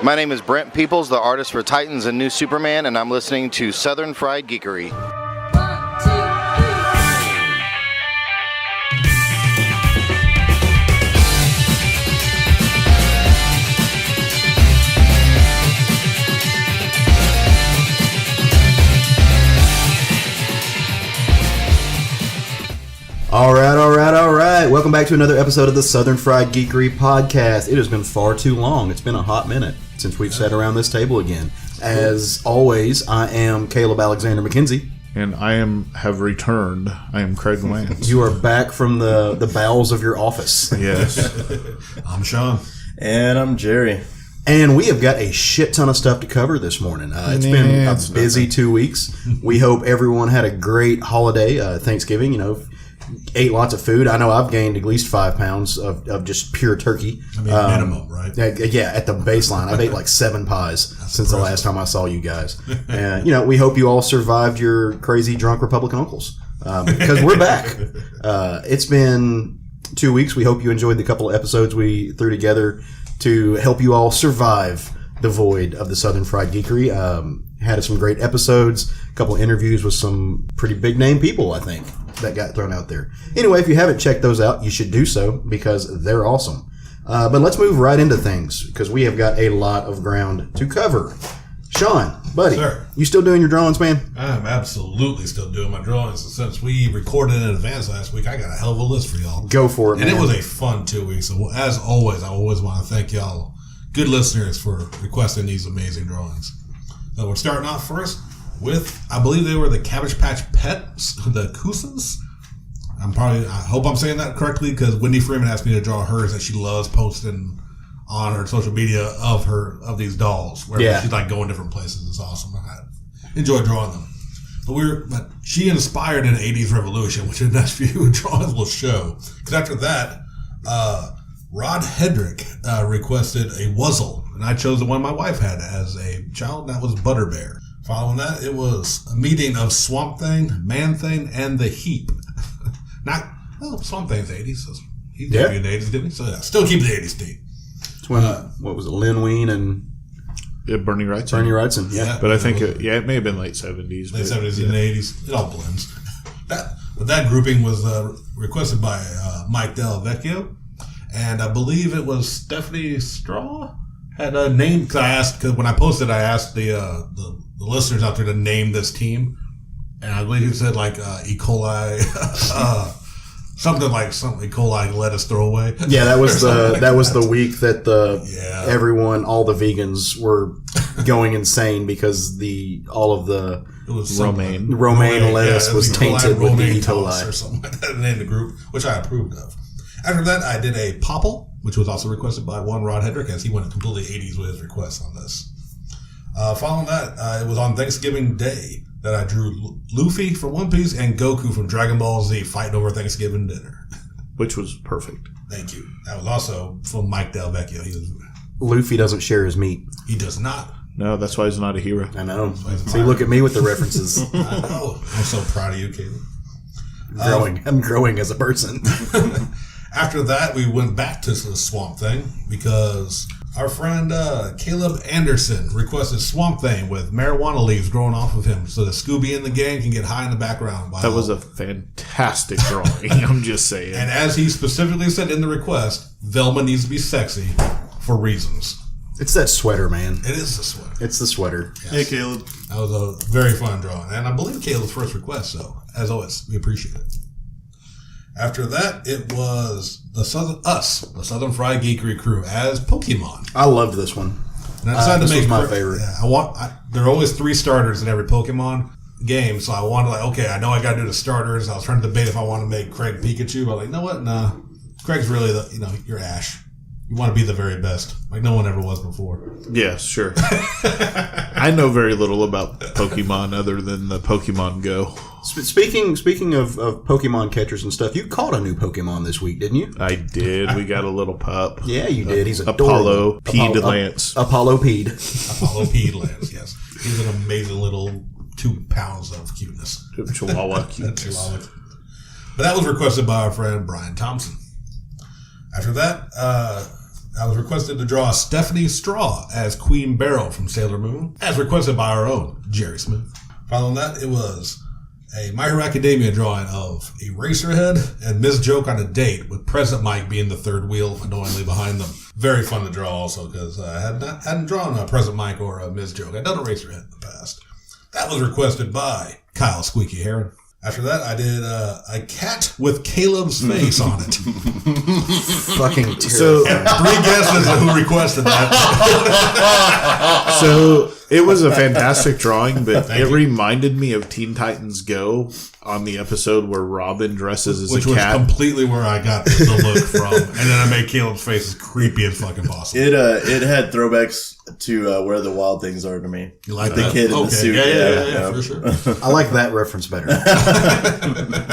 My name is Brent Peoples, the artist for Titans and New Superman, and I'm listening to Southern Fried Geekery. All right. Welcome back to another episode of the Southern Fried Geekery podcast. It has been far too long. It's been a hot minute since we've sat around this table again. As always, I am Caleb Alexander McKenzie. And I have returned. I am Craig Lance. You are back from the bowels of your office. Yes. I'm Sean. And I'm Jerry. And we have got a shit ton of stuff to cover this morning. It's been a busy 2 weeks. We hope everyone had a great holiday, Thanksgiving, ate lots of food. I know I've gained at least 5 pounds of just pure turkey. I mean, minimum, right? Yeah, at the baseline. I've ate like 7 pies since the last time I saw you guys. And, we hope you all survived your crazy drunk Republican uncles because we're back. It's been 2 weeks. We hope you enjoyed the couple of episodes we threw together to help you all survive the void of the Southern Fried Geekery. Had some great episodes, a couple of interviews with some pretty big name people, I think, that got thrown out there. Anyway, if you haven't checked those out, you should do so because they're awesome. But let's move right into things because we have got a lot of ground to cover. Sean, buddy, Sir. You still doing your drawings, man? I'm absolutely still doing my drawings. Since we recorded in advance last week, I got a hell of a list for y'all. Go for it, man. And it was a fun 2 weeks. So as always, I always want to thank y'all, good listeners, for requesting these amazing drawings. So we're starting off first with, I believe they were the Cabbage Patch Pets, the Kusas. I hope I'm saying that correctly because Wendy Freeman asked me to draw hers that she loves posting on her social media of these dolls where she's like going different places. It's awesome. I enjoy drawing them. But she inspired an 80s revolution, which the next few drawings will show. Because after that, Rod Hedrick requested a Wuzzle, and I chose the one my wife had as a child, and that was Butterbear. Following that, it was a meeting of Swamp Thing, Man Thing, and the Heap. Swamp Thing's 80s. So he debuted in the 80s, didn't he? So still keep the 80s theme. It's when, what was it, Lynn Wein and... Bernie Wrightson. Yeah. But I think, it may have been late 70s. Late 70s and 80s. It all blends. That grouping was requested by Mike Del Vecchio. And I believe it was Stephanie Straw had a name. Because when I posted, I asked the listeners out there to name this team. And I believe he said like E. coli, something like E. coli let us throw away. Yeah, that was the week that everyone, all the vegans were going insane because all of the romaine lettuce was tainted with the E. coli or something like that. Named the group, which I approved of. After that, I did a Popple, which was also requested by one Rod Hedrick, as he went completely 80s with his request on this. Following that, it was on Thanksgiving Day that I drew Luffy from One Piece and Goku from Dragon Ball Z fighting over Thanksgiving dinner. Which was perfect. Thank you. That was also from Mike Del Vecchio. Luffy doesn't share his meat. He does not. No, that's why he's not a hero. I know. See, look at me with the references. I know. I'm so proud of you, Caleb. I'm growing as a person. After that, we went back to the Swamp Thing because our friend Caleb Anderson requested Swamp Thing with marijuana leaves growing off of him so that Scooby and the gang can get high in the background. That was a fantastic drawing, I'm just saying. And as he specifically said in the request, Velma needs to be sexy for reasons. It's that sweater, man. It is the sweater. It's the sweater. Yes. Hey, Caleb. That was a very fun drawing. And I believe Caleb's first request, so as always, we appreciate it. After that, it was the Southern Fried Geekery crew as Pokemon. I loved this one. And I decided to make was my favorite. Yeah, there are always 3 starters in every Pokemon game, so I wanted I know I got to do the starters. I was trying to debate if I want to make Craig Pikachu, but I was like, you know what? Nah, Craig's really you're Ash. You want to be the very best, like no one ever was before. Yeah, sure. I know very little about Pokemon other than the Pokemon Go. Speaking of Pokemon catchers and stuff, you caught a new Pokemon this week, didn't you? I did. We got a little pup. Yeah, you did. He's adorable. Lance. Apollo Peed Lance, yes. He's an amazing little 2 pounds of cuteness. Chihuahua cuteness. But that was requested by our friend Brian Thompson. After that, I was requested to draw Stephanie Straw as Queen Beryl from Sailor Moon, as requested by our own Jerry Smith. Following that, it was a My Hero Academia drawing of Eraserhead and Ms. Joke on a date, with President Mike being the third wheel annoyingly behind them. Very fun to draw also, because I hadn't drawn a President Mike or a Ms. Joke. I'd done Eraserhead in the past. That was requested by Kyle Squeaky Heron. After that, I did a cat with Caleb's face on it. Fucking terrible. So 3 guesses of who requested that. So it was a fantastic drawing, but Thank it you. reminded me of Teen Titans Go on the episode where Robin dresses as Which a was cat. completely where I got the look from. And then I made Caleb's face as creepy as fucking possible. It had throwbacks to Where the Wild Things Are to me. You like the that? kid in the suit. Yeah, for sure. I like that reference better.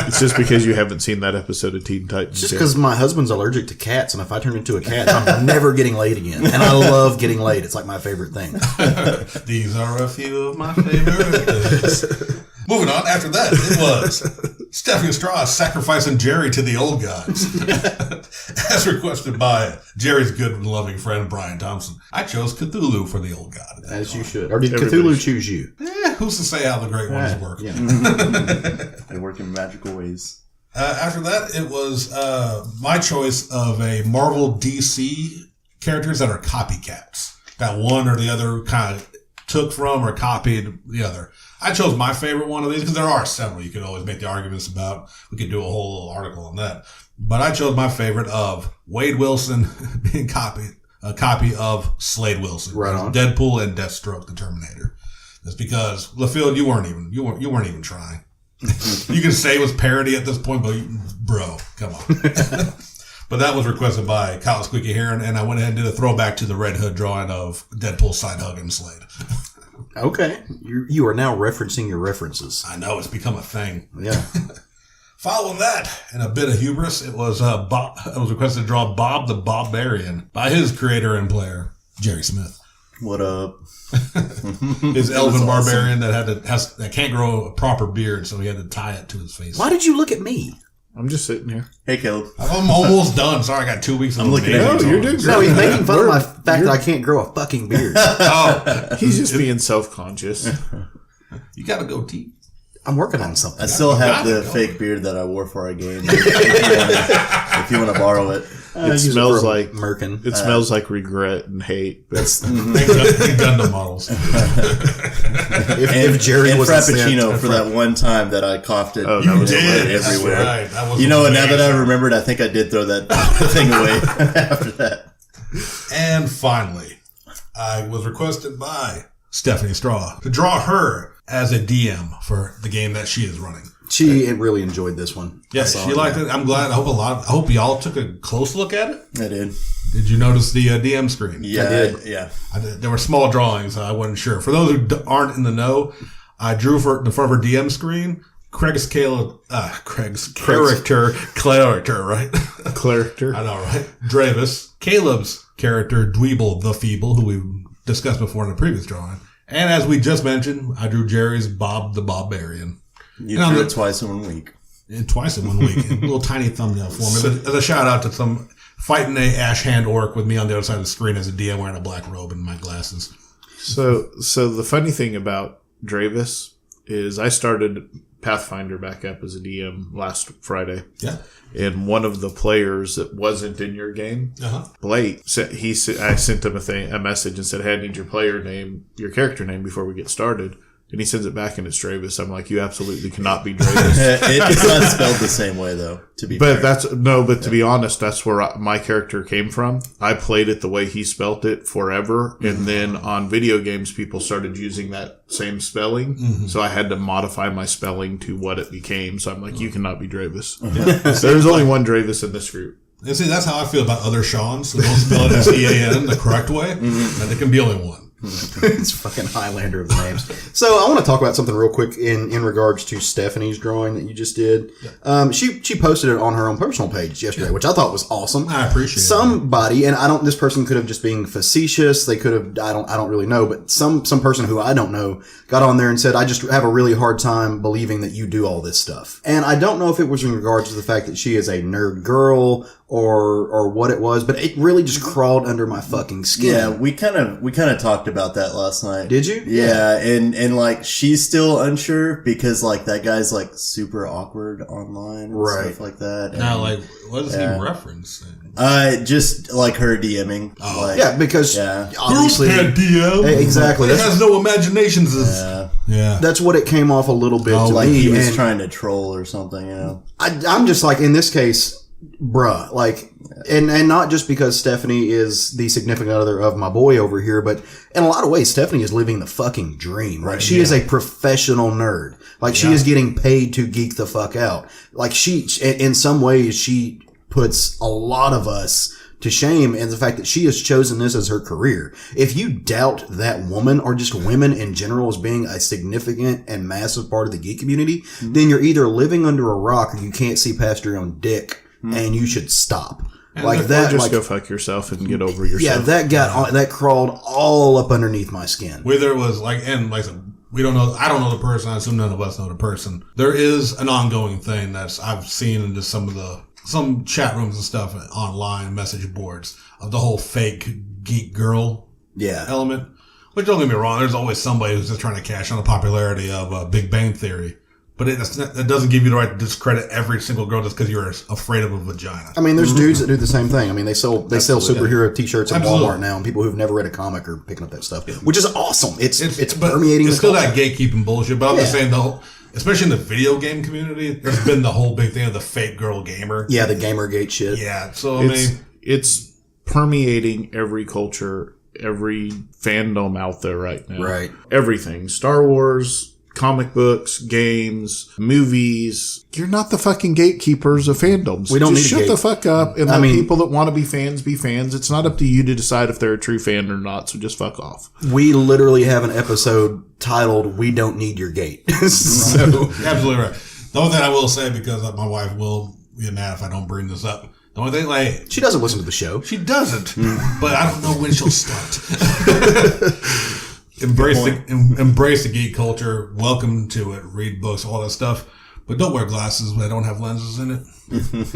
It's just because you haven't seen that episode of Teen Titans. Just yet. because my husband's allergic to cats, and if I turn into a cat, I'm never getting laid again. And I love getting laid. It's like my favorite thing. These are a few of my favorite things. Moving on, after that, it was Stephanie Straw sacrificing Jerry to the old gods. As requested by Jerry's good and loving friend, Brian Thompson. I chose Cthulhu for the old god. As you should. Or did Everybody Cthulhu should. choose you? Who's to say how the great ones work? Yeah. They work in magical ways. After that, it was my choice of a Marvel DC characters that are copycats. That one or the other kind of took from or copied the other. I chose my favorite one of these because there are several you could always make the arguments about. We could do a whole little article on that. But I chose my favorite of Wade Wilson being a copy of Slade Wilson. Right on. Deadpool and Deathstroke the Terminator. That's because LaField, you weren't even trying. You can say it was parody at this point, but bro, come on. But that was requested by Kyle Squeaky Heron, and I went ahead and did a throwback to the Red Hood drawing of Deadpool side hugging Slade. Okay. You are now referencing your references. I know, it's become a thing. Yeah. Following that, in a bit of hubris, it was requested to draw Bob the Barbarian by his creator and player, Jerry Smith. What up? His elven barbarian that can't grow a proper beard, so he had to tie it to his face. Why did you look at me? I'm just sitting here. Hey, Caleb. I'm almost done. Sorry, I got 2 weeks. I'm looking at No, you. you're doing No, great. he's making fun of my fact that I can't grow a fucking beard. Oh, He's just being self-conscious. you got to go deep. I'm working on something. I still have the Got it. fake beard that I wore for our game. If you want to borrow it. It smells like Merkin. It smells like regret and hate. But Big Gundam models. If Jerry and was Frappuccino for that one time that I coughed it. Oh, that was everywhere. That's right. That was You know what? Now that I amazing. remembered, I think I did throw that thing away after that. And finally, I was requested by Stephanie Straw to draw her as a DM for the game that she is running. She really enjoyed this one. Yes, she liked it. I'm glad. I hope y'all took a close look at it. I did. Did you notice the DM screen? Yeah, I did. Yeah. There were small drawings. I wasn't sure. For those who aren't in the know, I drew for the front of her DM screen Craig's character, right? character. I know, right? Dravis, Caleb's character, Dweeble the Feeble, who we discussed before in the previous drawing. And as we just mentioned, I drew Jerry's Bob the Barbarian. You And on drew the- it twice in 1 week. And twice in 1 week. A little tiny thumbnail for me. But as a shout out to some fighting a ash hand orc with me on the other side of the screen as a DM wearing a black robe and my glasses. So the funny thing about Dravis is I started Pathfinder back up as a DM last Friday. Yeah. And one of the players that wasn't in your game, Uh-huh. Blake, I sent him a message and said, "Hey, I need your your character name before we get started." And he sends it back and it's Dravis. I'm like, you absolutely cannot be Dravis. It's not spelled the same way, though, to be fair. But to be honest, that's where my character came from. I played it the way he spelt it forever. And then on video games, people started using that same spelling. So I had to modify my spelling to what it became. So I'm like, you cannot be Dravis. There's only one Dravis in this group. And see, that's how I feel about other Seans who don't spell it S-E-A-N the correct way. And there can be only one. It's fucking Highlander of the names. So I want to talk about something real quick in regards to Stephanie's drawing that you just did. She posted it on her own personal page yesterday, which I thought was awesome. I appreciate somebody, and this person could have just been facetious. They could have, I don't really know, but some person who I don't know got on there and said, I just have a really hard time believing that you do all this stuff. And I don't know if it was in regards to the fact that she is a nerd girl or what it was, but it really just crawled under my fucking skin. Yeah, we kind of talked about that last night. Did you? Yeah, and like she's still unsure because like that guy's like super awkward online and stuff like that. Now, like, what does he reference? Just like her DMing. Oh. Like, Yeah, because obviously DM. Exactly. It has no imaginations. yeah. That's what it came off a little bit to Like me. he was and trying to troll or something, you know. I'm just like, in this case, bruh, like, and not just because Stephanie is the significant other of my boy over here, but in a lot of ways, Stephanie is living the fucking dream. Like, she is a professional nerd. Like, she is getting paid to geek the fuck out. Like, in some ways, she puts a lot of us to shame in the fact that she has chosen this as her career. If you doubt that woman or just women in general as being a significant and massive part of the geek community, then you're either living under a rock or you can't see past your own dick. And you should stop. And like that. Just like, go fuck yourself and get over yourself. Yeah, that crawled all up underneath my skin. Whether it was like, and like I said, we don't know. I don't know the person. I assume none of us know the person. There is an ongoing thing I've seen in just some chat rooms and stuff online, message boards of the whole fake geek girl element. Which, don't get me wrong, there's always somebody who's just trying to cash on the popularity of Big Bang Theory. But it doesn't give you the right to discredit every single girl just because you're afraid of a vagina. I mean, there's dudes that do the same thing. I mean, they sell superhero t-shirts at Walmart now, and people who've never read a comic are picking up that stuff, which is awesome. It's permeating. It's the still culture. that gatekeeping bullshit. But I'm just saying, especially in the video game community, there's been the whole big thing of the fake girl gamer. Yeah, the Gamergate shit. Yeah, so I mean, it's permeating every culture, every fandom out there right now. Right. Everything. Star Wars, comic books, games, movies. You're not the fucking gatekeepers of fandoms. We don't Just need to shut the fuck up and I let mean, people that want to be fans be fans. It's not up to you to decide if they're a true fan or not, so just fuck off. We literally have an episode titled "We Don't Need Your Gate." So absolutely right. The only thing I will say, because my wife will get mad if I don't bring this up. The only thing, like, she doesn't listen to the show. She doesn't, but I don't know when she'll start. Embrace the geek culture. Welcome to it. Read books, all that stuff. But don't wear glasses that don't have lenses in it.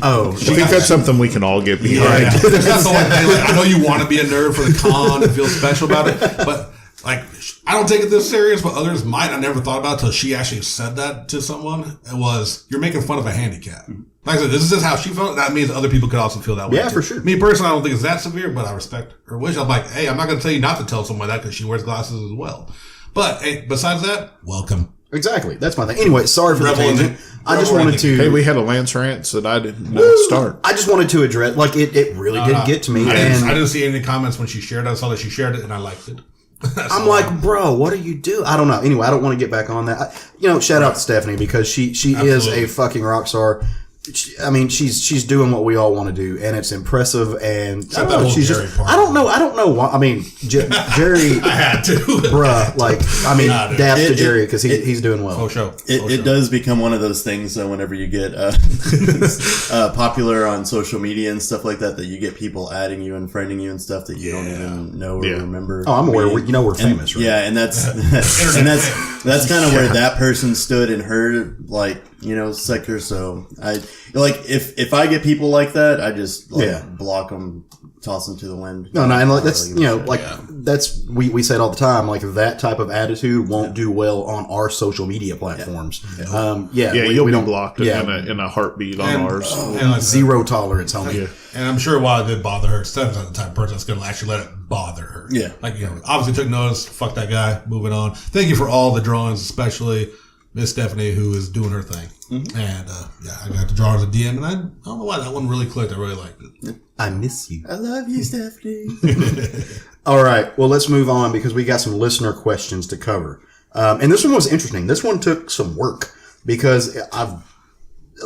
Oh, I think that's something we can all get behind. Yeah. That's the one thing. Like, I know you want to be a nerd for the con and feel special about it, but like, I don't take it this serious, but others might. I never thought about it until she actually said that to someone. It was, you're making fun of a handicap. Like I said, this is just how she felt. That means other people could also feel that way. Yeah, too. for sure. Me personally, I don't think it's that severe, but I respect her wish. I'm like, hey, I'm not going to tell you not to tell someone that because she wears glasses as well. But hey, besides that, welcome. Exactly. That's my thing. Anyway, sorry for the tangent. I just wanted to. Hey, we had a Lance rant that I didn't start. I just wanted to address, like, it really did get to me. I didn't see any comments when she shared it. I saw that she shared it and I liked it. I'm like, bro, what are you doing? I don't know. Anyway, I don't want to get back on that. Shout out to Stephanie because she is a fucking rock star. She's doing what we all want to do, and it's impressive. And I don't know, she's just. I don't know why. I mean, Jerry. I had to, bruh. Like, daps to Jerry because he's doing well. Oh, show. It does become one of those things whenever you get popular on social media and stuff like that you get people adding you and friending you and stuff that you don't even know or remember. Oh, I'm aware. We're famous, right? Yeah, and that's kind of where that person stood in her sector. So if I get people like that, I just block them, toss them to the wind. No, and that's we say it all the time. Like, that type of attitude won't do well on our social media platforms. You'll be blocked in a heartbeat on ours. And zero tolerance, homie. Yeah. And I'm sure while it did bother her, Stephanie's not the type of person that's going to actually let it bother her. Yeah. Obviously took notice. Fuck that guy. Moving on. Thank you for all the drawings, especially Miss Stephanie, who is doing her thing. Mm-hmm. And, I got the drawings of DM, and I don't know why that one really clicked. I really liked it. I miss you. I love you, Stephanie. All right. Well, let's move on because we got some listener questions to cover. And this one was interesting. This one took some work because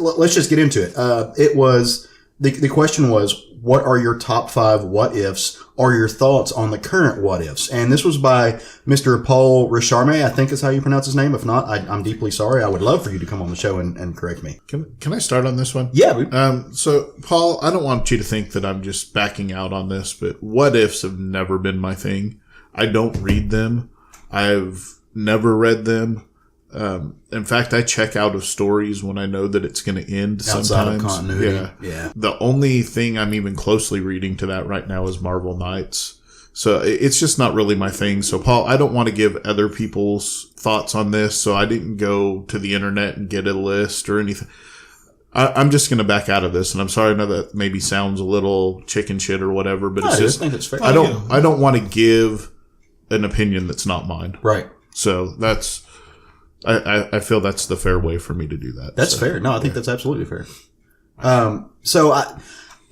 let's just get into it. It was, the question was, what are your top 5 what ifs or your thoughts on the current what ifs? And this was by Mr. Paul Richarme, I think is how you pronounce his name. If not, I'm deeply sorry. I would love for you to come on the show and correct me. Can I start on this one? Yeah. So, Paul, I don't want you to think that I'm just backing out on this, but what ifs have never been my thing. I don't read them. I've never read them. In fact, I check out of stories when I know that it's going to end Outside sometimes. of continuity. Yeah. The only thing I'm even closely reading to that right now is Marvel Knights. So it's just not really my thing. So, Paul, I don't want to give other people's thoughts on this. So I didn't go to the internet and get a list or anything. I'm just going to back out of this. And I'm sorry, I know that maybe sounds a little chicken shit or whatever, but it's just, I think it's fair. I don't want to give an opinion that's not mine. Right. So that's, I feel that's the fair way for me to do that. That's fair. No, I think that's absolutely fair. So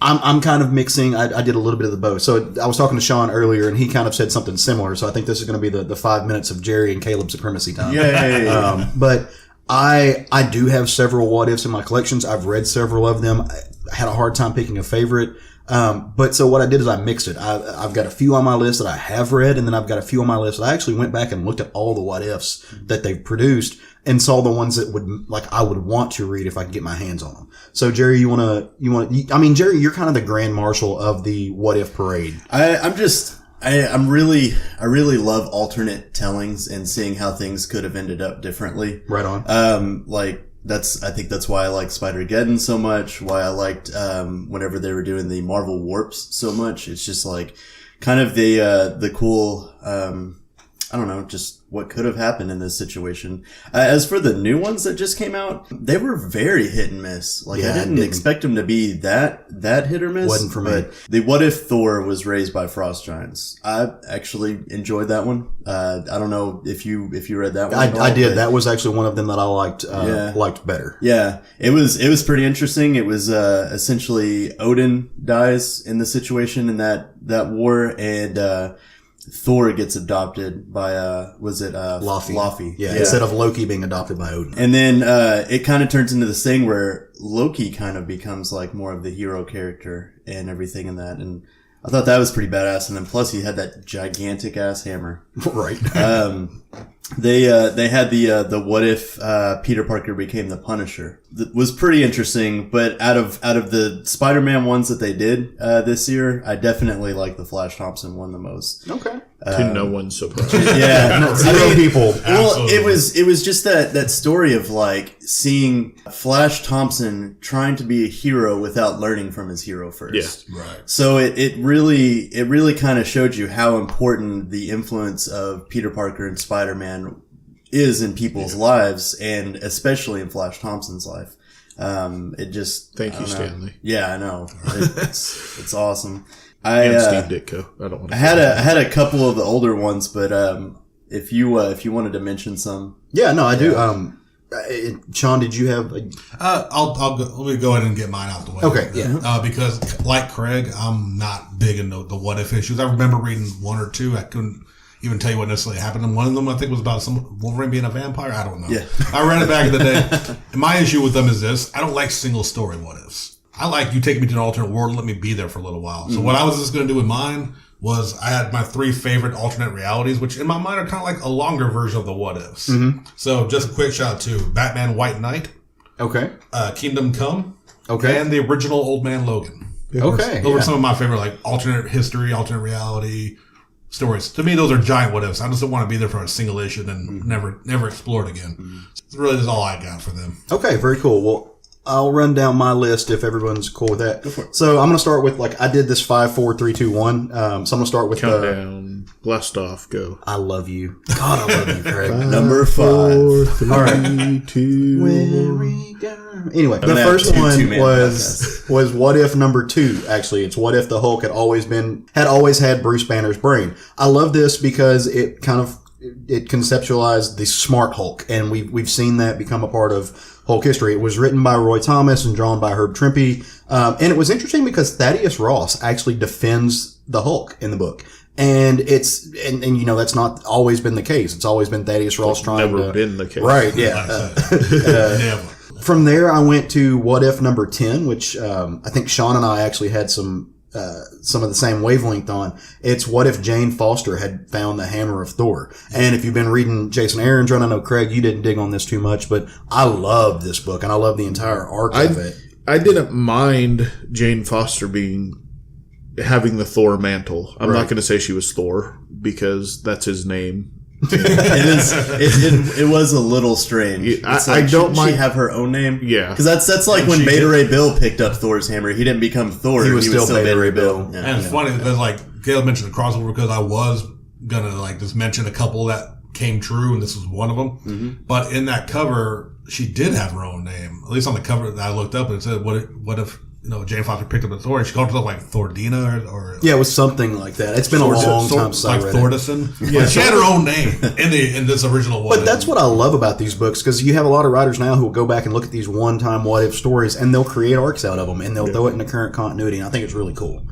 I'm kind of mixing. I did a little bit of the both. So I was talking to Sean earlier, and he kind of said something similar. So I think this is going to be the 5 minutes of Jerry and Caleb supremacy time. Yeah. But I do have several what ifs in my collections. I've read several of them. I had a hard time picking a favorite. But so what I did is I mixed it. I've got a few on my list that I have read, and then I've got a few on my list that I actually went back and looked at all the what ifs that they've produced and saw the ones that I would want to read if I could get my hands on them. So Jerry, Jerry, you're kind of the grand marshal of the what if parade. I really love alternate tellings and seeing how things could have ended up differently. Right on. I think that's why I like Spider-Geddon so much, why I liked, whenever they were doing the Marvel Warps so much. It's just like kind of the cool, I don't know, just what could have happened in this situation. As for the new ones that just came out, they were very hit and miss. Like, I didn't expect them to be that hit or miss. Wasn't for me. But the What If Thor was raised by frost giants. I actually enjoyed that one. I don't know if you read that one. I did. That was actually one of them that I liked better. Yeah. It was pretty interesting. It was, essentially Odin dies in the situation in that war, and, Thor gets adopted by, Laufey? Yeah, instead of Loki being adopted by Odin. And then, it kind of turns into this thing where Loki kind of becomes like more of the hero character and everything in that. And I thought that was pretty badass. And then plus he had that gigantic ass hammer. Right. They had the what if, Peter Parker became the Punisher. That was pretty interesting, but out of the Spider-Man ones that they did, this year, I definitely like the Flash Thompson one the most. Okay. To no one's surprise. Yeah. Zero people. Well, it was just that story of like seeing Flash Thompson trying to be a hero without learning from his hero first. Yeah. Right. So it really kind of showed you how important the influence of Peter Parker and Spider-Man is in people's lives, and especially in Flash Thompson's life. It just Thank you, Stanley. Yeah, I know. It's awesome. And Steve Ditko. I don't want to. I had a couple of the older ones, but if you wanted to mention some, Yeah, no, I do. Sean, did you have? I'll go, let me go ahead and get mine out the way. Okay, yeah. Because like Craig, I'm not big into the what if issues. I remember reading one or two. I couldn't even tell you what necessarily happened. And one of them, I think, was about some Wolverine being a vampire. I don't know. Yeah. I read it back in the day. And my issue with them is this: I don't like single story what ifs. I like you take me to an alternate world, let me be there for a little while. So what I was just going to do with mine was I had my 3 favorite alternate realities, which in my mind are kind of like a longer version of the what ifs. Mm-hmm. So just a quick shout out to Batman White Knight. Okay. Kingdom Come. Okay. And the original Old Man Logan. Okay. Those are some of my favorite, like, alternate history, alternate reality stories. To me, those are giant what ifs. I just don't want to be there for a single issue and then never explore it again. So really, that's all I got for them. Okay, very cool. Well, I'll run down my list if everyone's cool with that. Go for it. So I'm going to start with, I did this 5, 4, 3, 2, 1. So I'm going to start with Countdown. Blast off. Go. I love you. God, I love you, Craig. number 5. 4, 3, All right. 2, Where 1. we go. Anyway, the gonna have first two one two-man was what if number 2. Actually, it's what if the Hulk had always had Bruce Banner's brain. I love this because it kind of conceptualized the smart Hulk, and we've seen that become a part of Hulk history. It was written by Roy Thomas and drawn by Herb Trimpe, and it was interesting because Thaddeus Ross actually defends the Hulk in the book. And that's not always been the case. It's always been Thaddeus Ross Never been the case. Right, yeah. Never. From there, I went to What If number 10, which I think Sean and I actually had some some of the same wavelength on. It's what if Jane Foster had found the hammer of Thor? And if you've been reading Jason Aaron's run, I know Craig, you didn't dig on this too much, but I love this book and I love the entire arc of it. I didn't mind Jane Foster having the Thor mantle. I'm not going to say she was Thor because that's his name. It was a little strange. I don't mind. She have her own name. Yeah, because that's like when Beta Ray Bill picked up Thor's hammer. He didn't become Thor. He was still Beta Ray Bill. Yeah. And it's funny because like Caleb mentioned the crossover because I was gonna like just mention a couple that came true, and this was one of them. Mm-hmm. But in that cover, she did have her own name. At least on the cover that I looked up, and it said, "What if Jane Foster picked up a Thor?" And she called herself like Thordina or yeah, it was something like that. It's been a long time since I read it. Thordison. Yeah, she had her own name in this original one. But that's what I love about these books, because you have a lot of writers now who will go back and look at these one-time what-if stories, and they'll create arcs out of them, and they'll throw it into current continuity, and I think it's really cool.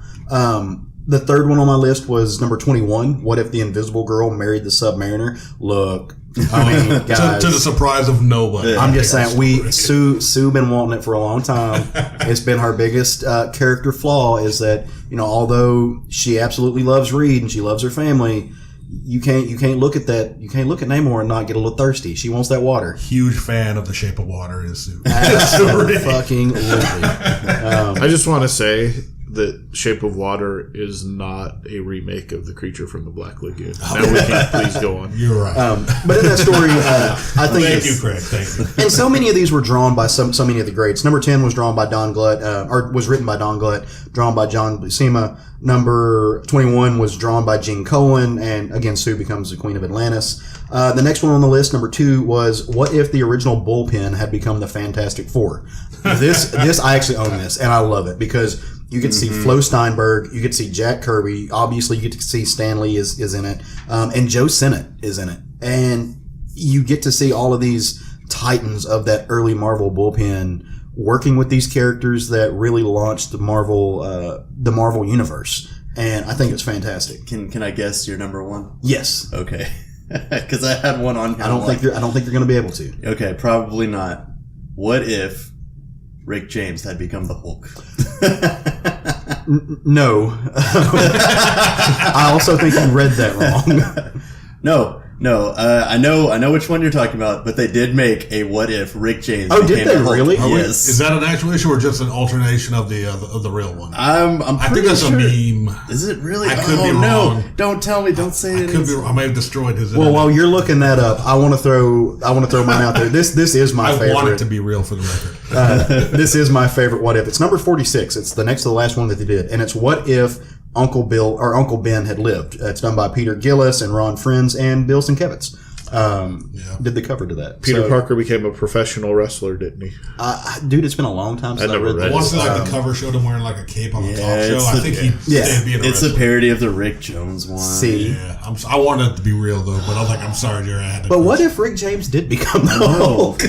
The third one on my list was number 21, What If the Invisible Girl Married the Submariner? Look, I mean, guys, to the surprise of nobody. I'm just saying, Sue been wanting it for a long time. It's been her biggest character flaw is that, although she absolutely loves Reed and she loves her family, you can't look at that. You can't look at Namor and not get a little thirsty. She wants that water. Huge fan of The Shape of Water is Sue. Fucking I just want to say that Shape of Water is not a remake of The Creature from the Black Lagoon. Now we can please go on. You're right. But in that story, I think Thank you, Craig. Thank you. And so many of these were drawn by so many of the greats. Number 10 was drawn by Don Glutt, or was written by Don Glutt, drawn by John Buscema. Number 21 was drawn by Gene Cohen, and again, Sue becomes the Queen of Atlantis. The next one on the list, number 2, was What If the Original Bullpen Had Become the Fantastic Four? This I actually own this, and I love it because you get to see Flo Steinberg, you get to see Jack Kirby, obviously you get to see Stan Lee is in it, and Joe Sennett is in it. And you get to see all of these titans of that early Marvel bullpen working with these characters that really launched the Marvel universe. And I think it's fantastic. Can I guess your number one? Yes. Okay. Because I had one on. I don't think you're going to be able to. Okay, probably not. What if Rick James had become the Hulk? No. I also think you read that wrong. No. I know which one you're talking about, but they did make a What If Rick James. Oh, did they really? Yes. Is that an actual issue or just an alternation of the real one? I think that's sure. a meme. Is it really? I could be wrong. No, don't tell me. Don't say it. I could be wrong. I may have destroyed his. Well, while you're looking that up, I want to throw mine out there. This is my favorite. I want it to be real for the record. This is my favorite What If. It's number 46. It's the next to the last one that they did, and it's What If Uncle Ben had lived. It's done by Peter Gillis and Ron Friends and Bill Sienkiewicz. Did the cover to that. Peter Parker became a professional wrestler, didn't he? Dude, it's been a long time since I read that. Wasn't like the cover showed him wearing like a cape on the talk show? I think he'd be in a It's a parody of the Rick Jones one. See? Yeah, I wanted it to be real though, but I was like, I'm sorry, Jerry, I had to. But what if Rick James did become the Hulk?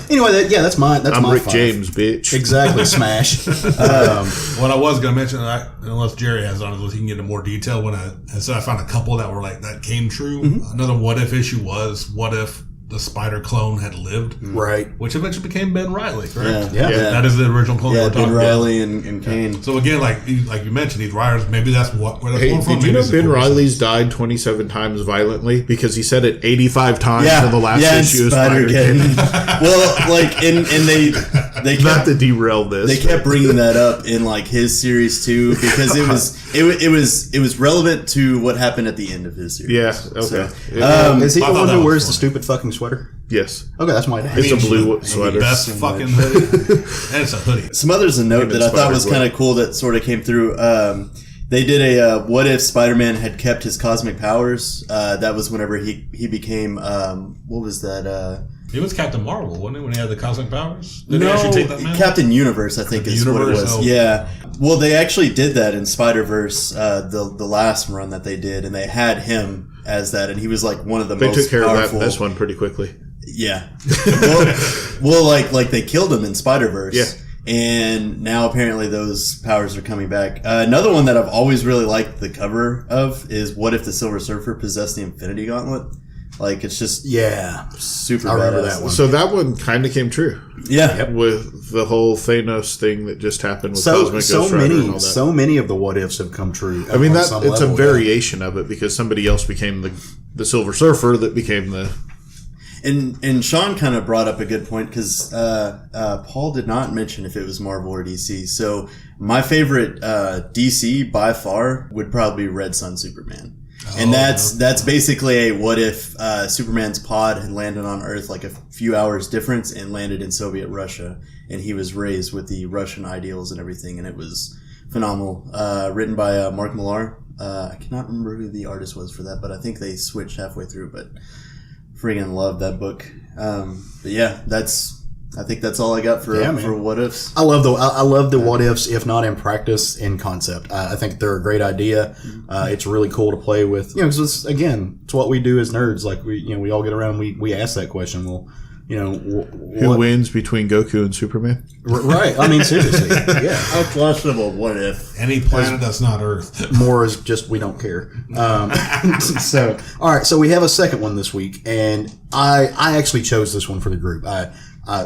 Anyway, that's mine. That's I'm my Rick five. James, bitch. Exactly, smash. What I was going to mention, unless Jerry has on it, he can get into more detail. When I said I found a couple that were like that came true. Mm-hmm. Another what if issue was what if the Spider clone had lived, right? Which eventually became Ben Reilly, correct? Yeah. That is the original clone. Yeah, we're Ben talking Reilly about. and Kane. So again, like you mentioned, these writers, maybe that's where they're going from. Did you know Ben Reilly's died 27 times violently because he said it 85 times in the last issue of Spider-Man? Well, like, and they kept, not to derail this. They kept bringing that up in like his series too because it was relevant to what happened at the end of his series. Yeah. Okay. So, is he the one who wears the stupid fucking sweater? Yes. Okay, that's my dad. It's a blue sweater. Best fucking hoodie. And it's a hoodie. Some others a note that I thought was kind of cool that sort of came through. They did a what if Spider-Man had kept his cosmic powers? That was whenever he became what was that? He was Captain Marvel, wasn't he, when he had the cosmic powers? Did he actually take that man? Captain Universe, I think, is what it was. Oh. Yeah. Well, they actually did that in Spider-Verse, the last run that they did, and they had him as that, and he was like one of the most powerful. They took care of this one pretty quickly. Yeah. well, like they killed him in Spider-Verse. Yeah. And now apparently those powers are coming back. Another one that I've always really liked the cover of is What If the Silver Surfer possessed the Infinity Gauntlet? Like, it's just super I remember badass. that one. So that one kind of came true. Yeah. With the whole Thanos thing that just happened with Cosmic Ghost Rider and all that. So many of the what ifs have come true. I mean, on it's some a level, variation of it because somebody else became the Silver Surfer that became the... And Sean kind of brought up a good point because Paul did not mention if it was Marvel or DC. So my favorite DC by far would probably be Red Sun Superman. And that's basically a what if Superman's pod had landed on Earth like a few hours difference and landed in Soviet Russia, and he was raised with the Russian ideals and everything, and it was phenomenal. Written by Mark Millar. I cannot remember who the artist was for that, but I think they switched halfway through. But friggin' love that book. But yeah, I think that's all I got for what ifs. I love the what ifs, if not in practice, in concept. I think they're a great idea. It's really cool to play with. You know, because it's what we do as nerds. Like we all get around. And we ask that question. Well, Who wins between Goku and Superman? Right. I mean, seriously. Yeah. How questionable what if? Any planet that's not Earth. More is just we don't care. So, all right. So we have a second one this week, and I actually chose this one for the group.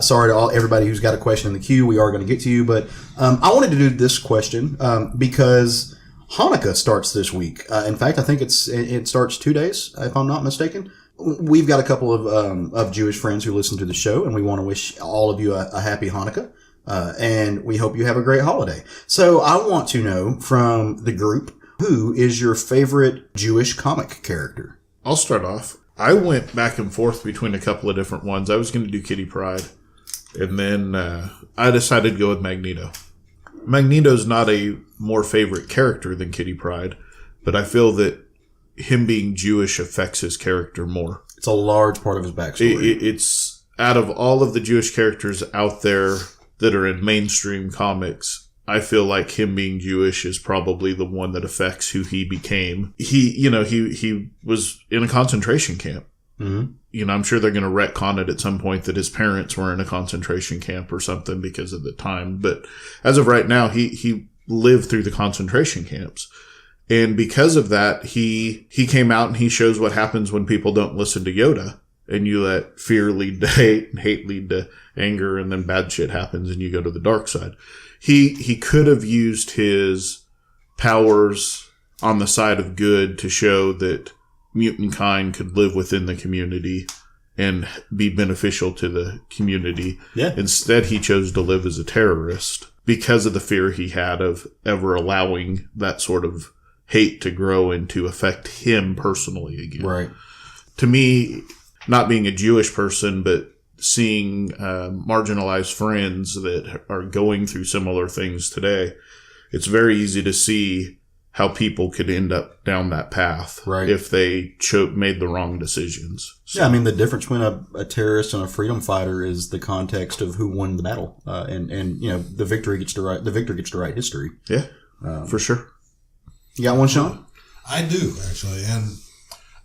Sorry to everybody who's got a question in the queue. We are going to get to you, but I wanted to do this question because Hanukkah starts this week. In fact, I think it starts 2 days, if I'm not mistaken. We've got a couple of Jewish friends who listen to the show, and we want to wish all of you a happy Hanukkah. And we hope you have a great holiday. So I want to know from the group, who is your favorite Jewish comic character? I'll start off. I went back and forth between a couple of different ones. I was going to do Kitty Pryde, and then I decided to go with Magneto. Magneto's not a more favorite character than Kitty Pryde, but I feel that him being Jewish affects his character more. It's a large part of his backstory. It's out of all of the Jewish characters out there that are in mainstream comics, I feel like him being Jewish is probably the one that affects who he became. He was in a concentration camp. Mm-hmm. I'm sure they're going to retcon it at some point that his parents were in a concentration camp or something because of the time. But as of right now, he lived through the concentration camps. And because of that, he came out and he shows what happens when people don't listen to Yoda. And you let fear lead to hate and hate lead to anger, and then bad shit happens and you go to the dark side. He could have used his powers on the side of good to show that mutant kind could live within the community and be beneficial to the community. Yeah. Instead, he chose to live as a terrorist because of the fear he had of ever allowing that sort of hate to grow and to affect him personally again. Right. To me, not being a Jewish person, but seeing marginalized friends that are going through similar things today, it's very easy to see how people could end up down that path if they made the wrong decisions. So. Yeah, I mean, the difference between a terrorist and a freedom fighter is the context of who won the battle, and the victor gets to write history. Yeah, for sure. You got one, Sean? I do, actually, and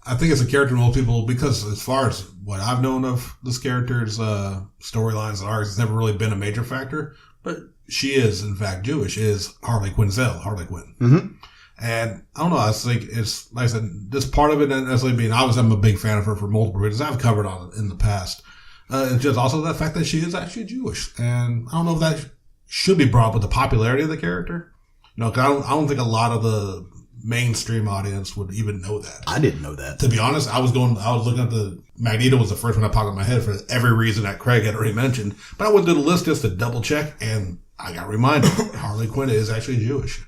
I think it's a character most people, because as far as what I've known of this character's storylines and arcs, it's never really been a major factor, but she is, in fact, Jewish, is Harlequin. Mm-hmm. And I don't know, I think it's, like I said, this part of it, and necessarily being, obviously I'm a big fan of her for multiple reasons. I've covered on it in the past. It's just also the fact that she is actually Jewish. And I don't know if that should be brought up with the popularity of the character. Cause I don't think a lot of the mainstream audience would even know that. I didn't know that. To be honest, I was looking at the Magneto was the first one that popped in my head for every reason that Craig had already mentioned. But I went through the list just to double check, and I got reminded Harley Quinn is actually Jewish.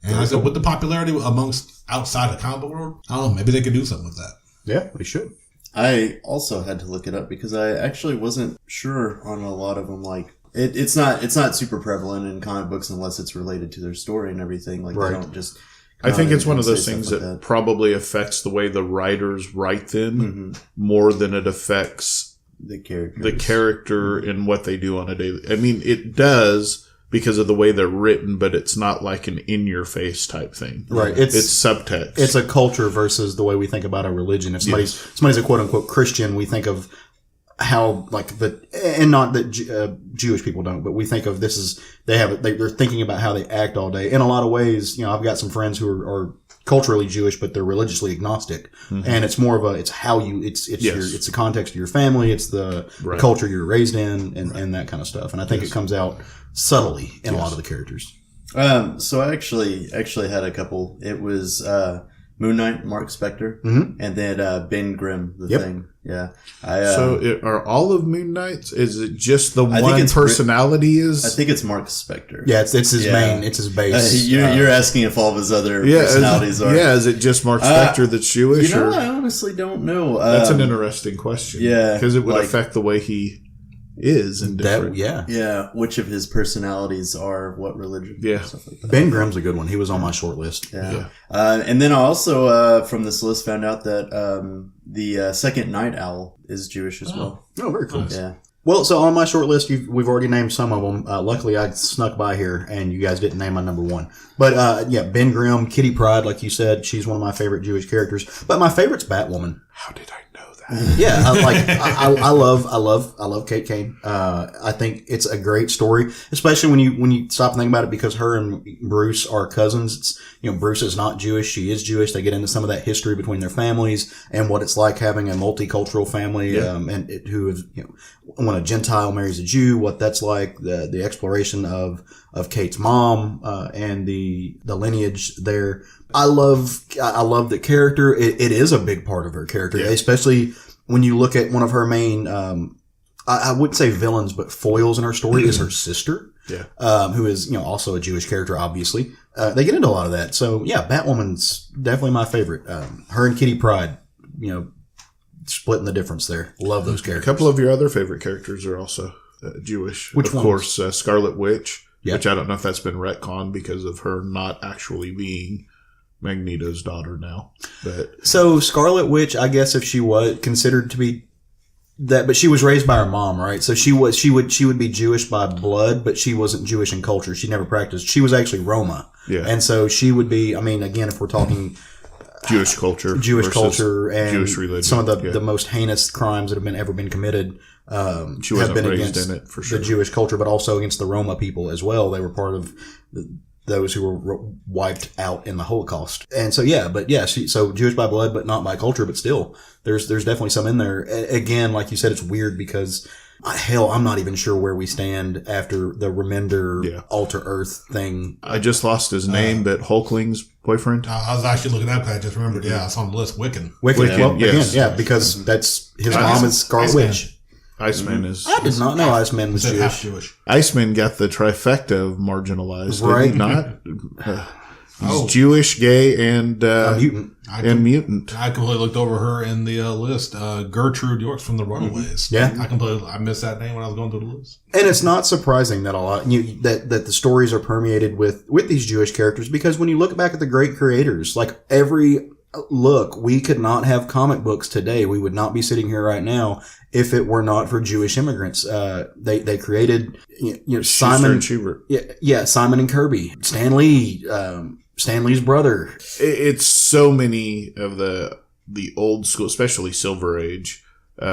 And I said, with the popularity amongst outside the comic book world, I don't know, maybe they could do something with that. Yeah, we should. I also had to look it up because I actually wasn't sure on a lot of them. Like, it's not super prevalent in comic books unless it's related to their story and everything. Like, they don't just. I think it's one of those things that probably affects the way the writers write them more than it affects the character and what they do on a daily. I mean, it does because of the way they're written, but it's not like an in-your-face type thing. Right. It's subtext. It's a culture versus the way we think about a religion. If somebody's a quote-unquote Christian, we think of how, like, and not that Jewish people don't, but we think of this as they're thinking about how they act all day. In a lot of ways, I've got some friends who are culturally Jewish, but they're religiously agnostic. And it's more of it's how you, it's the context of your family, it's the culture you're raised in, and that kind of stuff. And I think it comes out subtly in a lot of the characters. So I actually had a couple. It was Moon Knight, Mark Spector, and then Ben Grimm, the Thing. Yeah. Are all of Moon Knights? Is it just the one personality is? I think it's Mark Spector. Yeah, it's his main, it's his base. You're asking if all of his other personalities are. Yeah, is it just Mark Spector that's Jewish? You know, I honestly don't know. That's an interesting question. Yeah. Because it would affect the way he is in different. Yeah. Which of his personalities are what religion? Yeah. Stuff like that. Ben Grimm's a good one. He was on my short list. Yeah. And then I also, from this list, found out that the second Night Owl is Jewish as well. Oh, very cool. Yeah. Well, so on my short list, we've already named some of them. Luckily, I snuck by here, and you guys didn't name my number one. But Ben Grimm, Kitty Pryde, like you said, she's one of my favorite Jewish characters. But my favorite's Batwoman. How did I know that? Yeah, I love Kate Kane. I think it's a great story, especially when you stop and think about it, because her and Bruce are cousins. It's, Bruce is not Jewish; she is Jewish. They get into some of that history between their families and what it's like having a multicultural family, when a Gentile marries a Jew, what that's like. The exploration of Kate's mom and the lineage there. I love the character. It is a big part of her character, especially when you look at one of her main, I wouldn't say villains, but foils in her story is her sister, who is, also a Jewish character, obviously. They get into a lot of that. So yeah, Batwoman's definitely my favorite. Her and Kitty Pryde, splitting the difference there. Love those characters. A couple of your other favorite characters are also Jewish. Which one? Of course, Scarlet Witch, which I don't know if that's been retconned because of her not actually being Magneto's daughter now. But so Scarlet Witch, I guess if she was considered to be that, but she was raised by her mom, right? So she would be Jewish by blood, but she wasn't Jewish in culture. She never practiced. She was actually Roma. Yeah. And so she would be, again, if we're talking Jewish culture and Jewish religion, some of the most heinous crimes that have ever been committed, she wasn't have been raised against in it for sure. the Jewish culture, but also against the Roma people as well. They were part of those who were wiped out in the Holocaust. And so, so Jewish by blood, but not by culture, but still, there's definitely some in there. Again, like you said, it's weird because, I'm not even sure where we stand after the Remender Alter Earth thing. I just lost his name, but Hulkling's boyfriend. I was actually looking up, I just remembered, it's on the list, Wiccan. Wiccan, well, yes. Again, because that's his mom is Scarlet Witch. Iceman is. I did not know Iceman was Jewish. Iceman got the trifecta of marginalized, right? Did he not? He's Jewish, gay, and mutant. Mutant. I completely looked over her in the list. Gertrude Yorks from the Runaways. Yeah, I missed that name when I was going through the list. And it's not surprising that a lot that the stories are permeated with these Jewish characters, because when you look back at the great creators, like we could not have comic books today. We would not be sitting here right now if it were not for Jewish immigrants. They created, Simon and Schubert. Yeah, Simon and Kirby, Stan Lee, Stan Lee's brother. It's so many of the old school, especially Silver Age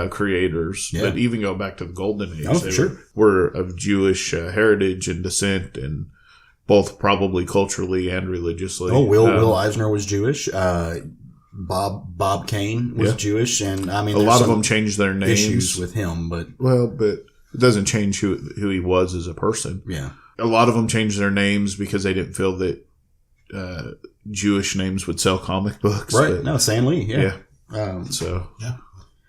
creators, but even go back to the Golden Age, were of Jewish heritage and descent, and both probably culturally and religiously. Oh, Will Eisner was Jewish. Bob Kane was Jewish, and a lot of them changed their names. Issues with him, but it doesn't change who he was as a person. Yeah, a lot of them changed their names because they didn't feel that Jewish names would sell comic books. Right? But, no, Stan Lee. Yeah. So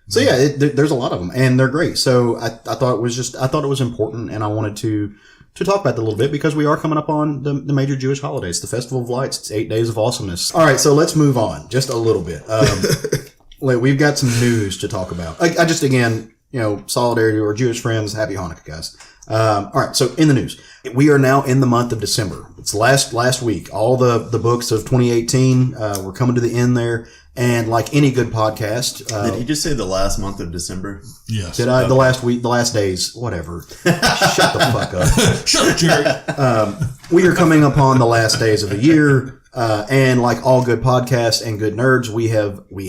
there's a lot of them, and they're great. So I thought it was important, and I wanted to talk about that a little bit because we are coming up on the major Jewish holidays, the Festival of Lights. It's 8 days of awesomeness. All right, so let's move on just a little bit. We've got some news to talk about. I just, again, solidarity or Jewish friends, happy Hanukkah, guys. All right, so in the news, we are now in the month of December. It's last week. All the books of 2018, we're coming to the end there. And like any good podcast, did he just say the last month of December? Yes. Did I? Okay. The last week, the last days, whatever. Shut the fuck up. Shut up, Jerry. We are coming upon the last days of the year. And like all good podcasts and good nerds, we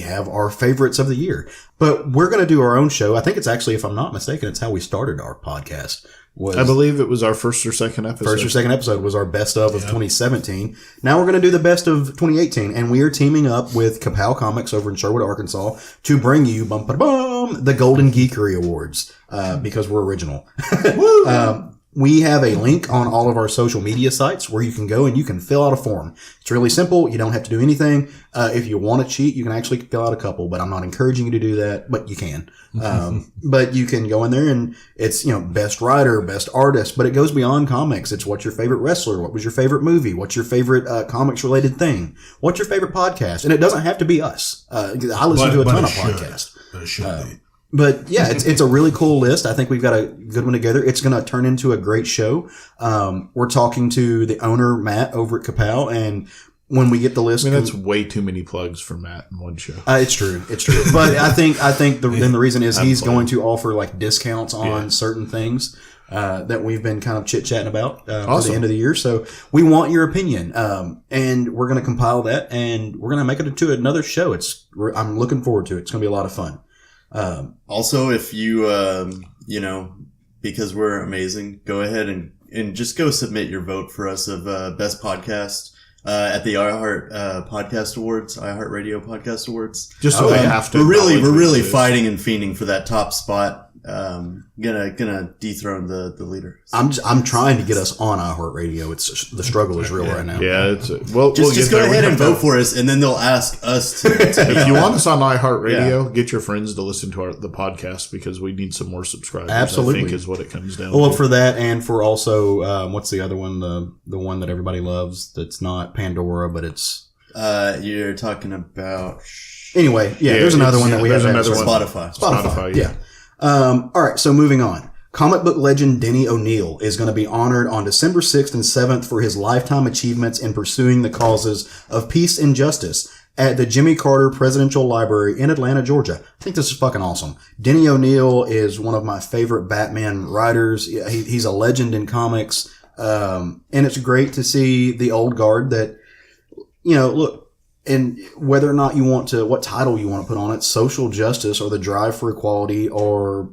have our favorites of the year. But we're going to do our own show. I think it's actually, if I'm not mistaken, it's how we started our podcast. I believe it was our first or second episode. First or second episode was our best of 2017. Now we're going to do the best of 2018, and we are teaming up with Kapow Comics over in Sherwood, Arkansas, to bring you the Golden Geekery Awards because we're original. We have a link on all of our social media sites where you can go and you can fill out a form. It's really simple. You don't have to do anything. If you want to cheat, you can actually fill out a couple, but I'm not encouraging you to do that, but you can. But you can go in there and it's, best writer, best artist, but it goes beyond comics. It's what's your favorite wrestler? What was your favorite movie? What's your favorite comics related thing? What's your favorite podcast? And it doesn't have to be us. I listen to a ton of podcasts. But it should be. But yeah, it's a really cool list. I think we've got a good one together. It's going to turn into a great show. We're talking to the owner, Matt, over at Kapow, and when we get the list, that's way too many plugs for Matt in one show. It's true. But I think the reason is he's going to offer like discounts on certain things that we've been kind of chit chatting about for the end of the year. So we want your opinion, and we're going to compile that, and we're going to make it into another show. I'm looking forward to it. It's going to be a lot of fun. Also, if you, because we're amazing, go ahead and just go submit your vote for us of best podcast at the iHeart Podcast Awards, iHeart Radio Podcast Awards. Just so they have to. We're really fighting and fiending for that top spot. Gonna dethrone the leader. I'm trying to get us on iHeartRadio. It's the struggle is real right now. Yeah, just go ahead and vote for us, and then they'll ask us to if you want us on iHeartRadio, get your friends to listen to the podcast because we need some more subscribers. Absolutely, I think is what it comes down to. Well, for that, and for also what's the other one? The one that everybody loves. That's not Pandora, but it's you're talking about. Anyway, there's another one that we have. Another one. Spotify. Yeah. All right, so moving on. Comic book legend Denny O'Neil is going to be honored on December 6th and 7th for his lifetime achievements in pursuing the causes of peace and justice at the Jimmy Carter Presidential Library in Atlanta, Georgia. I think this is fucking awesome. Denny O'Neil is one of my favorite Batman writers. He's a legend in comics. And it's great to see the old guard that, look, and whether or not you want to, what title you want to put on it, social justice or the drive for equality or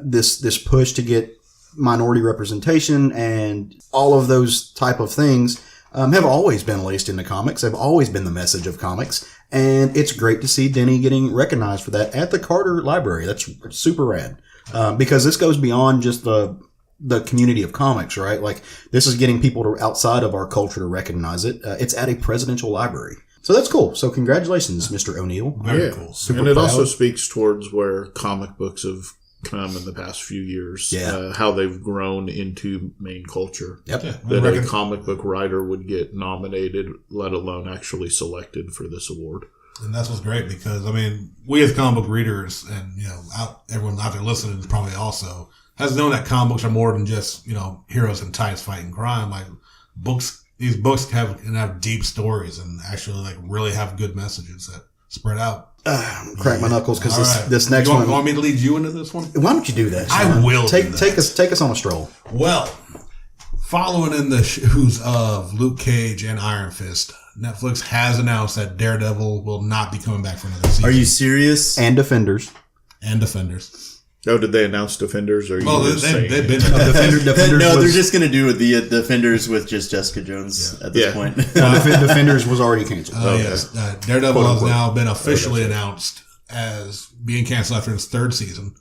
this push to get minority representation and all of those type of things have always been laced into comics. Have always been the message of comics. And it's great to see Denny getting recognized for that at the Carter Library. That's super rad. Because this goes beyond just the community of comics, right? Like this is getting people outside of our culture to recognize it. It's at a presidential library. So that's cool. So congratulations, Mr. O'Neil. Very cool. Super and it also speaks towards where comic books have come in the past few years. Yeah. How they've grown into main culture. Yep. Yeah. That a comic book writer would get nominated, let alone actually selected for this award. And that's what's great because, we as comic book readers and, everyone out there listening is probably also has known that comic books are more than just, heroes and tights fighting crime. Like these books have deep stories and actually really have good messages that spread out. Crack my knuckles because this next one. You want me to lead you into this one? Why don't you do that? I will. Take us on a stroll. Well, following in the shoes of Luke Cage and Iron Fist, Netflix has announced that Daredevil will not be coming back for another season. Are you serious? And Defenders. Oh, did they announce Defenders? Or they've been Defenders. No, they're just going to do the Defenders with just Jessica Jones at this point. Defenders was already canceled. Yes, Daredevil has now been officially announced as being canceled after its third season.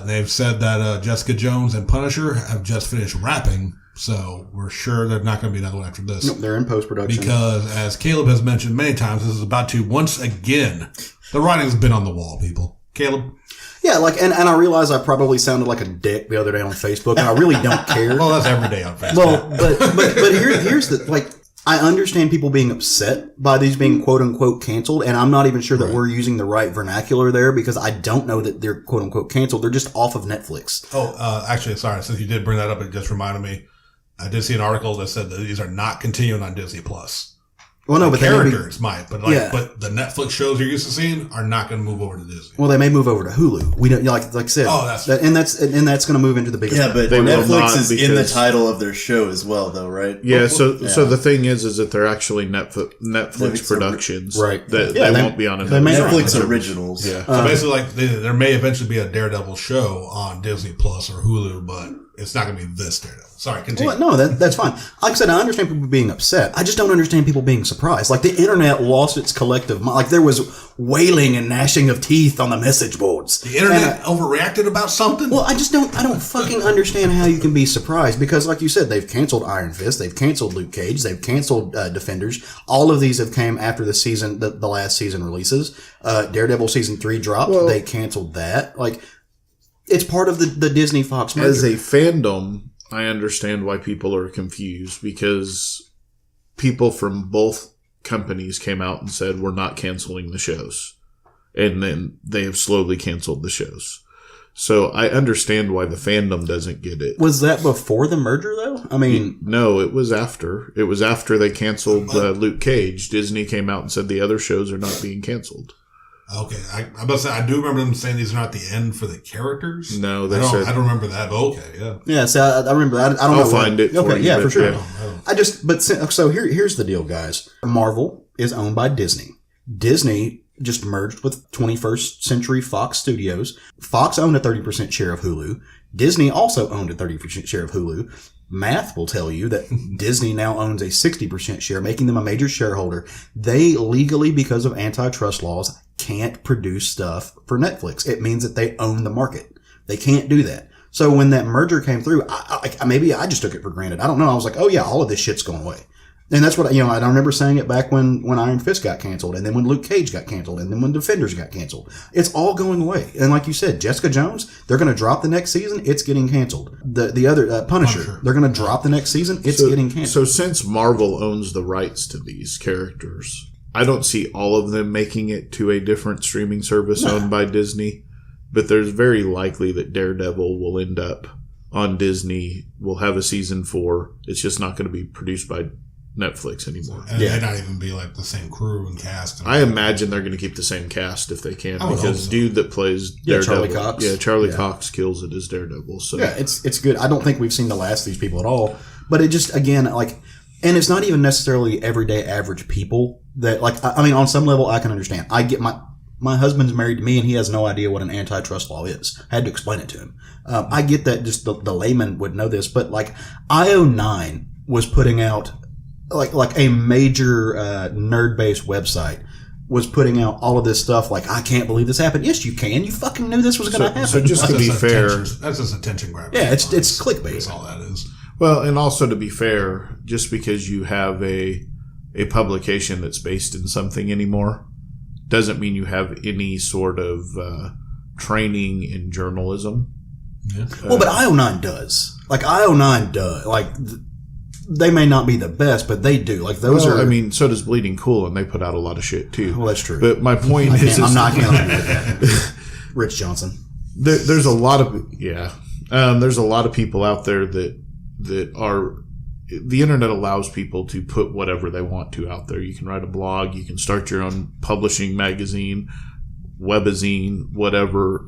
They've said that Jessica Jones and Punisher have just finished wrapping, so we're sure there's not going to be another one after this. Nope, they're in post-production. Because, as Caleb has mentioned many times, this is about to, once again, the writing's been on the wall, people. Caleb? Yeah, and I realize I probably sounded like a dick the other day on Facebook, and I really don't care. Well, that's every day on Facebook. Well, but here's the, I understand people being upset by these being quote unquote canceled, and I'm not even sure that we're using the right vernacular there because I don't know that they're quote unquote canceled. They're just off of Netflix. Oh, actually, sorry. Since you did bring that up, it just reminded me. I did see an article that said that these are not continuing on Disney Plus. Well, no, the but they may be- characters might, but but the Netflix shows you're used to seeing are not going to move over to Disney. Well, they may move over to Hulu. We don't like I said. Oh, that's and that's going to move into the biggest. Yeah, but They will Netflix not is in the because- title of their show as well, though, right? Yeah, so the thing is that they're actually Netflix Netflix productions, right. That Yeah, they they- won't be on a they may not. Netflix originals. Yeah, So basically, like there may eventually be a Daredevil show on Disney Plus or Hulu, but it's not going to be this Daredevil. Sorry, continue. Well, no, that's fine. Like I said, I understand people being upset. I just don't understand people being surprised. Like the internet lost its collective mind. Like there was wailing and gnashing of teeth on the message boards. The internet overreacted about something? Well, I don't fucking understand how you can be surprised because, like you said, they've canceled Iron Fist, they've canceled Luke Cage, they've canceled Defenders. All of these have came after the season, the last season releases. Daredevil season 3 dropped. They canceled that. Like, it's part of the Disney Fox merger. as a fandom, I understand why people are confused because people from both companies came out and said we're not canceling the shows, and then they have slowly canceled the shows. So I understand why the fandom doesn't get it. Was that before the merger, though? I mean, No, it was after. It was after they canceled Luke Cage. Disney came out and said the other shows are not being canceled. Okay, I'm about to say, I do remember them saying these are not the end for the characters. No, they I said... don't remember that, but okay, yeah. yeah. So I remember. I don't know. I'll find it for Okay, you, yeah, but for sure. yeah. So here's the deal, guys. Marvel is owned by Disney. Disney just merged with 21st Century Fox Studios. Fox owned a 30% share of Hulu. Disney also owned a 30% share of Hulu. Math will tell you that Disney now owns a 60% share, making them a major shareholder. They legally, because of antitrust laws, can't produce stuff for Netflix. It means that they own the market. They can't do that. So when that merger came through, maybe I just took it for granted. I don't know. I was like, oh yeah, all of this shit's going away. And that's what, I remember saying it back when Iron Fist got canceled, and then when Luke Cage got canceled, and then when Defenders got canceled. It's all going away. And like you said, Jessica Jones, they're going to drop the next season, it's getting canceled. The other, Punisher, they're going to drop the next season, it's getting canceled. So since Marvel owns the rights to these characters, I don't see all of them making it to a different streaming service owned by Disney, but there's very likely that Daredevil will end up on Disney. We'll have a season 4. It's just not going to be produced by Netflix anymore. And it may not even be like the same crew and cast. I imagine they're going to keep the same cast if they can, I would because hope so. dude that plays Daredevil, Charlie Cox. yeah, Charlie Cox kills it as Daredevil. So Yeah, it's good. I don't think we've seen the last of these people at all. But it just, again, like, and it's not even necessarily everyday average people that, like, I mean, on some level, I can understand. I get my husband's married to me and he has no idea what an antitrust law is. I had to explain it to him. I get that just the layman would know this, but like IO9 was putting out like a major nerd-based website was putting out all of this stuff like, I can't believe this happened. Yes, you can. You fucking knew this was going to happen. So just to be fair, That's just attention grabbing. yeah, it's clickbait. That's all that is. well, and also to be fair, just because you have a publication that's based in something anymore doesn't mean you have any sort of training in journalism. Yeah. Well, but IO9 does. Like, IO9 does. Like, they may not be the best, but they do. Like, those Well, are... I mean, so does Bleeding Cool, and they put out a lot of shit too. Well, that's true. But my point is, I'm not going to Rich Johnson. there's a lot of there's a lot of people out there that are. The internet allows people to put whatever they want to out there. You can write a blog, you can start your own publishing magazine, webazine, whatever.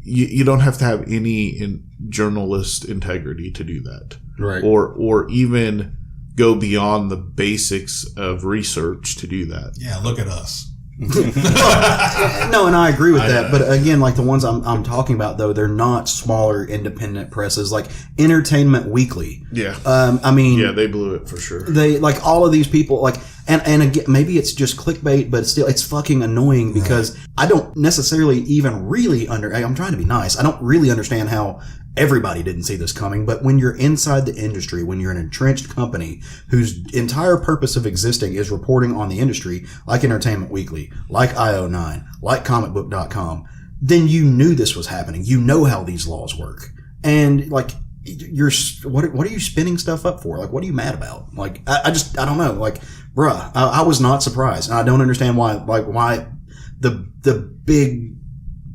You don't have to have any journalist integrity to do that, Right. or even go beyond the basics of research to do that. Yeah, look at us. No, and I agree with that. But again, like the ones I'm talking about, though, they're not smaller independent presses like Entertainment Weekly. Yeah, I mean, yeah, they blew it for sure. they like all of these people like, and again, maybe it's just clickbait, but still, it's fucking annoying because I don't necessarily even really I'm trying to be nice. I don't really understand how everybody didn't see this coming, but when you're inside the industry, when you're an entrenched company whose entire purpose of existing is reporting on the industry, like Entertainment Weekly, like IO9, like comicbook.com, then you knew this was happening. You know how these laws work. And like, what are you spinning stuff up for? Like, what are you mad about? Like, I don't know. Like, bruh, I was not surprised. And I don't understand why the big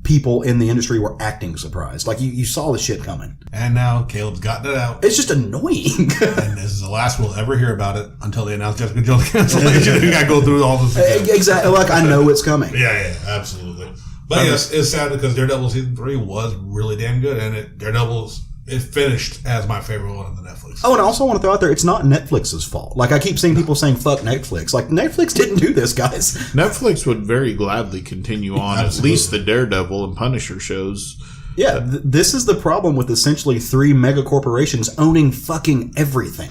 people in the industry were acting surprised. Like, you saw the shit coming. And now Caleb's gotten it out. It's just annoying. And this is the last we'll ever hear about it until they announce Jessica Jones cancellation. You gotta go through all this again. Exactly. Like, I know it's coming. Yeah, absolutely. But yes, it's sad because Daredevil season 3 was really damn good, and it finished as my favorite one on the Netflix. Oh, and I also want to throw out there, it's not Netflix's fault. Like, I keep seeing people saying, fuck Netflix. Like, Netflix didn't do this, guys. Netflix would very gladly continue on at least the Daredevil and Punisher shows. Yeah, this is the problem with essentially 3 mega corporations owning fucking everything.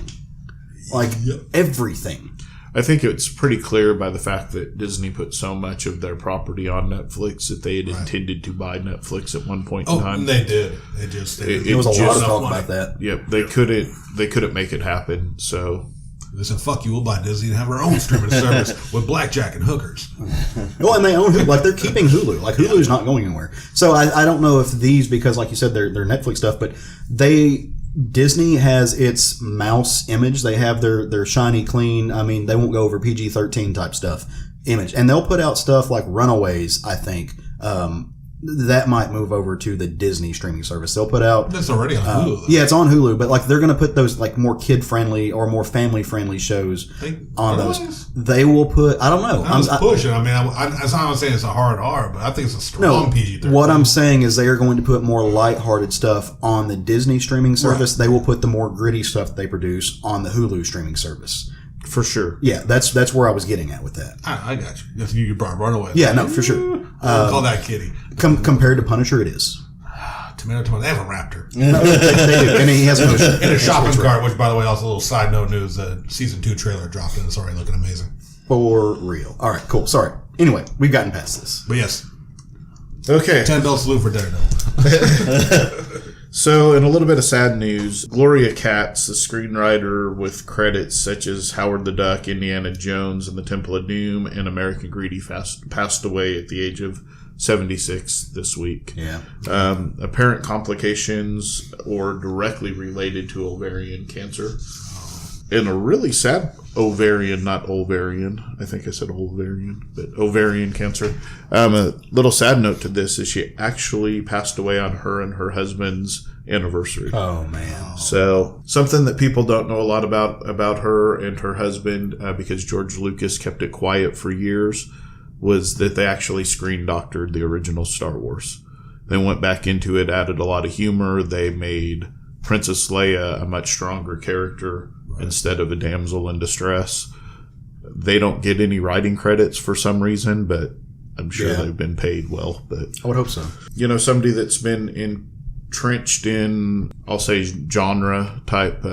Like, everything. I think it's pretty clear by the fact that Disney put so much of their property on Netflix that they had intended to buy Netflix at one point in time. They did. They just did. There was a lot of talk about that. Yep, they couldn't make it happen. So they said, "Fuck you, we'll buy Disney and have our own streaming service with blackjack and hookers." Well, and they own Hulu. Like, they're keeping Hulu. Like, Hulu's not going anywhere. So I don't know if these, because like you said, they're Netflix stuff, but Disney has its mouse image. They have their shiny, clean, I mean, they won't go over PG-13 type stuff image. And they'll put out stuff like Runaways, I think. That might move over to the Disney streaming service. They'll put out... That's already on Hulu. Yeah, it's on Hulu, but like they're going to put those like more kid-friendly or more family-friendly shows on those. They will put... I don't know. I'm pushing. I mean, I'm not saying it's a hard R, but I think it's a strong PG-13. What I'm saying is they are going to put more lighthearted stuff on the Disney streaming service. Right. They will put the more gritty stuff they produce on the Hulu streaming service. For sure. Yeah, that's where I was getting at with that. I got you. Yes, you brought Runaways. Yeah, no, for sure. Call that kitty. Compared to Punisher, it is. Tomato. They have a raptor. They do, and he has a in a shopping cart. Which, by the way, also a little side note news: the season 2 trailer dropped and it's already looking amazing. For real. All right, cool. Sorry. Anyway, we've gotten past this. But yes. Okay. 10-bell salute for Daredevil. So, in a little bit of sad news, Gloria Katz, the screenwriter with credits such as Howard the Duck, Indiana Jones, and the Temple of Doom, and American Greedy, passed away at the age of 76 this week. Yeah. Apparent complications or directly related to ovarian cancer. And a really sad not ovarian. I think I said ovarian, but ovarian cancer. A little sad note to this is she actually passed away on her and her husband's anniversary. Oh, man. So something that people don't know a lot about her and her husband, because George Lucas kept it quiet for years, was that they actually screen doctored the original Star Wars. They went back into it, added a lot of humor. They made Princess Leia a much stronger character instead of a damsel in distress. They don't get any writing credits for some reason, but I'm sure they've been paid well. But I would hope so. You know, somebody that's been entrenched in, I'll say, genre type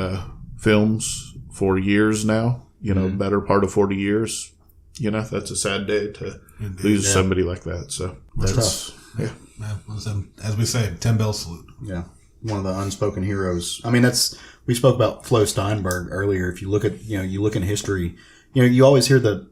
films for years now, you know, better part of 40 years. You know, that's a sad day to lose somebody like that. So that's tough. As we say, 10-bell salute. Yeah. One of the unspoken heroes. I mean, we spoke about Flo Steinberg earlier. If you look at, you look in history, you always hear the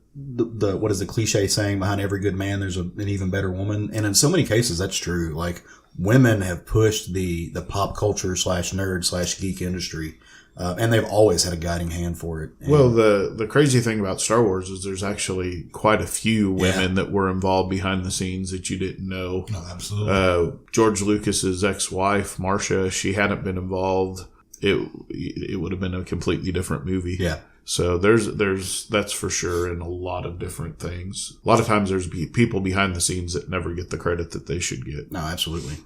what is the cliche saying, behind every good man, there's an even better woman. And in so many cases, that's true. Like, women have pushed the pop culture /nerd /geek industry. And they've always had a guiding hand for it. And well, the crazy thing about Star Wars is there's actually quite a few women that were involved behind the scenes that you didn't know. No, absolutely. George Lucas's ex-wife, Marcia, she hadn't been involved. It would have been a completely different movie. Yeah. So there's that's for sure in a lot of different things. A lot of times there's people behind the scenes that never get the credit that they should get. No, absolutely.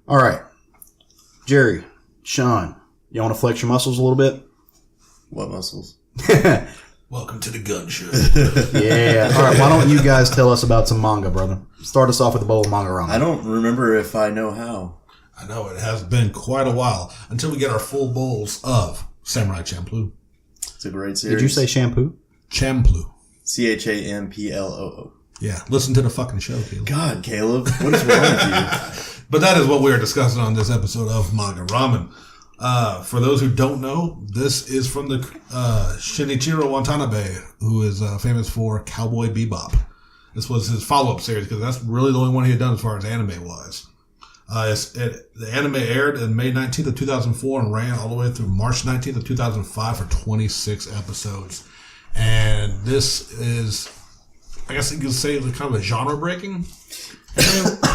All right. Jerry, Sean, you want to flex your muscles a little bit? What muscles? Welcome to the gun show. Yeah. All right. Why don't you guys tell us about some manga, brother? Start us off with a bowl of Manga Ramen. I don't remember if I know how. I know it has been quite a while until we get our full bowls of Samurai Champloo. It's a great series. Did you say shampoo? Champloo. Champloo. Yeah. Listen to the fucking show, Caleb. God, Caleb. What is wrong with you? But that is what we are discussing on this episode of Manga Ramen. For those who don't know, this is from the Shinichiro Watanabe, who is famous for Cowboy Bebop. This was his follow-up series because that's really the only one he had done as far as anime-wise. The anime aired in May 19th of 2004 and ran all the way through March 19th of 2005 for 26 episodes. And this is I guess you could say, kind of a genre breaking.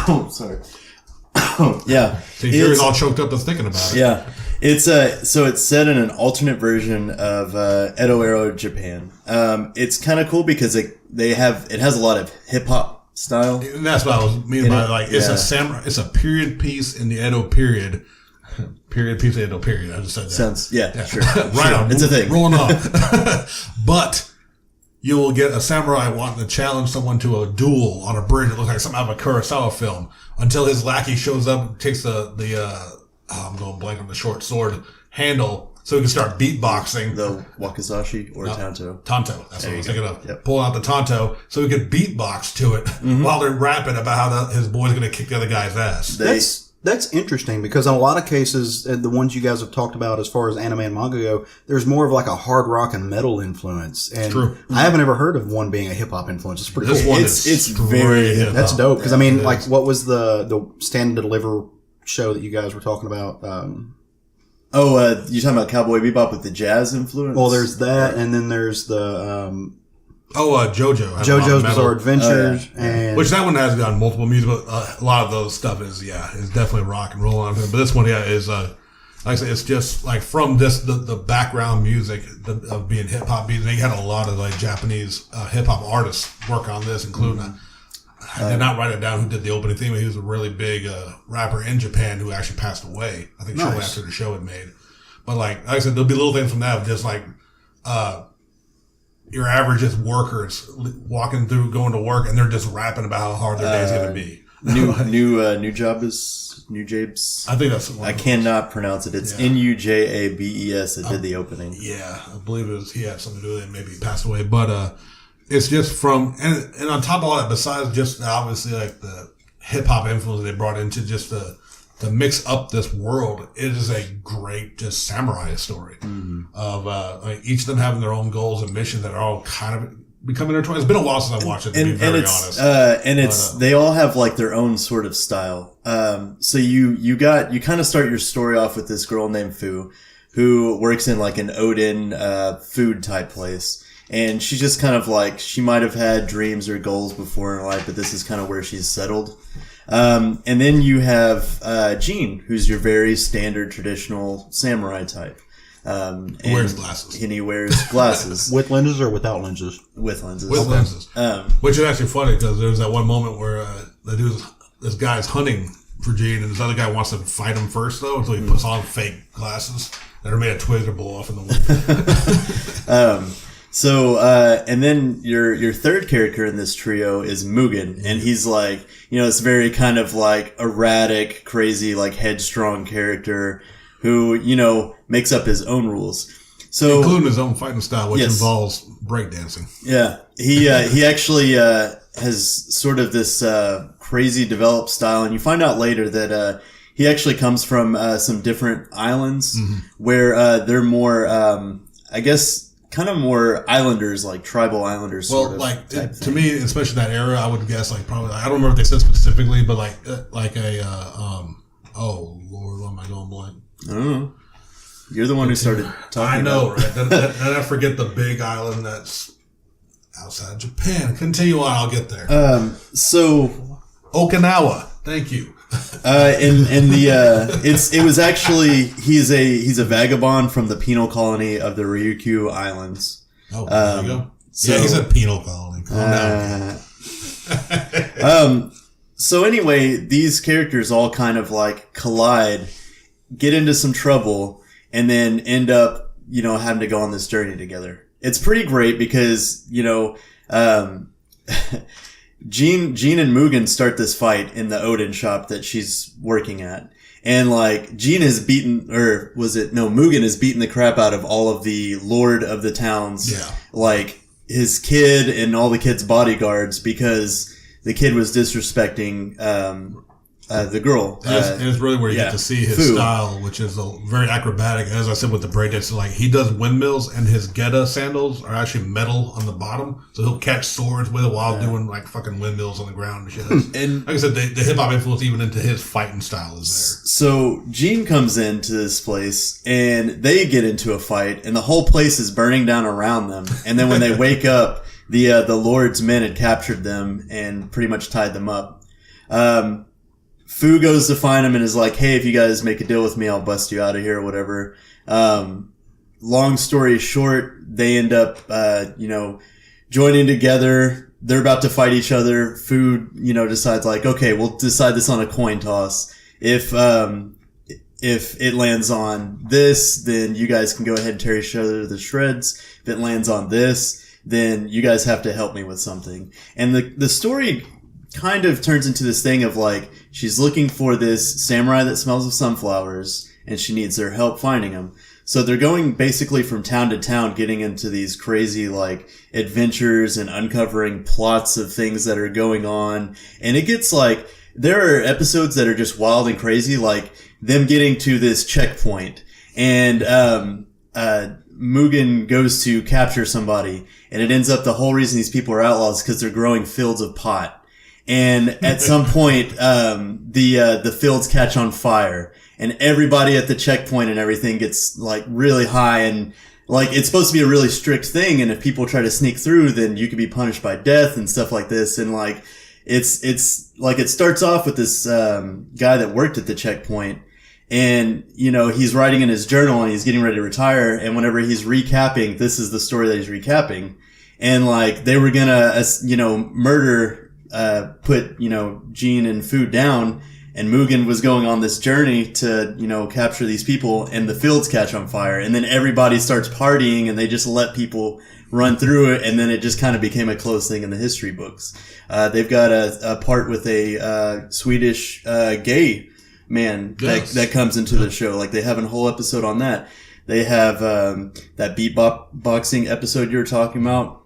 Oh, sorry. Yeah. So you're all choked up just thinking about it. Yeah. It's so it's set in an alternate version of Edo era Japan. It's kind of cool because it has a lot of hip hop style. And that's what I was meaning by like it's a samurai. It's a period piece in the Edo period. Period piece in the Edo period. I just said that. Sure. Right on. It's a thing. Rolling on. But you will get a samurai wanting to challenge someone to a duel on a bridge that looks like something out of a Kurosawa film until his lackey shows up and takes I'm going blank on the short sword handle so he can start beatboxing. The wakizashi or tanto. Tanto. That's what I was thinking of. Yep. Pull out the tanto so he could beatbox to it while they're rapping about how his boy's going to kick the other guy's ass. That's interesting because in a lot of cases, the ones you guys have talked about as far as anime and manga go, there's more of like a hard rock and metal influence. And true. I haven't ever heard of one being a hip hop influence. It's pretty This cool. one It's very hip-hop. That's dope. Because I mean, like, what was the Stand and Deliver show that you guys were talking about? You're talking about Cowboy Bebop with the jazz influence? Well, there's that, and then there's the JoJo. JoJo's Bizarre Adventures, and which that one has gotten multiple music, but a lot of those stuff is definitely rock and roll on it. But this one, is like I said, it's just like from the background music of being hip hop music. They had a lot of like Japanese hip hop artists work on this, including I did not write it down who did the opening theme. He was a really big rapper in Japan who actually passed away. I think shortly after the show had made. But like I said, there'll be little things from that of just like your average just workers walking through, going to work, and they're just rapping about how hard their day's going to be. Nujabes. I think that's the one. I cannot pronounce it. It's Nujabes that did the opening. Yeah, I believe he had something to do with it. Maybe he passed away, but it's just from and on top of all that, besides just obviously like the hip hop influence they brought into just to mix up this world, it is a great just samurai story of like each of them having their own goals and missions that are all kind of becoming intertwined. It's been a while since I watched it, to be very honest. They all have like their own sort of style. So you kind of start your story off with this girl named Fu, who works in like an Odin food type place. And she's just kind of like, she might have had dreams or goals before in her life, but this is kind of where she's settled. And then you have Jean, who's your very standard traditional samurai type. He wears glasses. And he wears glasses. with lenses or without lenses? With lenses. With lenses. Which is actually funny because there's that one moment where this guy's hunting for Jean, and this other guy wants to fight him first, though, until he puts on fake glasses that are made of twigs or blow off in the wind. And then your third character in this trio is Mugen, and he's like, this very kind of like erratic, crazy, like headstrong character who, makes up his own rules. So, including his own fighting style, which involves breakdancing. Yeah. He actually, has sort of this, crazy developed style, and you find out later that, he actually comes from, some different islands where, they're more, I guess, kind of more islanders, like tribal islanders. Well, sort of like to me, especially that era, I would guess like probably I don't remember what they said specifically, but oh Lord, why am I going blank? I don't know. You're the one who started talking. I know, about it. right? Then I forget the big island that's outside Japan. Continue on, I'll get there. So Okinawa. Thank you. It was actually he's a vagabond from the penal colony of the Ryukyu Islands. Oh, there you go. So, he's a penal colony. Calm down. So anyway, these characters all kind of like collide, get into some trouble, and then end up, having to go on this journey together. It's pretty great because, Jean and Mugen start this fight in the Odin shop that she's working at. And like, Mugen has beaten the crap out of all of the lord of the towns. Yeah. Like, his kid and all the kid's bodyguards because the kid was disrespecting, the girl. And it's really where you get to see his style, which is very acrobatic. As I said with the breakdance, like he does windmills, and his Geta sandals are actually metal on the bottom, so he'll catch swords with it while doing like fucking windmills on the ground and shit. And like I said, the hip hop influence even into his fighting style is there. So Jean comes into this place, and they get into a fight, and the whole place is burning down around them. And then when they wake up, the Lord's men had captured them and pretty much tied them up. Fu goes to find him and is like, hey, if you guys make a deal with me, I'll bust you out of here or whatever. Long story short, they end up, joining together. They're about to fight each other. Fu, decides like, okay, we'll decide this on a coin toss. If it lands on this, then you guys can go ahead and tear each other to shreds. If it lands on this, then you guys have to help me with something. And the story kind of turns into this thing of like, she's looking for this samurai that smells of sunflowers and she needs their help finding him. So they're going basically from town to town, getting into these crazy like adventures and uncovering plots of things that are going on. And it gets like, there are episodes that are just wild and crazy, like them getting to this checkpoint and, Mugen goes to capture somebody and it ends up the whole reason these people are outlaws because they're growing fields of pot. And at some point, the fields catch on fire and everybody at the checkpoint and everything gets like really high and like it's supposed to be a really strict thing. And if people try to sneak through, then you could be punished by death and stuff like this. And like, it's like it starts off with this, guy that worked at the checkpoint. And, he's writing in his journal and he's getting ready to retire. And whenever he's recapping, this is the story that he's recapping. And like, they were gonna, murder, put, Jean and Fu down. And Mugen was going on this journey to, capture these people and the fields catch on fire. And then everybody starts partying and they just let people run through it. And then it just kind of became a close thing in the history books. They've got a part with a, Swedish, gay man that comes into the show. Like they have a whole episode on that. They have that beatboxing episode you were talking about.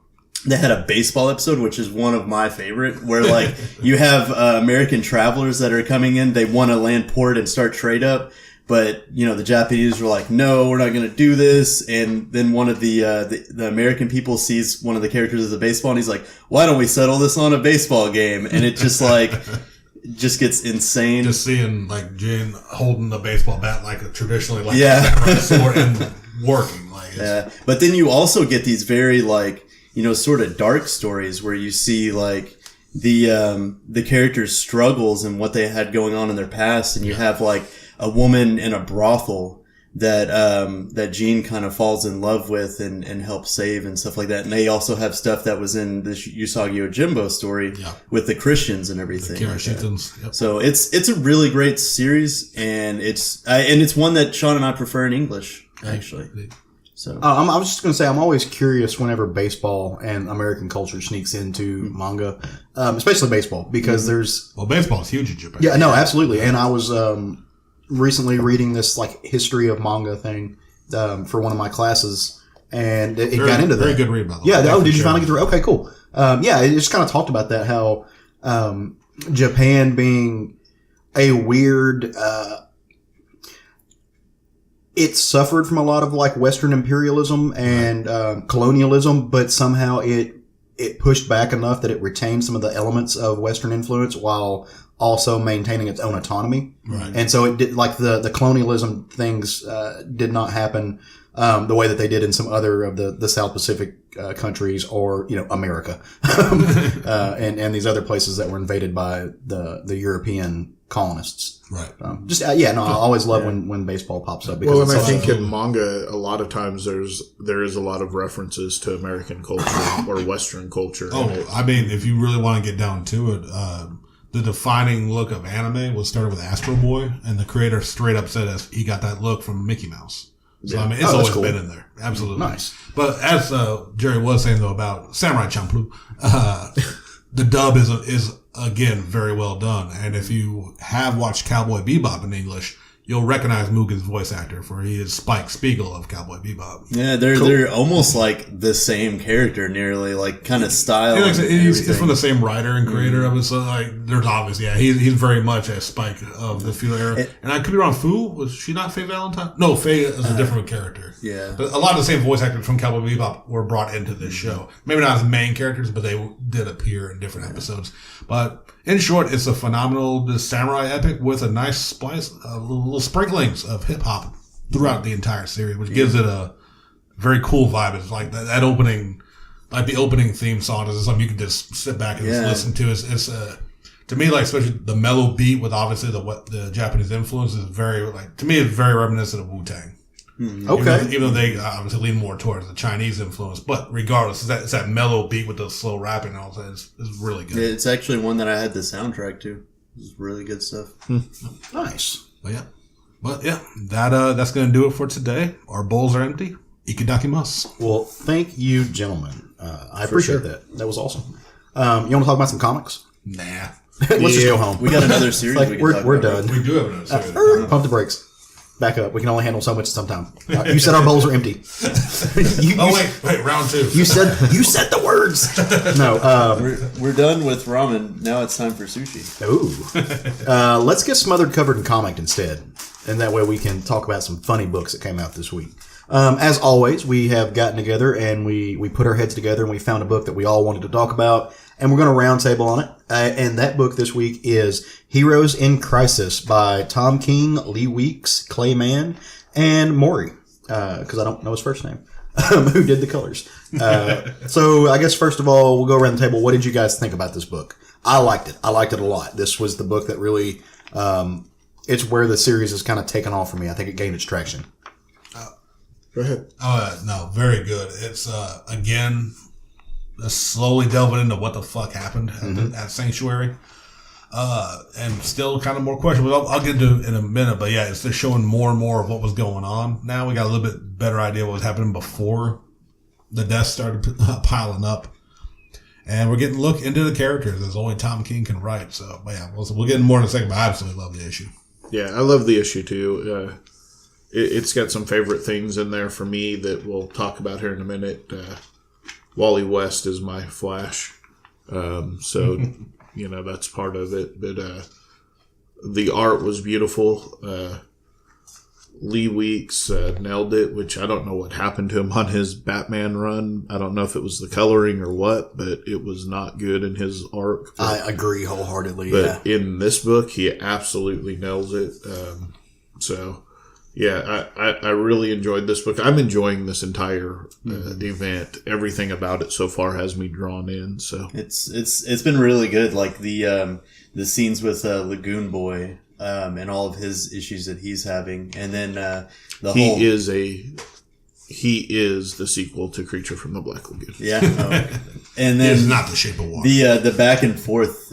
They had a baseball episode, which is one of my favorite, where like you have American travelers that are coming in. They want to land port and start trade up, but the Japanese were like, no, we're not going to do this. And then one of the American people sees one of the characters of the baseball, and he's like, why don't we settle this on a baseball game? And it just like. Just gets insane. Just seeing like Jin holding the baseball bat like a traditionally like a samurai sword and working like but then you also get these very like sort of dark stories where you see like the characters' struggles and what they had going on in their past, and you have like a woman in a brothel that Jean kind of falls in love with and helps save and stuff like that. And they also have stuff that was in the Usagi Yojimbo story with the Christians and everything. Like so it's a really great series, and it's one that Sean and I prefer in English, actually. So I was just going to say, I'm always curious whenever baseball and American culture sneaks into manga, especially baseball, because baseball is huge in Japan. Yeah, no, absolutely. And I was recently reading this like history of manga thing for one of my classes, and it got into that. Very good read, by the way. Yeah. Did you finally get through? Okay, cool. It just kind of talked about that, how Japan being a weird. It suffered from a lot of like Western imperialism and colonialism, but somehow it pushed back enough that it retained some of the elements of Western influence while also maintaining its own autonomy. Right. And so it did, like the colonialism things did not happen the way that they did in some other of the South Pacific countries or America and these other places that were invaded by the European colonists. Right. I always love when baseball pops up. Because I think in manga, a lot of times there is a lot of references to American culture or Western culture. I mean, if you really want to get down to it, the defining look of anime was started with Astro Boy, and the creator straight up said he got that look from Mickey Mouse. So, I mean, it's always been in there. Absolutely. Nice. But as Jerry was saying, though, about Samurai Champloo, the dub is again, very well done. And if you have watched Cowboy Bebop in English, you'll recognize Mugen's voice actor, for he is Spike Spiegel of Cowboy Bebop. Yeah, they're almost like the same character, nearly, like kind of style. He's from the same writer and creator of it, so like there's obvious. Yeah, he's very much a Spike of the feudal era. And I could be wrong. Fu, was she not Faye Valentine? No, Faye is a different character. Yeah, but a lot of the same voice actors from Cowboy Bebop were brought into this show. Maybe not as main characters, but they did appear in different episodes. But in short, it's a phenomenal samurai epic with a nice splice of little sprinklings of hip hop throughout the entire series, which gives it a very cool vibe. It's like that opening, like the opening theme song is something you can just sit back and just listen to. It's to me, like, especially the mellow beat with obviously the Japanese influence is very, like, to me, it's very reminiscent of Wu-Tang. Okay. Even though they obviously lean more towards the Chinese influence, but regardless, it's that mellow beat with the slow rapping and all that is really good. Yeah, it's actually one that I had the soundtrack to. It's really good stuff. Nice. But yeah, that's going to do it for today. Our bowls are empty. Ikadakimasu. Well, thank you, gentlemen. I appreciate that. That was awesome. You want to talk about some comics? Nah. Let's just go home. We got another series. Like, we're done. We do have another series. Pump the brakes. Back up. We can only handle so much at some time. You said our bowls are empty. Wait, round two. You said the words. No. We're done with ramen. Now it's time for sushi. Ooh. Let's get smothered, covered, and comicked instead. And that way we can talk about some funny books that came out this week. As always, we have gotten together and we put our heads together and we found a book that we all wanted to talk about. And we're going to roundtable on it. And that book this week is Heroes in Crisis by Tom King, Lee Weeks, Clay Mann, and Maury. Because I don't know his first name. Who did the colors. So I guess first of all, we'll go around the table. What did you guys think about this book? I liked it. I liked it a lot. This was the book that really, it's where the series has kind of taken off for me. I think it gained its traction. Go ahead. No, very good. It's, again, slowly delving into what the fuck happened at Sanctuary. And still kind of more questions. I'll get to it in a minute, but yeah, it's just showing more and more of what was going on. Now we got a little bit better idea what was happening before the deaths started piling up. And we're getting a look into the characters as only Tom King can write. So, but yeah, we'll get into more in a second, but I absolutely love the issue. Yeah, I love the issue too. It's got some favorite things in there for me that we'll talk about here in a minute. Wally West is my Flash. So, that's part of it. But the art was beautiful. Lee Weeks nailed it, which I don't know what happened to him on his Batman run. I don't know if it was the coloring or what, but it was not good in his arc. I agree wholeheartedly. But in this book, he absolutely nails it. Yeah, I really enjoyed this book. I'm enjoying this entire event. Everything about it so far has me drawn in. So it's been really good. Like the scenes with Lagoon Boy and all of his issues that he's having, and then he is the sequel to Creature from the Black Lagoon. Yeah, and then it's not The Shape of Water. The back and forth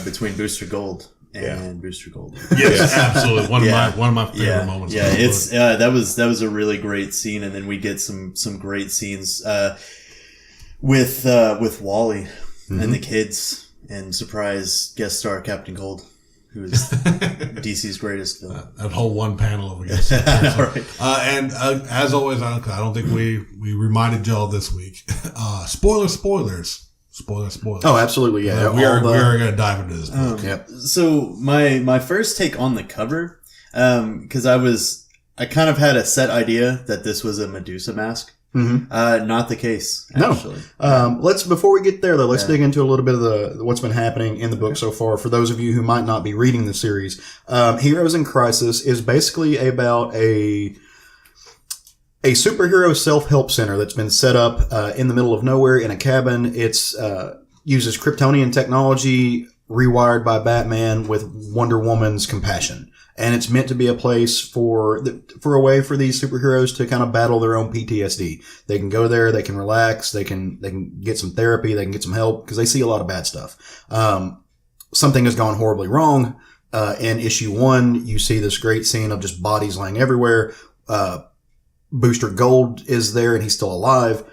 between Booster Gold. And Booster Gold. Yes, absolutely. One of my favorite moments. Yeah, it's that was a really great scene, and then we get some great scenes with Wally and the kids, and surprise guest star Captain Cold, who is DC's greatest villain. That whole one panel of guest stars. Right. And as always, I don't think we reminded y'all this week. Spoilers. Oh, absolutely, yeah. We are going to dive into this book. Yep. So my first take on the cover, because I kind of had a set idea that this was a Medusa mask. Mm-hmm. Not the case, actually. No. Before we get there, though, let's dig into a little bit of what's been happening in the book so far. For those of you who might not be reading the series, Heroes in Crisis is basically about a superhero self-help center that's been set up in the middle of nowhere in a cabin. It's uses Kryptonian technology rewired by Batman with Wonder Woman's compassion. And it's meant to be a place for a way for these superheroes to kind of battle their own PTSD. They can go there, they can relax, they can get some therapy, they can get some help, because they see a lot of bad stuff. Something has gone horribly wrong. In issue 1, you see this great scene of just bodies laying everywhere. Booster Gold is there and he's still alive.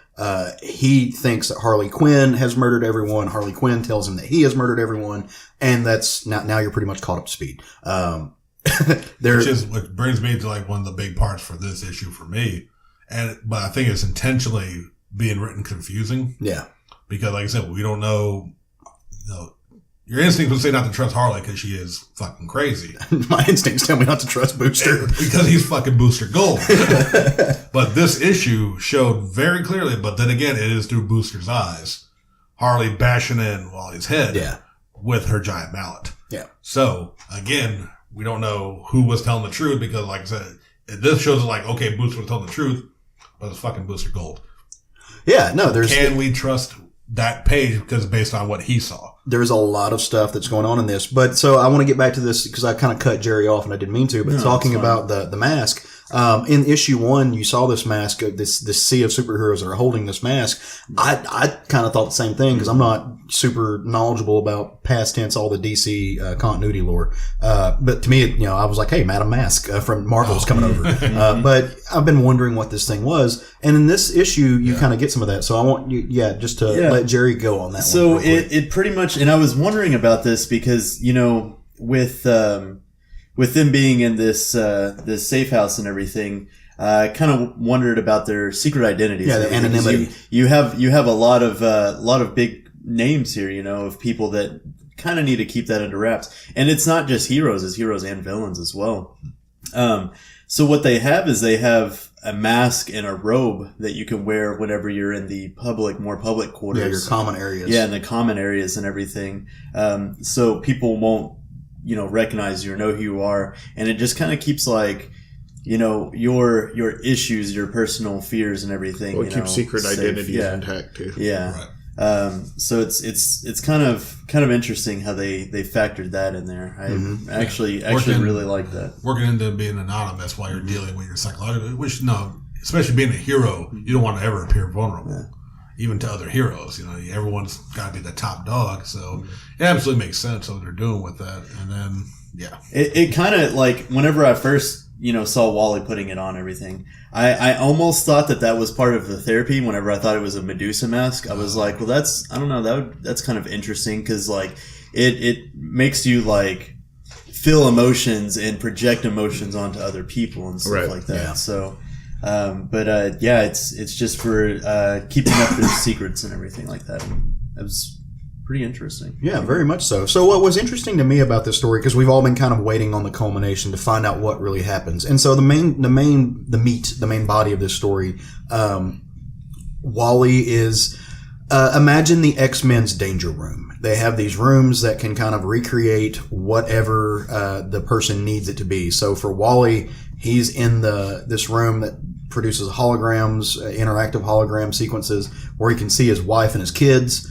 He thinks that Harley Quinn has murdered everyone. Harley Quinn tells him that he has murdered everyone. And that's now you're pretty much caught up to speed. Which brings me to like one of the big parts for this issue for me. But I think it's intentionally being written confusing. Yeah. Because like I said, we don't know, your instinct would say not to trust Harley because she is fucking crazy. My instincts tell me not to trust Booster. Because he's fucking Booster Gold. But this issue showed very clearly, but then again, it is through Booster's eyes. Harley bashing in Wally's head with her giant mallet. Yeah. So, again, we don't know who was telling the truth because, like I said, this shows like, okay, Booster was telling the truth, but it's fucking Booster Gold. Yeah, no, Can we trust that page because based on what he saw? There's a lot of stuff that's going on in this. But so I want to get back to this because I kind of cut Jerry off and I didn't mean to, but talking about the mask. In issue 1, you saw this mask, this sea of superheroes that are holding this mask. I kind of thought the same thing because I'm not super knowledgeable about past tense, all the DC continuity lore. But to me, I was like, hey, Madam Mask from Marvel's coming over. But I've been wondering what this thing was. And in this issue, you kind of get some of that. So I want you, just to let Jerry go on that so one. So it pretty much, and I was wondering about this because, with them being in this safe house and everything, I kind of wondered about their secret identities. Yeah, the anonymity. You have a lot of big names here, of people that kind of need to keep that under wraps. And it's not just heroes; it's heroes and villains as well. So what they have is they have a mask and a robe that you can wear whenever you're in the more public quarters. Yeah, your common areas. Yeah, in the common areas and everything. So people won't recognize you or know who you are. And it just kind of keeps your issues, your personal fears and everything. Well, it keeps secret identities intact too. Yeah. Right. So it's kind of interesting how they factored that in there. I actually really like that. Working into being anonymous while you're dealing with your psychological, which especially being a hero, you don't want to ever appear vulnerable. Even to other heroes, everyone's got to be the top dog. So it absolutely makes sense what they're doing with that. And then, it kind of whenever I first, saw Wally putting it on everything, I almost thought that was part of the therapy. Whenever I thought it was a Medusa mask, I was like, well, that's kind of interesting because it makes you feel emotions and project emotions onto other people and stuff like that. Yeah. So. It's just for keeping up their secrets and everything like that. It was pretty interesting. Yeah, very much so. So what was interesting to me about this story, because we've all been kind of waiting on the culmination to find out what really happens. And so the main body of this story, Wally is, imagine the X-Men's Danger Room. They have these rooms that can kind of recreate whatever the person needs it to be. So for Wally, he's in this room that produces holograms, interactive hologram sequences where he can see his wife and his kids.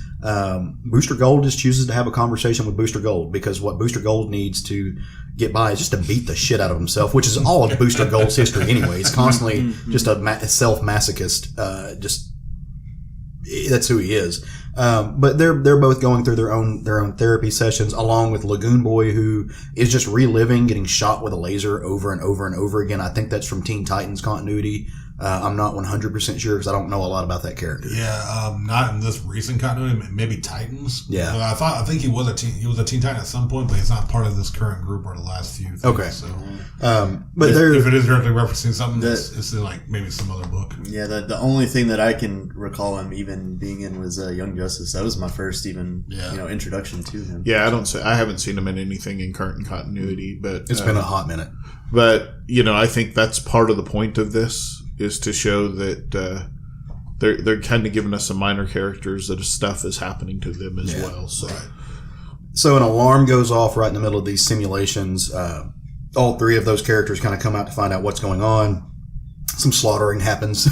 Booster Gold just chooses to have a conversation with Booster Gold because what Booster Gold needs to get by is just to beat the shit out of himself, which is all of Booster Gold's history anyway. He's constantly just a self-masochist. That's who he is. But they're both going through their own therapy sessions, along with Lagoon Boy, who is just reliving getting shot with a laser over and over and over again. I think that's from Teen Titans continuity. I'm not 100% sure because I don't know a lot about that character. Yeah, not in this recent continuity. Maybe Titans. Yeah, I think he was a Teen Titan at some point, but he's not part of this current group or the last few things. Okay, so but if it is directly referencing something, it's in maybe some other book. Yeah, the only thing that I can recall him even being in was Young Justice. That was my first introduction to him. Yeah, I haven't seen him in anything in current continuity, but it's been a hot minute. But I think that's part of the point of this is to show that they're kind of giving us some minor characters that stuff is happening to them as well. So an alarm goes off right in the middle of these simulations. All three of those characters kind of come out to find out what's going on. Some slaughtering happens,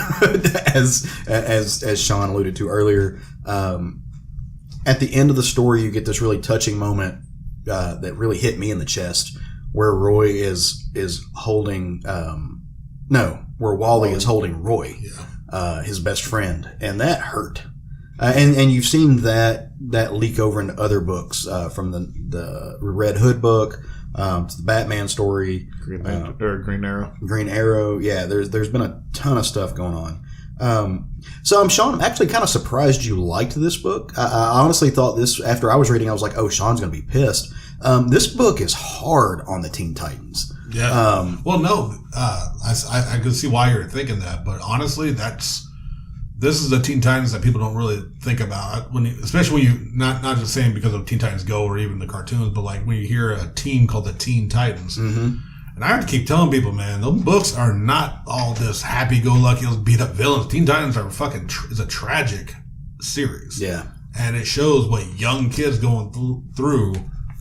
as Sean alluded to earlier. At the end of the story, you get this really touching moment that really hit me in the chest, where Roy is holding where Wally is holding Roy, his best friend, and that hurt. And you've seen that leak over into other books, from the Red Hood book to the Batman story, Green Arrow. Green Arrow, yeah. There's been a ton of stuff going on. So Sean, I'm actually kind of surprised you liked this book. I honestly thought this, after I was reading, I was like, oh, Sean's going to be pissed. This book is hard on the Teen Titans. Yeah. I could see why you're thinking that, but honestly, this is the Teen Titans that people don't really think about especially when you not just saying because of Teen Titans Go or even the cartoons, but when you hear a team called the Teen Titans. Mm-hmm. And I have to keep telling people, man, those books are not all this happy-go-lucky, those beat-up villains. Teen Titans are is a tragic series. Yeah. And it shows what young kids going through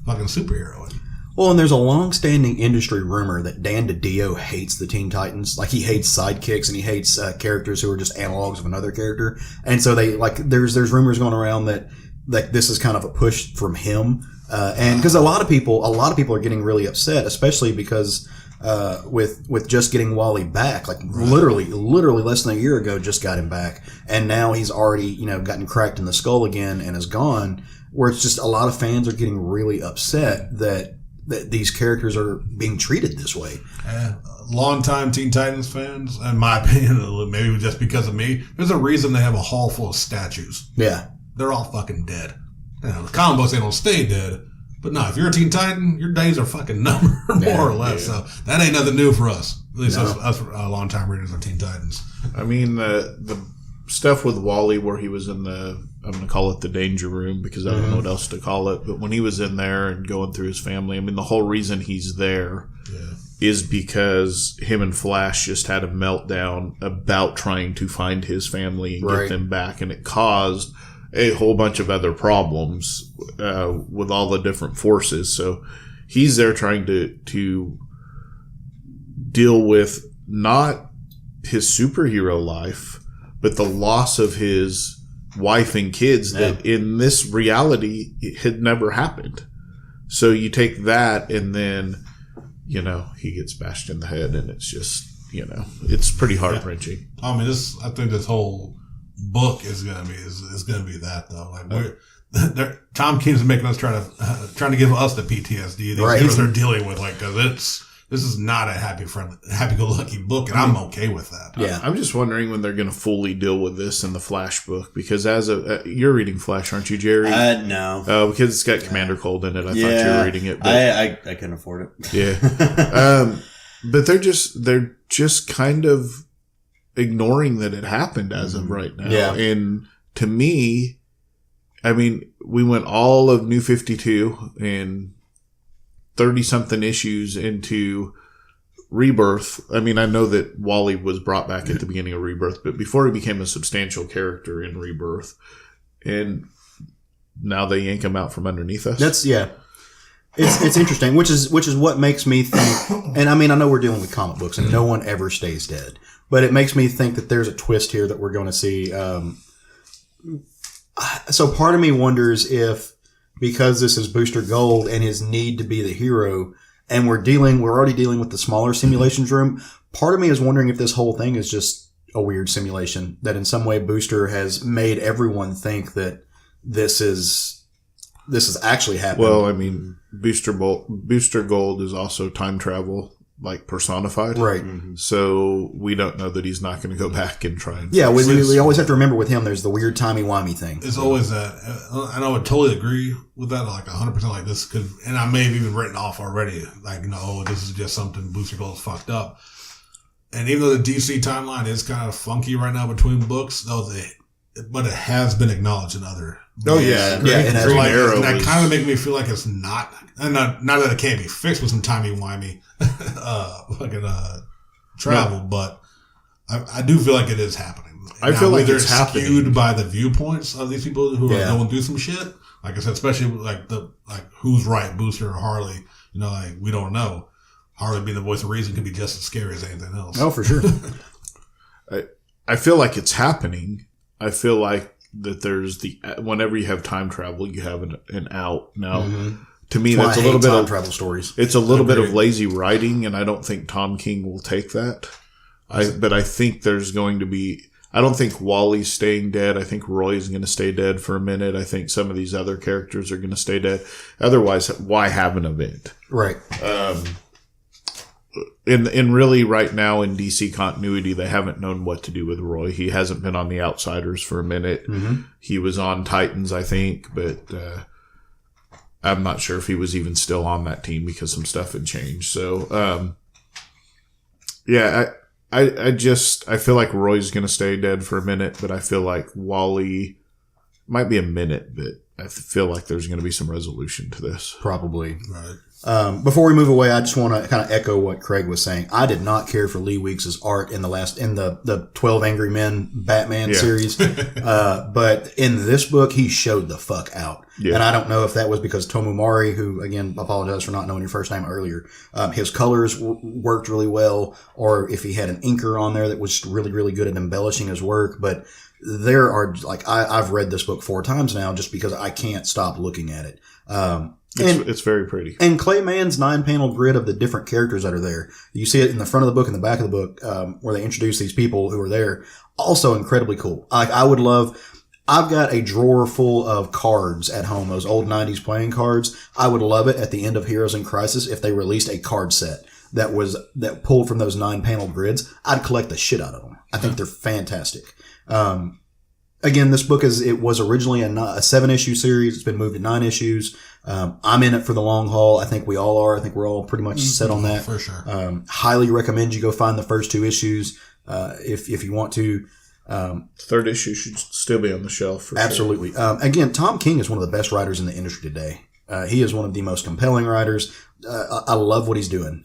fucking superheroing. Well, and there's a long-standing industry rumor that Dan DiDio hates the Teen Titans. Like, he hates sidekicks and he hates characters who are just analogs of another character. And so there's rumors going around that this is kind of a push from him. And because a lot of people are getting really upset, especially because with just getting Wally back, like literally less than a year ago, just got him back, and now he's already gotten cracked in the skull again and is gone. Where it's just a lot of fans are getting really upset that these characters are being treated this way. Longtime Teen Titans fans, in my opinion, maybe just because of me, there's a reason they have a hall full of statues. Yeah, they're all fucking dead. The comic books, they don't stay dead. But no, if you're a Teen Titan, your days are fucking numbered, more or less. Yeah. So that ain't nothing new for us. At least us long-time readers of Teen Titans. I mean, the stuff with Wally where he was in I'm going to call it the danger room because I don't know what else to call it. But when he was in there and going through his family, I mean, the whole reason he's there is because him and Flash just had a meltdown about trying to find his family and get them back. And it caused a whole bunch of other problems with all the different forces. So he's there trying to deal with not his superhero life, but the loss of his wife and kids that in this reality had never happened. So you take that and then, he gets bashed in the head and it's just, it's pretty heart-wrenching. I mean, I think this whole book is gonna be that though. Like Tom King's making us trying to give us the PTSD these heroes are dealing with, because this is not a happy-go-lucky book, and I'm okay with that. Yeah, I'm just wondering when they're going to fully deal with this in the Flash book, because you're reading Flash, aren't you, Jerry? No. Because it's got Commander Cold in it. I thought you were reading it. But I couldn't afford it. Yeah. But they're just kind of ignoring that it happened as of right now. Yeah. And to me, I mean, we went all of New 52 and 30-something issues into Rebirth. I mean, I know that Wally was brought back at the beginning of Rebirth, but before he became a substantial character in Rebirth, and now they yank him out from underneath us. It's interesting, which is what makes me think. And I mean, I know we're dealing with comic books, and no one ever stays dead, but it makes me think that there's a twist here that we're going to see. So part of me wonders if, because this is Booster Gold and his need to be the hero, and we're already dealing with the smaller simulations room, part of me is wondering if this whole thing is just a weird simulation, that in some way Booster has made everyone think that this is actually happening. Well, I mean, Booster Gold is also time travel, like personified. Right. So we don't know that he's not going to go back and try and... Yeah, we always have to remember with him, there's the weird timey-wimey thing. It's always that. And I would totally agree with that, like 100%. Like this could, and I may have even written off already, like, this is just something Booster Gold's fucked up. And even though the DC timeline is kind of funky right now between books, but it has been acknowledged in other... Oh, yeah. And that kind of makes me feel like it's not that it can't be fixed with some timey-wimey travel, but I do feel like it is happening. I feel like it's happening. Skewed by the viewpoints of these people who are going through some shit. Like I said, especially like who's right, Booster or Harley. We don't know. Harley being the voice of reason can be just as scary as anything else. Oh, for sure. I feel like it's happening. I feel like that there's whenever you have time travel, you have an out. Now, to me, that's a little bit of travel stories. It's a little bit of lazy writing, and I don't think Tom King will take that. But I think there's going to be. I don't think Wally's staying dead. I think Roy's going to stay dead for a minute. I think some of these other characters are going to stay dead. Otherwise, why have an event? Right. In really right now in DC continuity, they haven't known what to do with Roy. He hasn't been on the Outsiders for a minute. He was on Titans, I think, but I'm not sure if he was even still on that team because some stuff had changed. So, I feel like Roy's going to stay dead for a minute, but I feel like Wally might be a minute, but I feel like there's going to be some resolution to this. Probably. Right. Before we move away, I just want to kind of echo what Craig was saying. I did not care for Lee Weeks' art in the 12 Angry Men Batman series. But in this book, he showed the fuck out. Yeah. And I don't know if that was because Tomumari, who, again, apologize for not knowing your first name earlier, his colors worked really well, or if he had an inker on there that was really, really good at embellishing his work. But there are, like, I've read this book 4 times now just because I can't stop looking at it. It's very pretty. And Clay Mann's 9-panel grid of the different characters that are there. You see it in the front of the book and the back of the book, where they introduce these people who are there. Also incredibly cool. I've got a drawer full of cards at home, those old 90s playing cards. I would love it at the end of Heroes in Crisis if they released a card set that pulled from those 9-panel grids. I'd collect the shit out of them. I think they're fantastic. Again, this book was originally a 7-issue series. It's been moved to 9 issues. I'm in it for the long haul. I think we all are. I think we're all pretty much set on that. For sure. Highly recommend you go find the first 2 issues, if you want to. Third issue should still be on the shelf. For absolutely. Sure. Again, Tom King is one of the best writers in the industry today. He is one of the most compelling writers. I love what he's doing.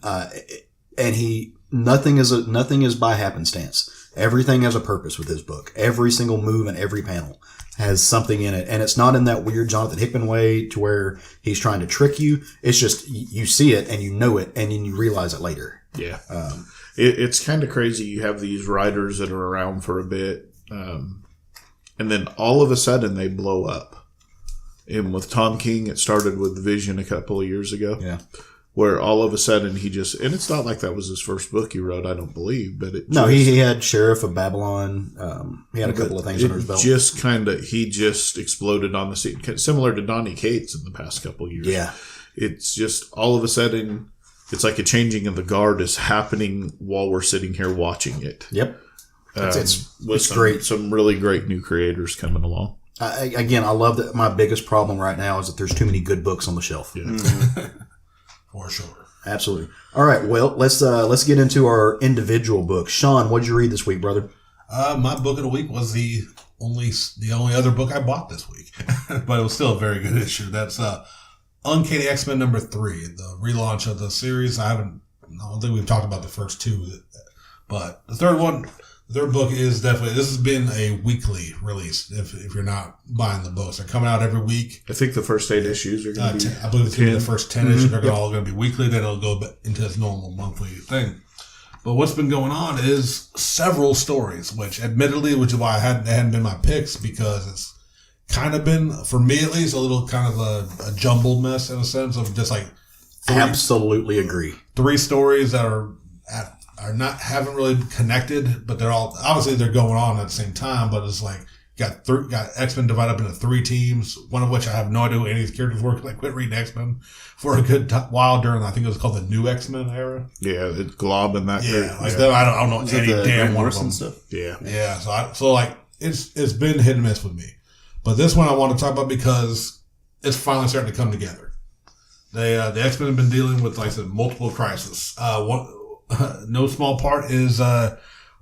And nothing is by happenstance. Everything has a purpose with his book. Every single move and every panel has something in it. And it's not in that weird Jonathan Hickman way to where he's trying to trick you. It's just you see it and you know it and then you realize it later. Yeah. It's kind of crazy. You have these writers that are around for a bit, and then all of a sudden they blow up. And with Tom King, it started with Vision a couple of years ago. Yeah. Where all of a sudden and it's not like that was his first book he wrote, I don't believe, but he had Sheriff of Babylon. He had a couple of things under his belt. He just exploded on the scene, similar to Donny Cates in the past couple of years. Yeah. It's just all of a sudden, it's like a changing of the guard is happening while we're sitting here watching it. Yep. It's great. Some really great new creators coming along. Again, I love that. My biggest problem right now is that there's too many good books on the shelf. Yeah. Mm-hmm. For sure. Absolutely. All right. Well, let's get into our individual books. Sean, what did you read this week, brother? My book of the week was the only other book I bought this week, but it was still a very good issue. That's Uncanny X-Men number 3, the relaunch of the series. I don't think we've talked about the first 2, but the third book is definitely, this has been a weekly release if you're not buying the books. They're coming out every week. I think the first 8 issues are going to be, I believe it's going to be the first 10 issues. They're all going to be weekly. Then it'll go into its normal monthly thing. But what's been going on is several stories, which is why it hadn't been my picks, because it's kind of been, for me at least, a little kind of a jumbled mess in a sense of just like absolutely agree. 3 stories that haven't really connected, but they're all obviously they're going on at the same time. But it's like got X-Men divided up into 3 teams, one of which I have no idea who any of these characters were. I quit reading X-Men for a good while during, I think it was called the New X-Men era. Yeah, it's Glob and that. Yeah, like I don't know any damn one of them. Stuff? Yeah, yeah. So it's been hit and miss with me. But this one I want to talk about because it's finally starting to come together. The X-Men have been dealing with, like I said, multiple crises. No small part is,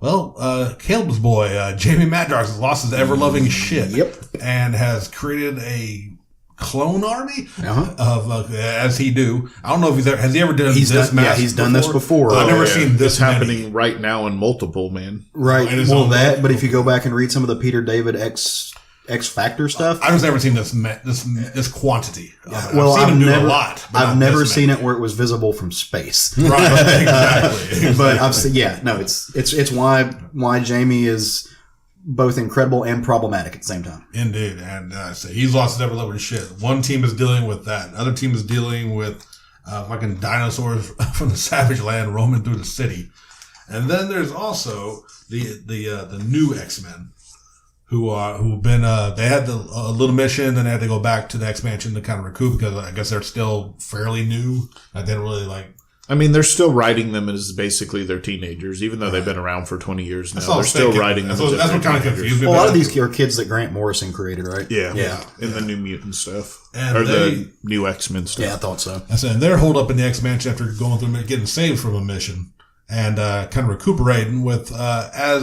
Caleb's boy, Jamie Madrox has lost his ever-loving shit. Yep. And has created a clone army of, as he do. I don't know if has he ever done this mass Yeah, he's done this before. I've never seen this happening right now in multiple, man. Right. Well, but if you go back and read some of the Peter David X Factor stuff, I've just never seen this quantity. Well, I've seen him do a lot. I've never seen it where it was visible from space. Right, exactly. But I've seen, it's why Jamie is both incredible and problematic at the same time. Indeed, and so he's lost his ever-loving shit. One team is dealing with that. Another team is dealing with fucking dinosaurs from the savage land roaming through the city. And then there's also the new X-Men. Who've been they had a little mission, then they had to go back to the X-Mansion to kind of recoup because I guess they're still fairly new. I didn't really I mean, they're still writing them as basically they're teenagers, even though they've been around for 20 years now. They're still writing them. That's what kind of confused me. Well, a lot of these are kids that Grant Morrison created, right? Yeah. In the New Mutant stuff. And the New X-Men stuff. Yeah, I thought so. And they're holed up in the X-Mansion after going through getting saved from a mission and kind of recuperating with a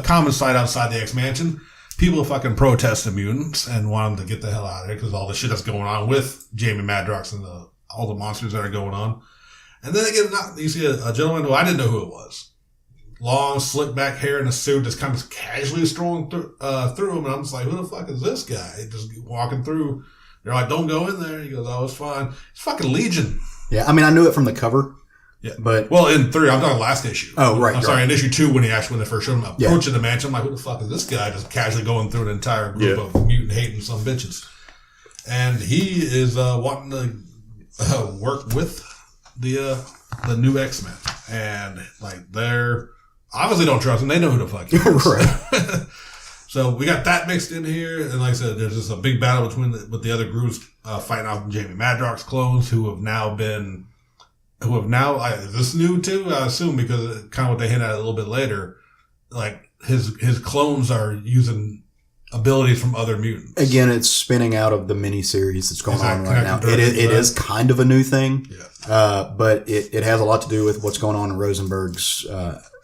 common sight outside the X-Mansion, people fucking protest the mutants and want them to get the hell out of there because all the shit that's going on with Jamie Madrox and the all the monsters that are going on. And then you see a gentleman who I didn't know who it was. Long, slick back hair in a suit, just kind of casually strolling through him. And I'm just like, who the fuck is this guy? Just walking through. They're like, don't go in there. He goes, oh, it's fine. It's fucking Legion. Yeah, I mean, I knew it from the cover. Yeah, but in 3, I'm talking last issue. Oh, right. I'm sorry, in issue 2 when they first showed him approaching the mansion, I'm like, who the fuck is this guy? Just casually going through an entire group of mutant hating some bitches, and he is wanting to work with the new X-Men, and like they're obviously don't trust him. They know who the fuck he is. Right. So we got that mixed in here, and like I said, there's just a big battle with the other groups fighting off Jamie Madrox's clones, who have now, is this new too? I assume, because kind of what they hint at a little bit later, like his clones are using abilities from other mutants. Again, it's spinning out of the miniseries that's going on right now. It is kind of a new thing, but it has a lot to do with what's going on in Rosenberg's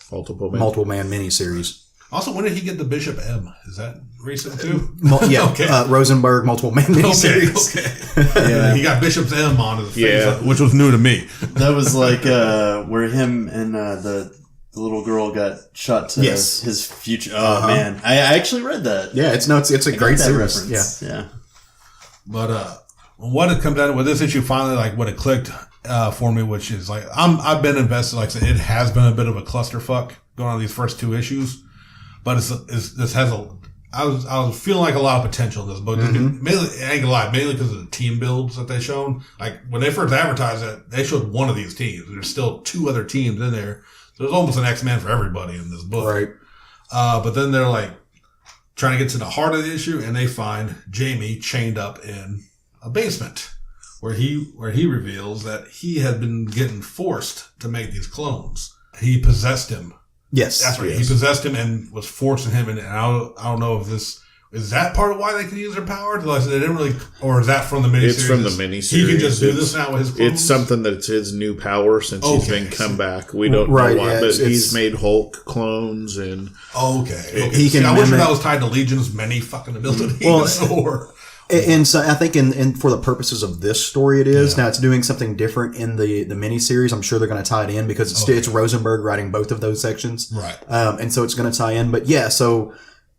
multiple man miniseries. Also, when did he get the Bishop M? Is that recent too? Okay. Rosenberg multiple man miniseries. Okay. Yeah. He got Bishop's M on his face, which was new to me. That was like where him and the little girl got shot to his future. Oh man, I actually read that. Yeah, it's a great series. Reference. Yeah. But what it comes down to with this issue, finally, like what it clicked for me, which is like I've been invested. Like I said, it has been a bit of a clusterfuck going on these first 2 issues. But I was feeling like a lot of potential in this book. Mainly, I ain't gonna lie, mainly because of the team builds that they shown. Like when they first advertised it, they showed one of these teams. There's still 2 other teams in there. So there's almost an X-Men for everybody in this book. Right. But then they're like trying to get to the heart of the issue, and they find Jamie chained up in a basement where he reveals that he had been getting forced to make these clones. He possessed him. Yes, that's right. He possessed him and was forcing him, and I don't know if this is that part of why they can use their power. Like they didn't really, or is that from the miniseries? It's from the miniseries. He can just do this now with his clones? It's something that's his new power since he's been come back. We don't know why, but he's made Hulk clones and he can. I wish that was tied to Legion's many fucking abilities. Well, and so I think for the purposes of this story, it is. Now it's doing something different in the miniseries. I'm sure they're going to tie it in because it's Rosenberg writing both of those sections. Right. And so it's going to tie in. But yeah, so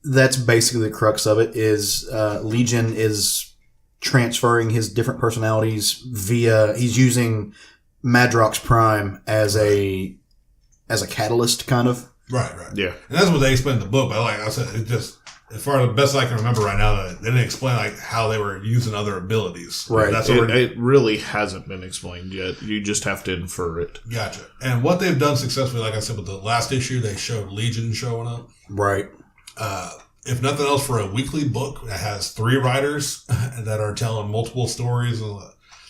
that's basically the crux of it is Legion is transferring his different personalities he's using Madrox Prime as a catalyst kind of. Right. Yeah. And that's what they explained in the book. But like I said, it just, as far as the best I can remember right now, they didn't explain like how they were using other abilities. Right. That's it really hasn't been explained yet. You just have to infer it. Gotcha. And what they've done successfully, like I said, with the last issue, they showed Legion showing up. Right. If nothing else, for a weekly book that has 3 writers that are telling multiple stories,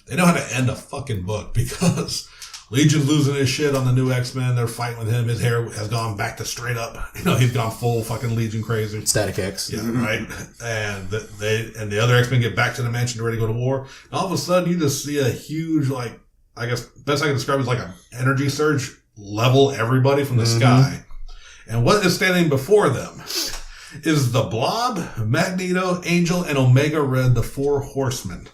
they know how to end a fucking book because Legion's losing his shit on the new X-Men. They're fighting with him. His hair has gone back to straight up. He's gone full fucking Legion crazy. Static X. Yeah, right. And the other X-Men get back to the mansion ready to go to war. And all of a sudden, you just see a huge, like, I guess best I can describe it is like an energy surge level everybody from the sky. And what is standing before them is the Blob, Magneto, Angel, and Omega Red, the 4 horsemen,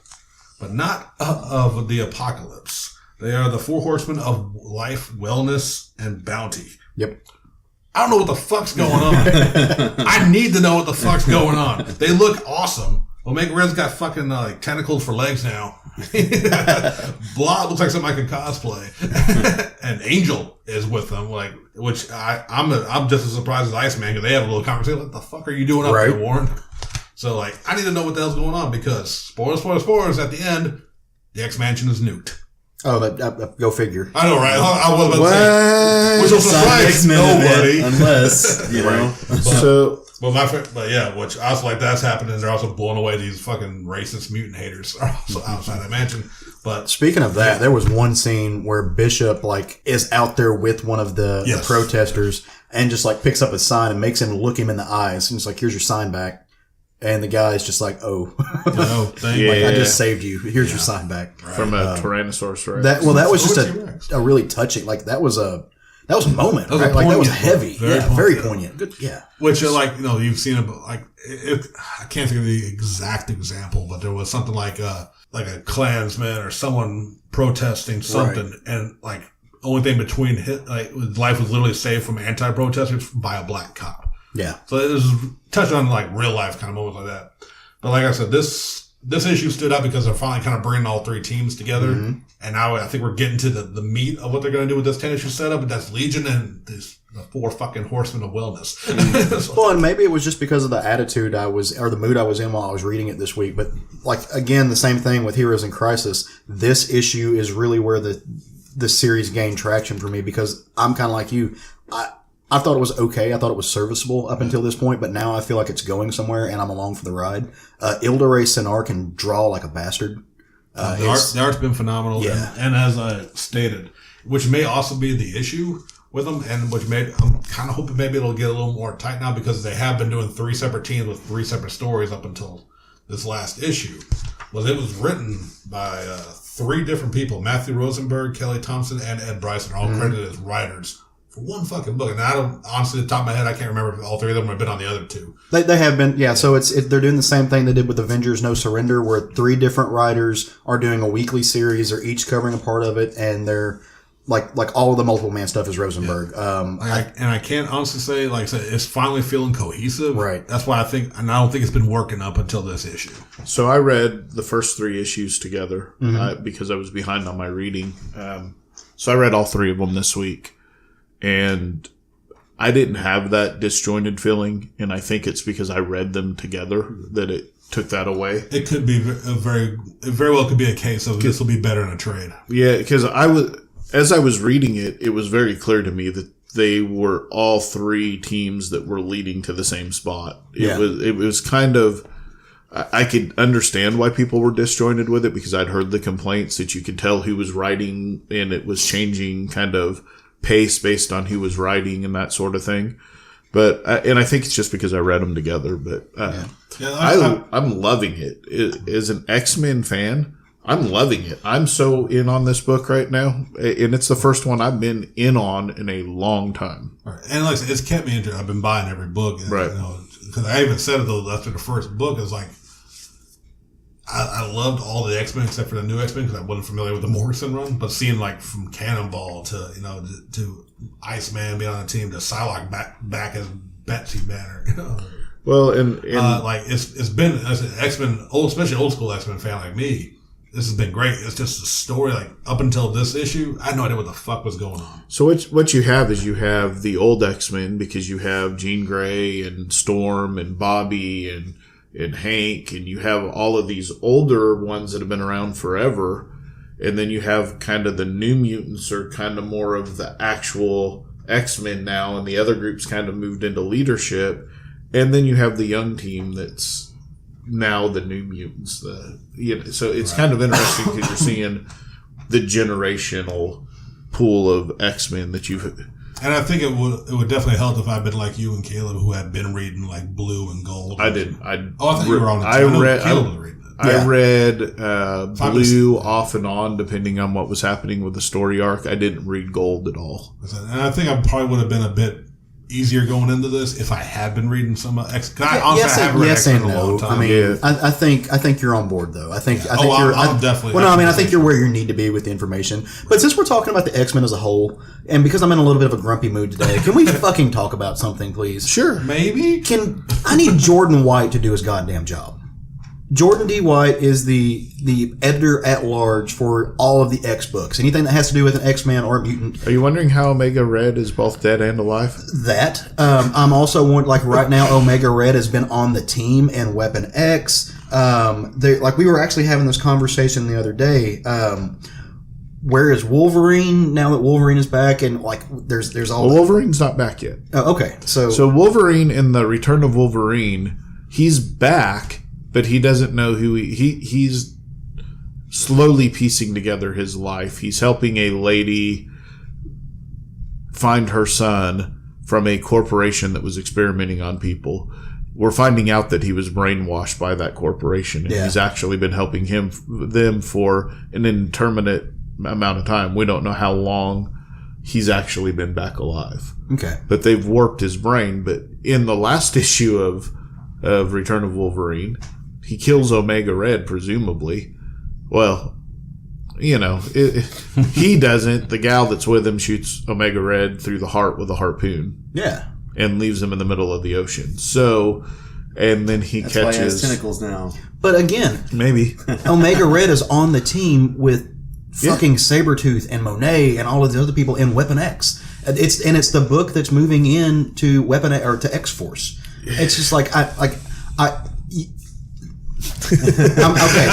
but not of the apocalypse. They are the 4 horsemen of life, wellness, and bounty. Yep. I don't know what the fuck's going on. I need to know what the fuck's going on. They look awesome. Omega Red's got fucking like tentacles for legs now. Blob looks like something I could cosplay. And Angel is with them, which I'm just as surprised as Iceman because they have a little conversation. What the fuck are you doing up here, Warren? So I need to know what the hell's going on because spoilers. At the end, the X-Mansion is nuked. Oh, go figure. I know, right? I was about to say, which will surprise nobody, unless you know. Which I was like, that's happening. They're also blowing away these fucking racist mutant haters outside that mansion. But speaking of that, there was one scene where Bishop is out there with one of the protesters and just picks up a sign and makes him look him in the eyes and it's like, "Here's your sign back." And the guy's just like, "Oh, I just saved you. Here's your sign back." Right. From a Tyrannosaurus Rex. That was just a really touching. That was That was a moment, That was right? a Like that was poignant heavy. book. Very poignant. Good, yeah. Which, like, you've seen it, like, I can't think of the exact example, but there was something like a Klansman or someone protesting something, right. And, like, only thing between life was literally saved from anti-protesters by a black cop. Yeah. So it was touching on, like, real life kind of moments like that. But like I said, this issue stood out because they're finally kind of bringing all three teams together. Mm-hmm. And now I think we're getting to the meat of what they're going to do with this 10-issue setup, and that's Legion and the 4 fucking horsemen of wellness. Mm-hmm. Well, and maybe it was just because of the attitude or the mood I was in while I was reading it this week. But, like, again, the same thing with Heroes in Crisis. This issue is really where the series gained traction for me, because I'm kind of like you. I thought it was okay. I thought it was serviceable up until this point, but now I feel like it's going somewhere, and I'm along for the ride. Ildare Senar can draw like a bastard. The art's been phenomenal. Yeah. And as I stated, which may also be the issue with them, and I'm kind of hoping maybe it'll get a little more tight now, because they have been doing 3 separate teams with 3 separate stories up until this last issue. Well, it was written by 3 different people: Matthew Rosenberg, Kelly Thompson, and Ed Bryson, all credited as writers for one fucking book. And I don't, honestly, at the top of my head, I can't remember if all 3 of them have been on the other 2. They have been, yeah. So they're doing the same thing they did with Avengers No Surrender, where 3 different writers are doing a weekly series. They're each covering a part of it, and they're like all of the multiple man stuff is Rosenberg. Yeah. I can't honestly say, like I said, it's finally feeling cohesive. Right. That's why I don't think it's been working up until this issue. So I read the first 3 issues together because I was behind on my reading. So I read all 3 of them this week. And I didn't have that disjointed feeling, and I think it's because I read them together that it took that away. It could be it very well could be a case of this will be better in a trade. Yeah, because as I was reading it, it was very clear to me that they were all 3 teams that were leading to the same spot. It was kind of, I could understand why people were disjointed with it, because I'd heard the complaints that you could tell who was writing, and it was changing kind of pace based on who was writing and that sort of thing. But and I think it's just because I read them together. But I'm loving it. As an X-Men fan, I'm loving it. I'm so in on this book right now, and it's the first one I've been in on in a long time. Right. And like I said, it's kept me into. I've been buying every book, and, right? Because I even said it though after the first book, it's like I loved all the X-Men except for the new X-Men, because I wasn't familiar with the Morrison run. But seeing, like, from Cannonball to Iceman being on the team to Psylocke back as Betsy Banner, Well, and like it's been, as an X-Men, especially old school X-Men fan like me, this has been great. It's just a story, like, up until this issue, I had no idea what the fuck was going on. So what you have is you have the old X-Men, because you have Jean Grey and Storm and Bobby and Hank, and you have all of these older ones that have been around forever, and then you have kind of the New Mutants are kind of more of the actual X-Men now, and the other groups kind of moved into leadership, and then you have the young team that's now the New Mutants. So it's kind of interesting because you're seeing the generational pool of X-Men that you've. And I think it would definitely help if I'd been like you and Caleb, who had been reading like Blue and Gold. I did. I thought you were on the team. Caleb was reading it. I read Blue off and on, depending on what was happening with the story arc. I didn't read Gold at all. And I think I probably would have been a bit easier going into this if I had been reading some X. I haven't read X-Men in a long time. I mean, I think you're on board though. I think I'm definitely. Well, no, I mean, I think you're where you need to be with the information. But since we're talking about the X-Men as a whole, and because I'm in a little bit of a grumpy mood today, can we fucking talk about something, please? Sure, maybe. I need Jordan White to do his goddamn job. Jordan D. White is the editor at large for all of the X books. Anything that has to do with an X-Man or a mutant. Are you wondering how Omega Red is both dead and alive? That. I'm also wondering, like, right now, Omega Red has been on the team in Weapon X. We were actually having this conversation the other day. Where is Wolverine now that Wolverine is back? And, like, there's all. Well, Wolverine's not back yet. Oh, okay. So Wolverine in the Return of Wolverine, he's back. But he doesn't know who he's slowly piecing together his life. He's helping a lady find her son from a corporation that was experimenting on people. We're finding out that he was brainwashed by that corporation, and he's actually been helping them for an indeterminate amount of time. We don't know how long he's actually been back alive. Okay. But they've warped his brain. But in the last issue of Return of Wolverine, he kills Omega Red, presumably. Well, he doesn't. The gal that's with him shoots Omega Red through the heart with a harpoon. Yeah. And leaves him in the middle of the ocean. So, and then That's why he has tentacles now. But again, maybe Omega Red is on the team with fucking Sabretooth and Monet and all of the other people in Weapon X. It's the book that's moving into Weapon or to X Force. It's just like I'm okay.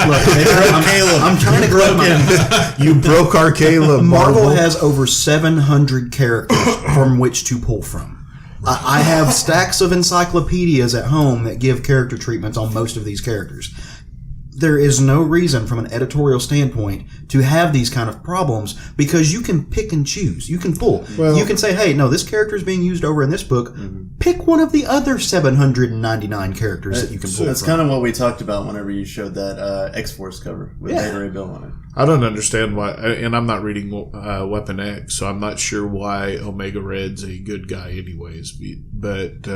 Look, I'm trying to grow my. You broke our Caleb. Marvel has over 700 characters from which to pull from. I have stacks of encyclopedias at home that give character treatments on most of these characters. There is no reason from an editorial standpoint to have these kind of problems because you can pick and choose. You can pull. Well, you can say, hey, no, this character is being used over in this book. Pick one of the other 799 characters that you can pull That's from. kind of what we talked about whenever you showed that X-Force cover with Beta Ray Bill on it. I don't understand why, and I'm not reading Weapon X, so I'm not sure why Omega Red's a good guy anyways. But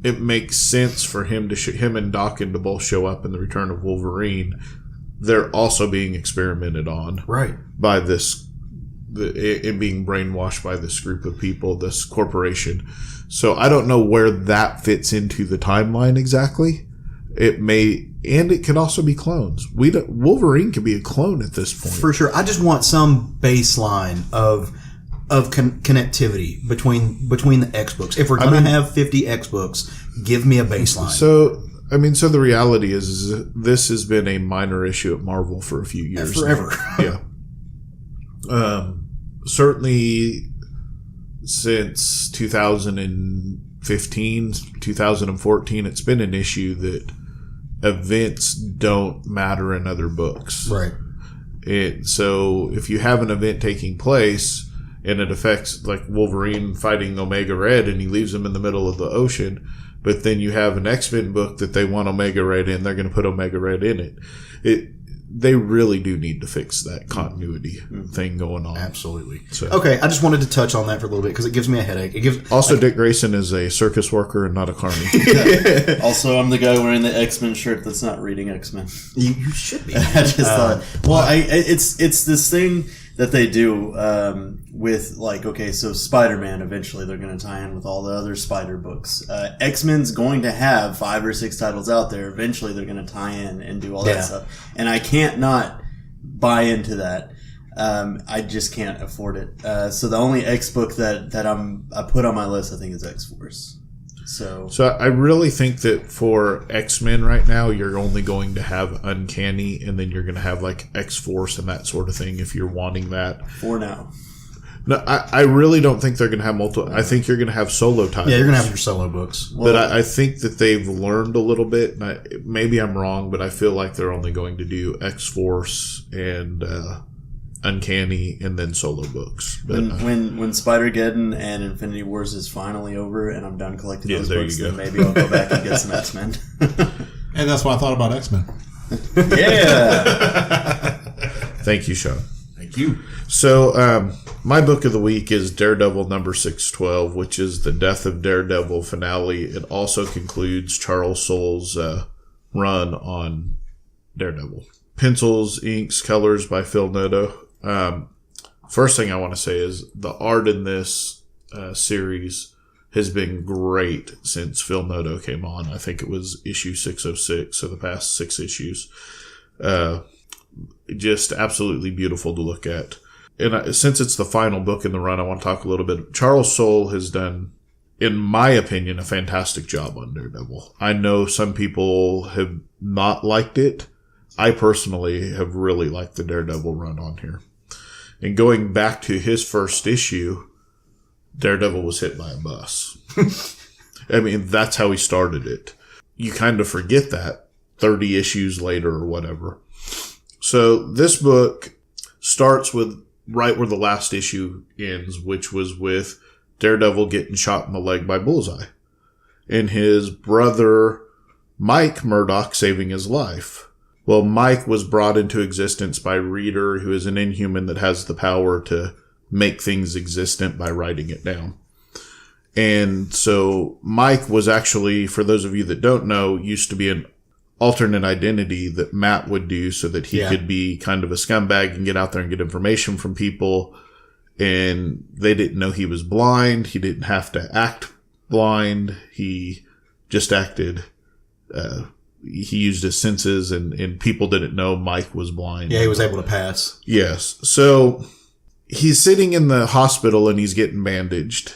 it makes sense for him him and Daken to both show up in the Return of Wolverine. They're also being experimented on, right, by this, and being brainwashed by this group of people, this corporation. So I don't know where that fits into the timeline exactly. It may, and it could also be clones. Wolverine could be a clone at this point, for sure. I just want some baseline of connectivity between the X books. If we're going to have 50 X books, give me a baseline. So the reality is this has been a minor issue at Marvel for a few years. Forever. Yeah. Certainly since 2015, 2014, it's been an issue that events don't matter in other books. Right. So if you have an event taking place and it affects, like Wolverine fighting Omega Red and he leaves him in the middle of the ocean, but then you have an X-Men book that they want Omega Red in, they're going to put Omega Red in it. They really do need to fix that continuity thing going on. Absolutely. So. Okay, I just wanted to touch on that for a little bit because it gives me a headache. Dick Grayson is a circus worker and not a carny. Also, I'm the guy wearing the X-Men shirt that's not reading X-Men. You should be. I just thought. Well, it's this thing that they do with, like, okay, so Spider-Man, eventually they're going to tie in with all the other Spider books. X-Men's going to have 5 or 6 titles out there. Eventually they're going to tie in and do all that stuff. And I can't not buy into that. I just can't afford it. So the only X book that I put on my list, I think, is X-Force. So I really think that for X-Men right now, you're only going to have Uncanny, and then you're going to have like X-Force and that sort of thing if you're wanting that. For now. No, I really don't think they're going to have multiple. I think you're going to have solo titles. Yeah, you're going to have your solo books. But I think that they've learned a little bit. And maybe I'm wrong, but I feel like they're only going to do X-Force and Uncanny and then solo books. But, when Spider-Geddon and Infinity Wars is finally over and I'm done collecting those books, then maybe I'll go back and get some X-Men. And that's why I thought about X-Men. Yeah. Thank you, Sean. Thank you. So, my book of the week is Daredevil number 612, which is the Death of Daredevil finale. It also concludes Charles Soule's run on Daredevil. Pencils, inks, colors by Phil Noto. First thing I want to say is the art in this series has been great since Phil Noto came on. I think it was issue 606, so the past 6 issues. Just absolutely beautiful to look at. And since it's the final book in the run, I want to talk a little bit. Charles Soule has done, in my opinion, a fantastic job on Daredevil. I know some people have not liked it. I personally have really liked the Daredevil run on here. And going back to his first issue, Daredevil was hit by a bus. I mean, that's how he started it. You kind of forget that 30 issues later or whatever. So this book starts with right where the last issue ends, which was with Daredevil getting shot in the leg by Bullseye. And his brother, Mike Murdoch, saving his life. Well, Mike was brought into existence by Reader, who is an Inhuman that has the power to make things existent by writing it down. And so Mike was actually, for those of you that don't know, used to be an alternate identity that Matt would do so that he could be kind of a scumbag and get out there and get information from people. And they didn't know he was blind. He didn't have to act blind. He just acted, he used his senses, and people didn't know Mike was blind. Yeah, he was able to pass. Yes. So he's sitting in the hospital and he's getting bandaged.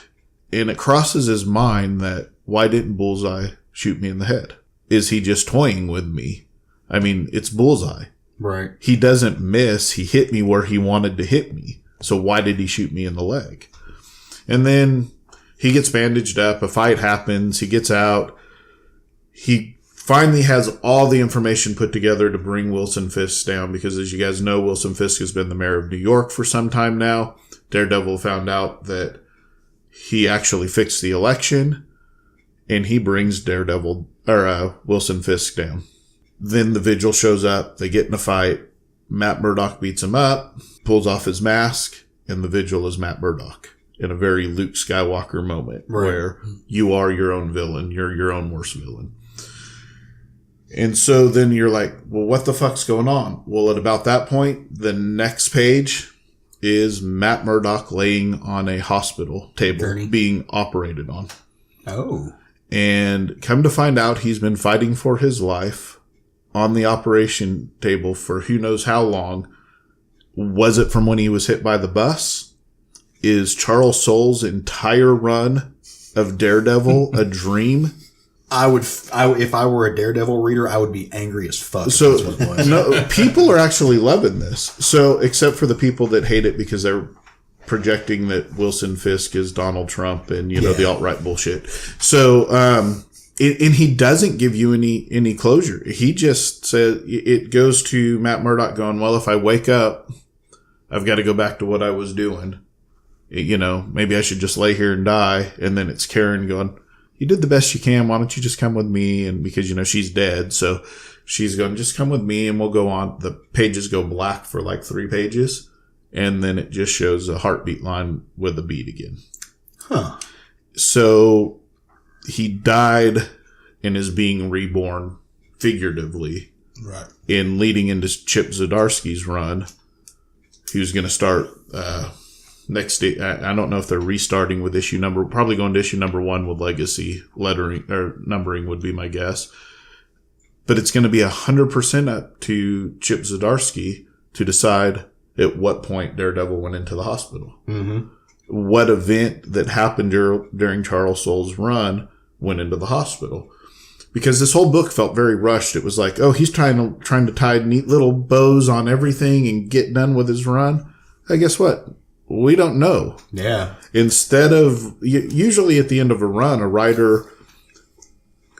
And it crosses his mind that, why didn't Bullseye shoot me in the head? Is he just toying with me? I mean, it's Bullseye. Right. He doesn't miss. He hit me where he wanted to hit me. So why did he shoot me in the leg? And then he gets bandaged up. A fight happens. He gets out. He finally has all the information put together to bring Wilson Fisk down, because as you guys know, Wilson Fisk has been the mayor of New York for some time now. Daredevil found out that he actually fixed the election, and he brings Wilson Fisk down. Then the Vigil shows up. They get in a fight. Matt Murdock beats him up, pulls off his mask, and the Vigil is Matt Murdock in a very Luke Skywalker moment where you are your own villain. You're your own worst villain. And so then you're like, well, what the fuck's going on? Well, at about that point, the next page is Matt Murdock laying on a hospital table being operated on. Oh. And come to find out, he's been fighting for his life on the operation table for who knows how long. Was it from when he was hit by the bus? Is Charles Soule's entire run of Daredevil a dream? If I were a Daredevil reader, I would be angry as fuck. So, no, people are actually loving this. So, except for the people that hate it because they're projecting that Wilson Fisk is Donald Trump and, you know, the alt-right bullshit. So, and he doesn't give you any closure. He just said, it goes to Matt Murdock going, well, if I wake up, I've got to go back to what I was doing. You know, maybe I should just lay here and die. And then it's Karen going, you did the best you can. Why don't you just come with me? And because, you know, she's dead. So she's going, just come with me and we'll go on. The pages go black for like 3 pages. And then it just shows a heartbeat line with a beat again. Huh. So he died and is being reborn figuratively. Right. In leading into Chip Zdarsky's run, who's going to start, next day. I don't know if they're restarting with probably going to issue number 1 with legacy lettering or numbering would be my guess. But it's going to be 100% up to Chip Zdarsky to decide at what point Daredevil went into the hospital. Mm-hmm. What event that happened during Charles Soule's run went into the hospital. Because this whole book felt very rushed. It was like, oh, he's trying to tie neat little bows on everything and get done with his run. Hey, guess what? We don't know. Yeah. Instead of, usually at the end of a run, a writer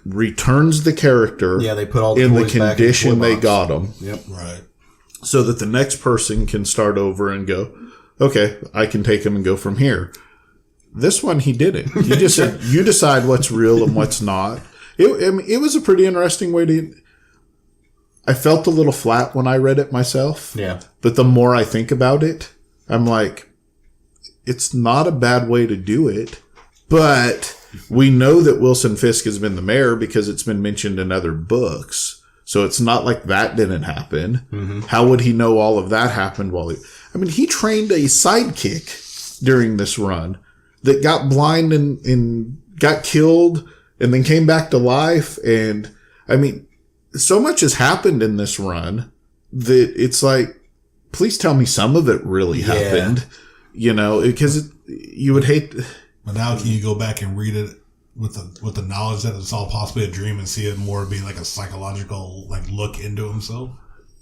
returns the character they put all the in the toys back condition in the toy they box. got them. Yep. Right. So that the next person can start over and go, okay, I can take him and go from here. This one, he didn't. He just said, you decide what's real and what's not. It was a pretty interesting way to... I felt a little flat when I read it myself. Yeah. But the more I think about it, I'm like, it's not a bad way to do it, but we know that Wilson Fisk has been the mayor because it's been mentioned in other books. So it's not like that didn't happen. Mm-hmm. How would he know all of that happened he trained a sidekick during this run that got blind and got killed and then came back to life. And so much has happened in this run that it's like, please tell me some of it really happened. You know, because you would hate. But now, can you go back and read it with the knowledge that it's all possibly a dream and see it more being like a psychological look into himself?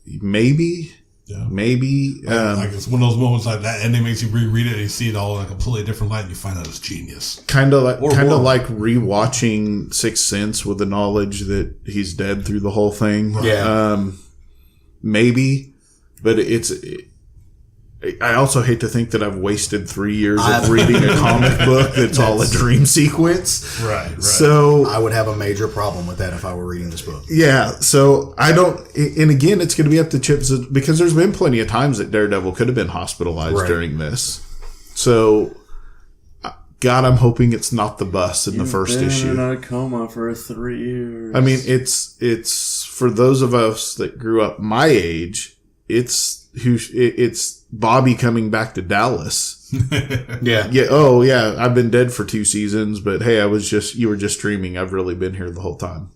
Maybe. Yeah. Maybe. It's one of those moments like that ending makes you reread it and you see it all in a completely different light and you find out it's genius. Kind of like rewatching Sixth Sense with the knowledge that he's dead through the whole thing. Right. Yeah. Maybe, but I also hate to think that I've wasted 3 years of reading a comic book that's all a dream sequence. Right. So I would have a major problem with that if I were reading this book. Yeah. So I don't, and again, it's going to be up to Chips because there's been plenty of times that Daredevil could have been hospitalized during this. So, God, I'm hoping it's not the bus in the first issue. In a coma for 3 years. I mean, it's for those of us that grew up my age. It's Bobby coming back to Dallas. Yeah. Yeah. Oh, yeah. I've been dead for 2 seasons, but hey, you were just dreaming. I've really been here the whole time.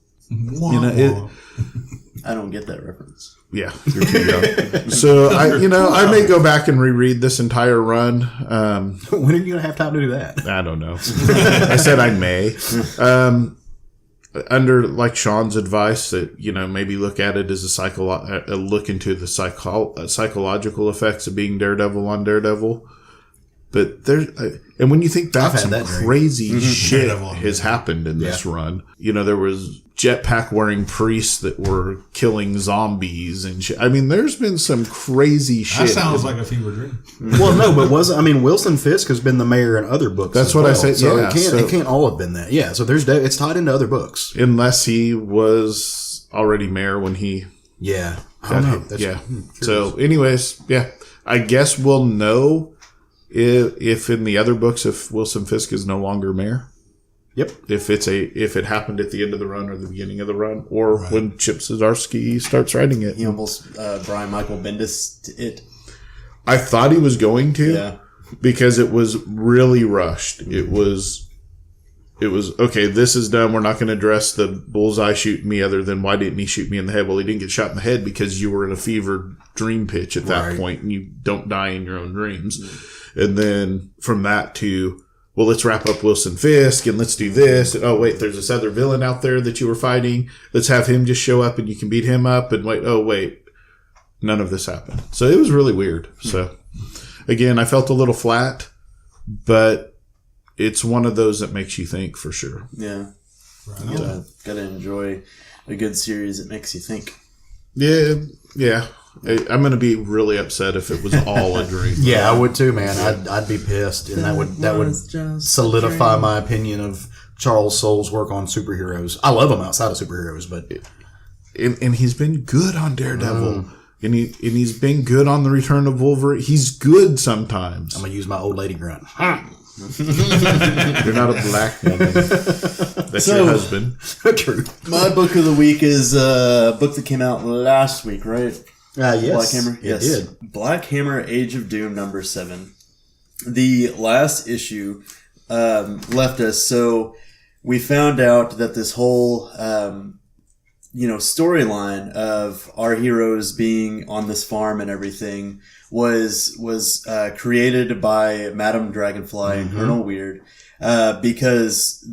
I don't get that reference. Yeah, you're too young. So I may go back and reread this entire run. When are you gonna have time to do that? I don't know. I said I may. Under like Sean's advice that maybe look at it as a look into the psychological effects of being Daredevil on Daredevil. But and when you think back, some crazy shit has happened in this run. There was jetpack wearing priests that were killing zombies and shit. I mean, there's been some crazy shit. That sounds like a fever dream. Well, no, but Wilson Fisk has been the mayor in other books. That's what I said. So yeah, it can't all have been that. Yeah, so it's tied into other books. Unless he was already mayor when he. Yeah, I don't know. Yeah. So, anyways, yeah, I guess we'll know. If in the other books, if Wilson Fisk is no longer mayor, yep. If it happened at the end of the run or the beginning of the run, or when Chip Zdarsky starts writing it, he almost Brian Michael Bendis it. I thought he was going to, yeah, because it was really rushed. It was okay. This is done. We're not going to address the bullseye shooting me. Other than why didn't he shoot me in the head? Well, he didn't get shot in the head because you were in a fevered dream pitch at that point, and you don't die in your own dreams. And then from that to, well, let's wrap up Wilson Fisk and let's do this. And, oh, wait, there's this other villain out there that you were fighting. Let's have him just show up and you can beat him up. And wait, none of this happened. So it was really weird. So again, I felt a little flat, but it's one of those that makes you think for sure. Yeah. Gotta enjoy a good series that makes you think. Yeah. I'm going to be really upset if it was all a dream. Yeah, I would too, man. I'd be pissed, and that would solidify my opinion of Charles Soule's work on superheroes. I love him outside of superheroes, but and he's been good on Daredevil, and he's been good on the Return of Wolverine. He's good sometimes. I'm gonna use my old lady grunt. You're not a black woman. That's your husband. True. My book of the week is a book that came out last week, right? Yes. Black Hammer? Yes. It did. Black Hammer Age of Doom number 7. The last issue left us, so we found out that this whole storyline of our heroes being on this farm and everything was created by Madame Dragonfly and Colonel Weird, because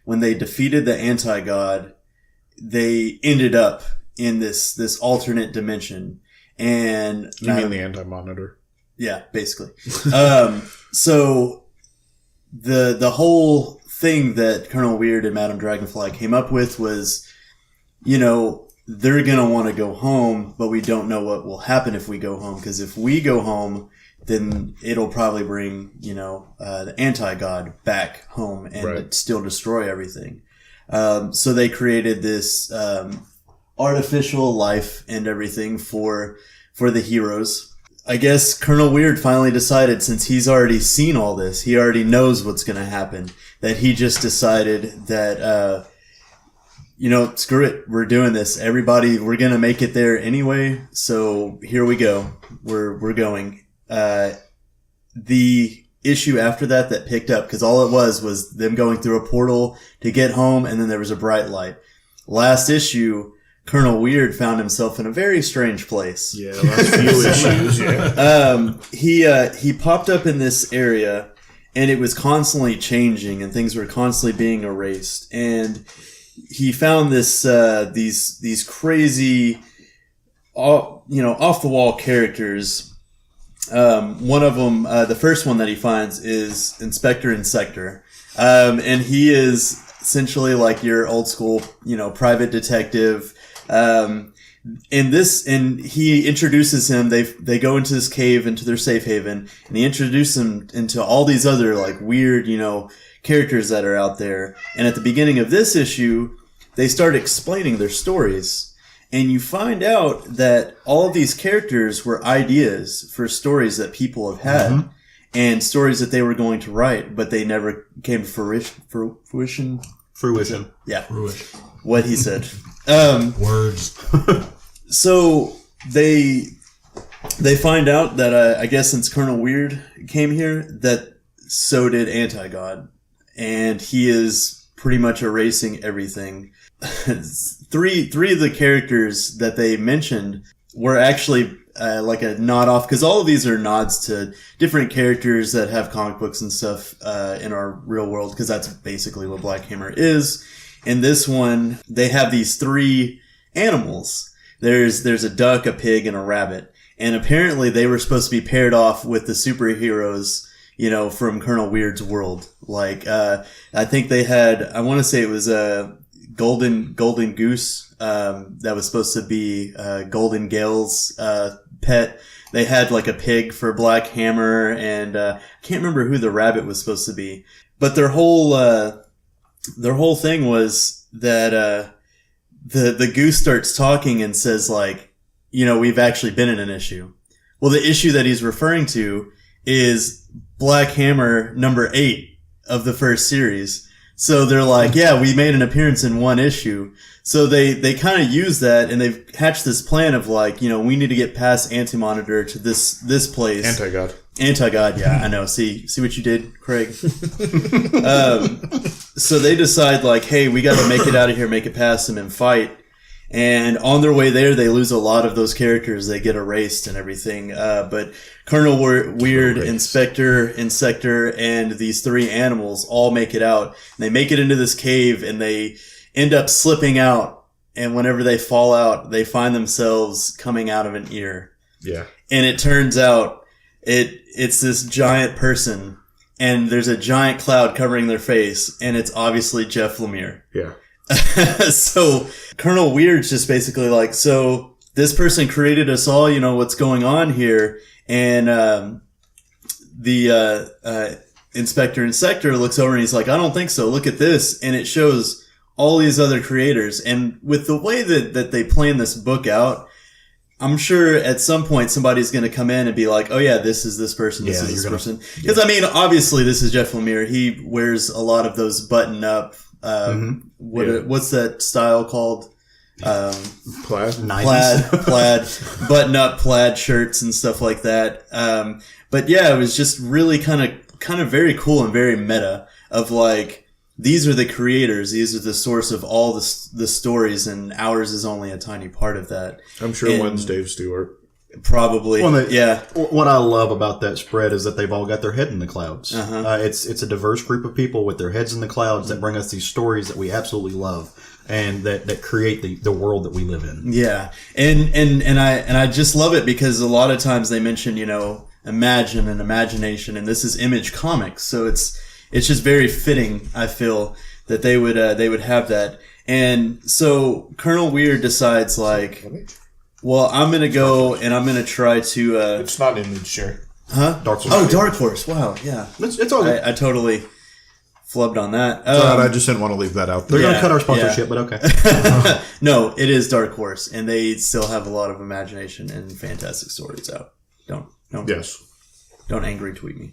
when they defeated the anti-god, they ended up in this alternate dimension. And you mean the Anti-Monitor? Yeah, basically. So the whole thing that Colonel Weird and Madame Dragonfly came up with was, they're going to want to go home, but we don't know what will happen if we go home. Because if we go home, then it'll probably bring, the anti-god back home and still destroy everything. So they created this artificial life and everything for the heroes. I guess Colonel Weird finally decided, since he's already seen all this, he already knows what's going to happen, that he just decided that, screw it. We're doing this. Everybody, we're going to make it there anyway. So here we go. We're going. The issue after that picked up, because all it was them going through a portal to get home, and then there was a bright light. Last issue, Colonel Weird found himself in a very strange place. Yeah, last few issues, yeah. He popped up in this area, and it was constantly changing, and things were constantly being erased. And he found this these crazy, off the wall characters. One of them, the first one that he finds, is Inspector Insector, and he is essentially like your old school, private detective. And he introduces him. They go into this cave, into their safe haven, and he introduces him into all these other like weird, characters that are out there. And at the beginning of this issue, they start explaining their stories, and you find out that all of these characters were ideas for stories that people have had. and stories that they were going to write, but they never came to fruition. Yeah. Fruition. What he said. Words. So they find out that I guess since Colonel Weird came here, that so did Anti-God, and he is pretty much erasing everything. Three of the characters that they mentioned were actually like a nod off, because all of these are nods to different characters that have comic books and stuff in our real world, because that's basically what Black Hammer is. In this one, they have these 3 animals. There's a duck, a pig, and a rabbit. And apparently they were supposed to be paired off with the superheroes, you know, from Colonel Weird's world. Like, I think they had, I want to say it was a golden goose, that was supposed to be, Golden Gale's, pet. They had like a pig for Black Hammer, and, I can't remember who the rabbit was supposed to be. But their whole thing was that, the goose starts talking and says like, you know, we've actually been in an issue. Well, the issue that he's referring to is Black Hammer number 8 of the first series. So they're like, yeah, we made an appearance in 1 issue. So they kind of use that, and they've hatched this plan of like, you know, we need to get past Anti-Monitor to this place. Anti-God, yeah, I know. See what you did, Craig? So they decide like, hey, we got to make it out of here, make it past him and fight. And on their way there, they lose a lot of those characters. They get erased and everything. But Colonel Weird, Inspector, Insector, and these 3 animals all make it out. And they make it into this cave, and they end up slipping out. And whenever they fall out, they find themselves coming out of an ear. Yeah. And it turns out it's this giant person, and there's a giant cloud covering their face, and it's obviously Jeff Lemire. Yeah. So Colonel Weird's just basically like, so this person created us all, you know, what's going on here? And the Inspector Insector looks over and he's like, I don't think so. Look at this. And it shows all these other creators. And with the way that they plan this book out, I'm sure at some point somebody's going to come in and be like, oh yeah, this is this person, this is this person. Because I mean, obviously this is Jeff Lemire. He wears a lot of those button up, what's that style called? Plaid, button up plaid shirts and stuff like that. But yeah, it was just really kind of very cool and very meta of like, these are the creators, these are the source of all the stories, and ours is only a tiny part of that. I'm sure one's Dave Stewart. Probably. Well, yeah. What I love about that spread is that they've all got their head in the clouds. It's a diverse group of people with their heads in the clouds that bring us these stories that we absolutely love, and that create the world that we live in. Yeah. And I just love it because a lot of times they mention, you know, imagine and imagination, and this is Image Comics. So it's just very fitting, I feel, that they would have that. And so Colonel Weird decides like, well, I'm going to go and I'm going to try to, it's not Image, sure. Huh? Dark Horse. Oh, Dark Horse. Wow. Yeah. It's all good. I totally flubbed on that. I just didn't want to leave that out there. They're going to cut our sponsorship, but okay. No, it is Dark Horse, and they still have a lot of imagination and fantastic stories out. Don't angry tweet me.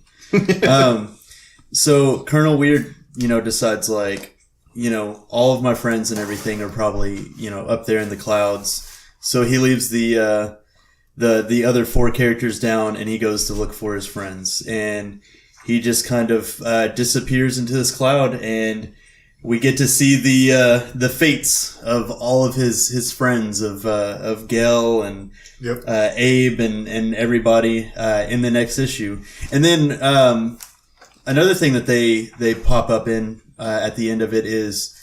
So Colonel Weird, you know, decides like, you know, all of my friends and everything are probably, you know, up there in the clouds. So he leaves the other 4 characters down, and he goes to look for his friends, and he just kind of disappears into this cloud, and we get to see the fates of all of his friends of Gale and Abe and everybody in the next issue. And then another thing that they pop up in at the end of it is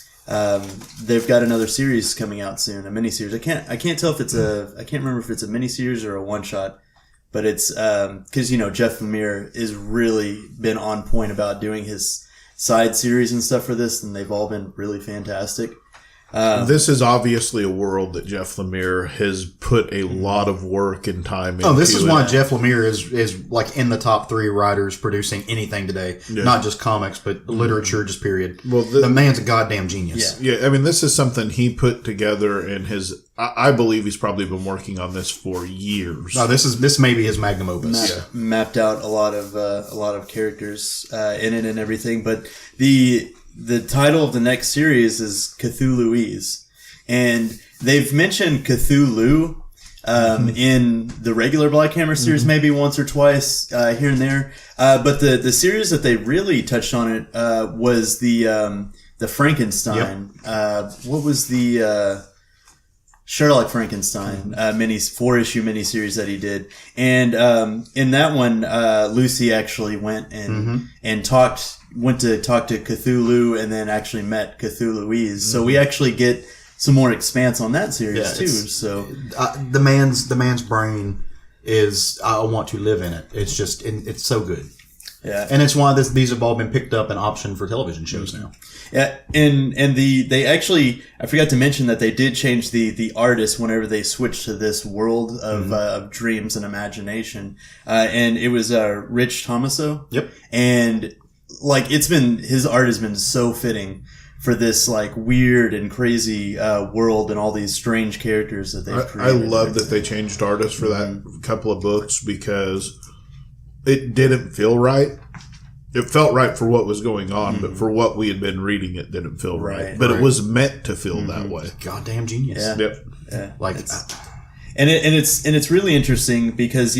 they've got another series coming out soon, a miniseries. I can't tell if it's I can't remember if it's a miniseries or a one shot, but it's because you know Jeff Lemire has really been on point about doing his side series and stuff for this, and they've all been really fantastic. This is obviously a world that Jeff Lemire has put a lot of work and time into. Oh, this is why Jeff Lemire is like in the top 3 writers producing anything today. Yeah. Not just comics, but literature, just period. Well, the man's a goddamn genius. Yeah. I mean, this is something he put together in his. I believe he's probably been working on this for years. No, this may be his magnum opus. Mapped out a lot of characters in it and everything, but the title of the next series is Cthulhuese, and they've mentioned Cthulhu in the regular Black Hammer series maybe once or twice here and there, but the series that they really touched on it was the Frankenstein. Yep. What was the Sherlock Frankenstein 4-issue miniseries that he did, and in that one Lucy actually went and went to talk to Cthulhu and then actually met Cthulhuese. So we actually get some more expanse on that series too. So the man's brain is, I want to live in it. It's just, it's so good. Yeah. And it's why these have all been picked up and optioned for television shows now. Yeah. And they actually, I forgot to mention that they did change the artist whenever they switched to this world of dreams and imagination. And it was Rich Tomaso. Yep. And like, his art has been so fitting for this like weird and crazy world and all these strange characters that they've created. I love that they changed artists for that couple of books because it didn't feel right. It felt right for what was going on, but for what we had been reading, it didn't feel right. But it was meant to feel that way. Goddamn genius. Yeah. Yep. Yeah. Like, it's really interesting because,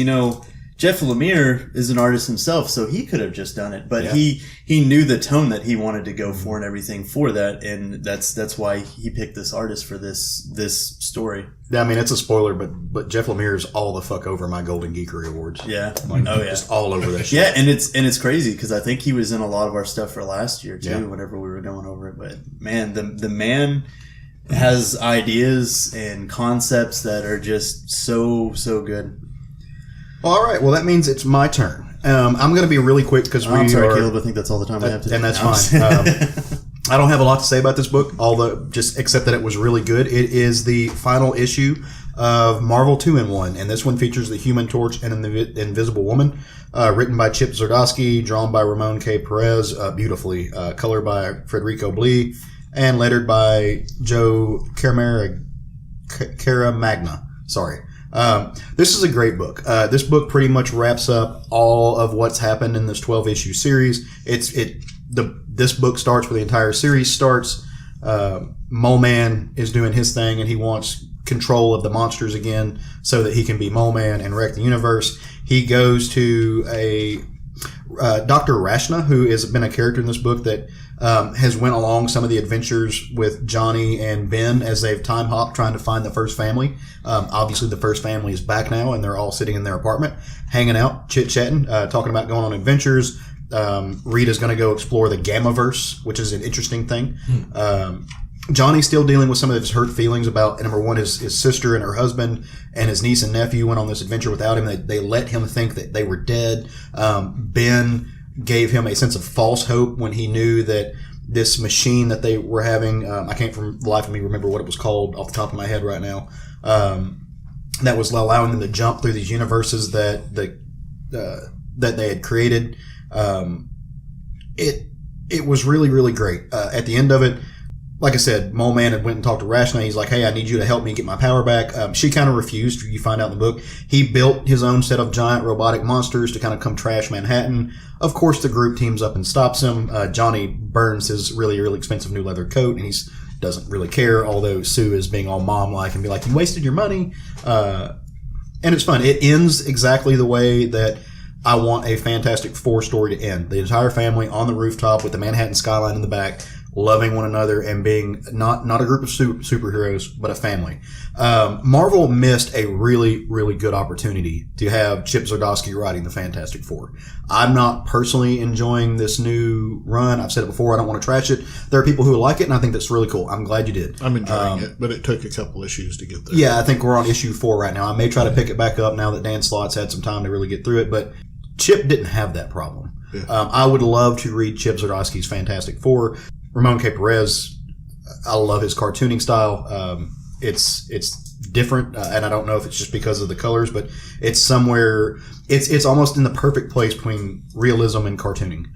Jeff Lemire is an artist himself, so he could have just done it, but he knew the tone that he wanted to go for and everything for that, and that's why he picked this artist for this story. Yeah, I mean, it's a spoiler, but Jeff Lemire is all the fuck over my Golden Geekery Awards. Yeah. Just all over that shit. Yeah, and it's crazy because I think he was in a lot of our stuff for last year too, whenever we were going over it. But man, the man has ideas and concepts that are just so good. All right. Well, that means it's my turn. I'm going to be really quick because I'm sorry, Caleb. I think that's all the time I have to do. And that's fine. I don't have a lot to say about this book, except that it was really good. It is the final issue of Marvel 2-in-1, and this one features the Human Torch and the Invisible Woman, written by Chip Zdarsky, drawn by Ramon K. Perez, beautifully, colored by Federico Blee, and lettered by Joe Caramagna. Sorry. This is a great book. This book pretty much wraps up all of what's happened in this 12-issue series. This book starts where the entire series starts. Mole Man is doing his thing, and he wants control of the monsters again so that he can be Mole Man and wreck the universe. He goes to a Dr. Rashna, who has been a character in this book that has went along some of the adventures with Johnny and Ben as they've time hopped trying to find the first family. Obviously, the first family is back now, and they're all sitting in their apartment, hanging out, chit-chatting, talking about going on adventures. Rita's going to go explore the Gammaverse, which is an interesting thing. Johnny's still dealing with some of his hurt feelings about, number one, his sister and her husband and his niece and nephew went on this adventure without him. They let him think that they were dead. Ben gave him a sense of false hope when he knew that this machine that they were having, I can't for the life of me remember what it was called off the top of my head right now, that was allowing them to jump through these universes that they had created. It was really, really great. At the end of it, like I said, Mole Man had went and talked to Rashna. He's like, hey, I need you to help me get my power back. She kind of refused. You find out in the book. He built his own set of giant robotic monsters to kind of come trash Manhattan. Of course, the group teams up and stops him. Johnny burns his really, really expensive new leather coat, and he doesn't really care, although Sue is being all mom-like and be like, you wasted your money. And it's fun. It ends exactly the way that I want a Fantastic Four story to end. The entire family on the rooftop with the Manhattan skyline in the back, loving one another and being not a group of superheroes, but a family. Marvel missed a really, really good opportunity to have Chip Zdarsky writing the Fantastic Four. I'm not personally enjoying this new run. I've said it before. I don't want to trash it. There are people who like it, and I think that's really cool. I'm glad you did. I'm enjoying it, but it took a couple issues to get there. Yeah, I think we're on issue 4 right now. I may try to pick it back up now that Dan Slott's had some time to really get through it, but Chip didn't have that problem. Yeah. I would love to read Chip Zdarsky's Fantastic Four. Ramon K. Perez, I love his cartooning style. It's different, and I don't know if it's just because of the colors, but it's somewhere. It's almost in the perfect place between realism and cartooning.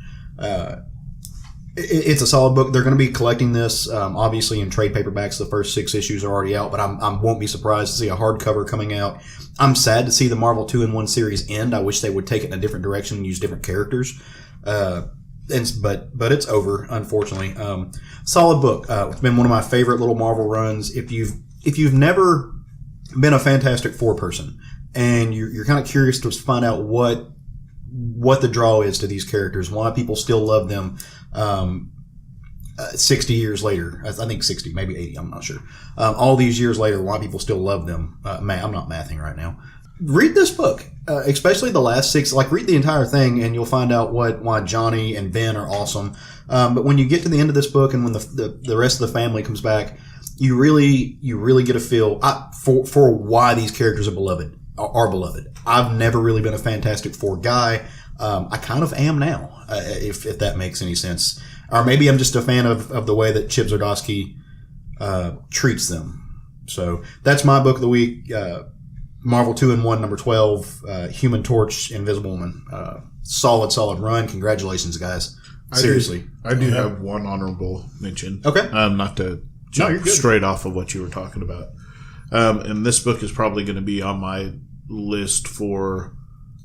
It's a solid book. They're going to be collecting this, obviously, in trade paperbacks. The first 6 issues are already out, but I won't be surprised to see a hardcover coming out. I'm sad to see the Marvel 2-in-1 series end. I wish they would take it in a different direction and use different characters. But it's over, unfortunately. Solid book. It's been one of my favorite little Marvel runs. If you've never been a Fantastic Four person and you're kind of curious to find out what the draw is to these characters, why people still love them 60 years later. I think 60, maybe 80, I'm not sure. All these years later, why people still love them. I'm not mathing right now. Read this book, especially the last 6. Like, read the entire thing, and you'll find out why Johnny and Ben are awesome. But when you get to the end of this book, and when the rest of the family comes back, you really get a feel for why these characters are beloved. I've never really been a Fantastic Four guy. I kind of am now, if that makes any sense. Or maybe I'm just a fan of the way that Chip Zdarsky treats them. So that's my book of the week. Marvel 2-in-1, number 12, Human Torch, Invisible Woman. Solid run. Congratulations, guys. Seriously. I do have one honorable mention. Okay. Not to jump straight off of what you were talking about. And this book is probably going to be on my list for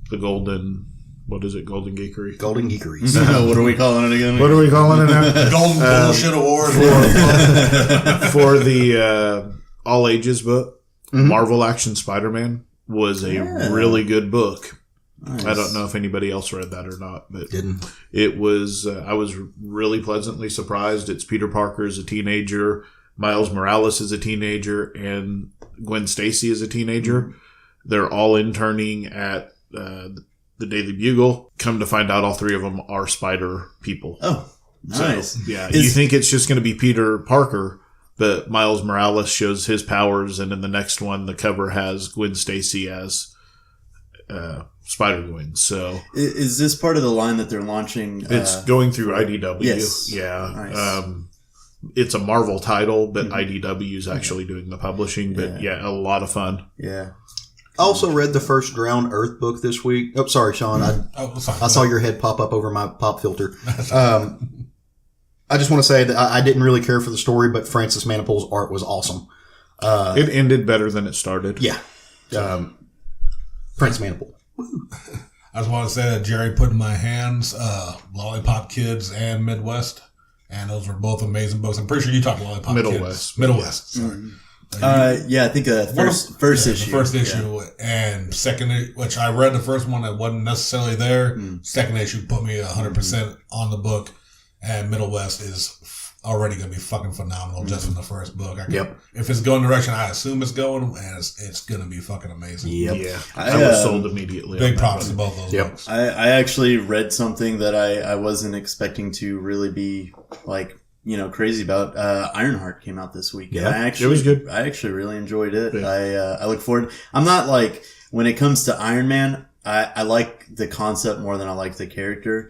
the Golden Geekery? Golden Geekery. What are we calling it again? What are we calling it now? Golden Bullshit Award. For the all ages book. Marvel Action Spider-Man was a really good book. Nice. I don't know if anybody else read that or not, but it was. I was really pleasantly surprised. It's Peter Parker as a teenager, Miles Morales as a teenager, and Gwen Stacy as a teenager. They're all interning at the Daily Bugle. Come to find out, all 3 of them are Spider people. Oh, nice. So, you think it's just going to be Peter Parker. But Miles Morales shows his powers, and in the next one, the cover has Gwen Stacy as Spider-Gwen. So, is this part of the line that they're launching? It's going through IDW. Yes. Yeah. Nice. It's a Marvel title, but IDW is actually doing the publishing. But a lot of fun. Yeah. I also read the first Drowned Earth book this week. Oh, sorry, Sean. I saw your head pop up over my pop filter. I just want to say that I didn't really care for the story, but Francis Manipold's art was awesome. It ended better than it started. Yeah. Francis Manipold. I just want to say that Jerry put in my hands Lollipop Kids and Midwest, and those were both amazing books. I'm pretty sure you talked Lollipop Middle Kids. West. Middle West, sorry. I think first issue. The first issue and second, which I read the first one that wasn't necessarily there. Second issue put me 100% on the book. And Middle West is already going to be fucking phenomenal just from the first book. If it's going the direction I assume it's going, and it's going to be fucking amazing. Yeah. I was sold immediately. Big props to both those books. I actually read something that I wasn't expecting to really be crazy about. Ironheart came out this week. Yeah, it was good. I actually really enjoyed it. Yeah. I look forward. I'm not when it comes to Iron Man, I like the concept more than I like the character.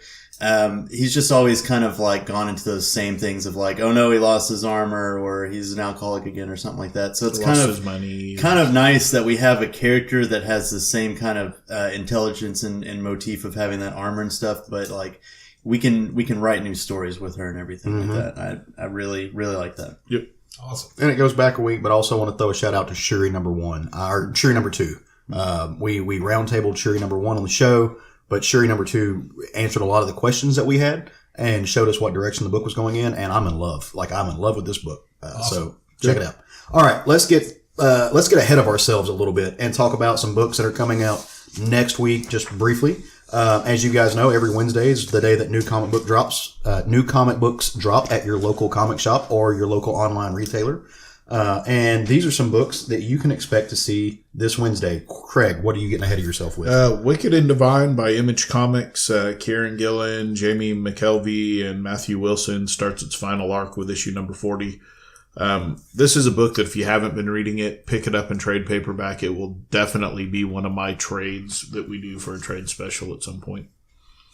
He's just always kind of gone into those same things of oh no, he lost his armor, or he's an alcoholic again, or something like that. So it's kind of nice that we have a character that has the same kind of intelligence and motif of having that armor and stuff, but we can write new stories with her and everything like that. I really, really like that. Yep. Awesome. And it goes back a week, but I also want to throw a shout out to Shuri number 1, or Shuri number 2. We roundtabled Shuri number 1 on the show, but Shuri number 2 answered a lot of the questions that we had and showed us what direction the book was going in, and I'm in love. I'm in love with this book. Awesome. So check it out. All right, let's get ahead of ourselves a little bit and talk about some books that are coming out next week, just briefly. As you guys know, every Wednesday is the day that new comic books drop at your local comic shop or your local online retailer. And these are some books that you can expect to see this Wednesday. Craig, what are you getting ahead of yourself with? Wicked and Devine by Image Comics. Kieran Gillen, Jamie McKelvey, and Matthew Wilson starts its final arc with issue number 40. This is a book that if you haven't been reading it, pick it up in trade paperback. It will definitely be one of my trades that we do for a trade special at some point.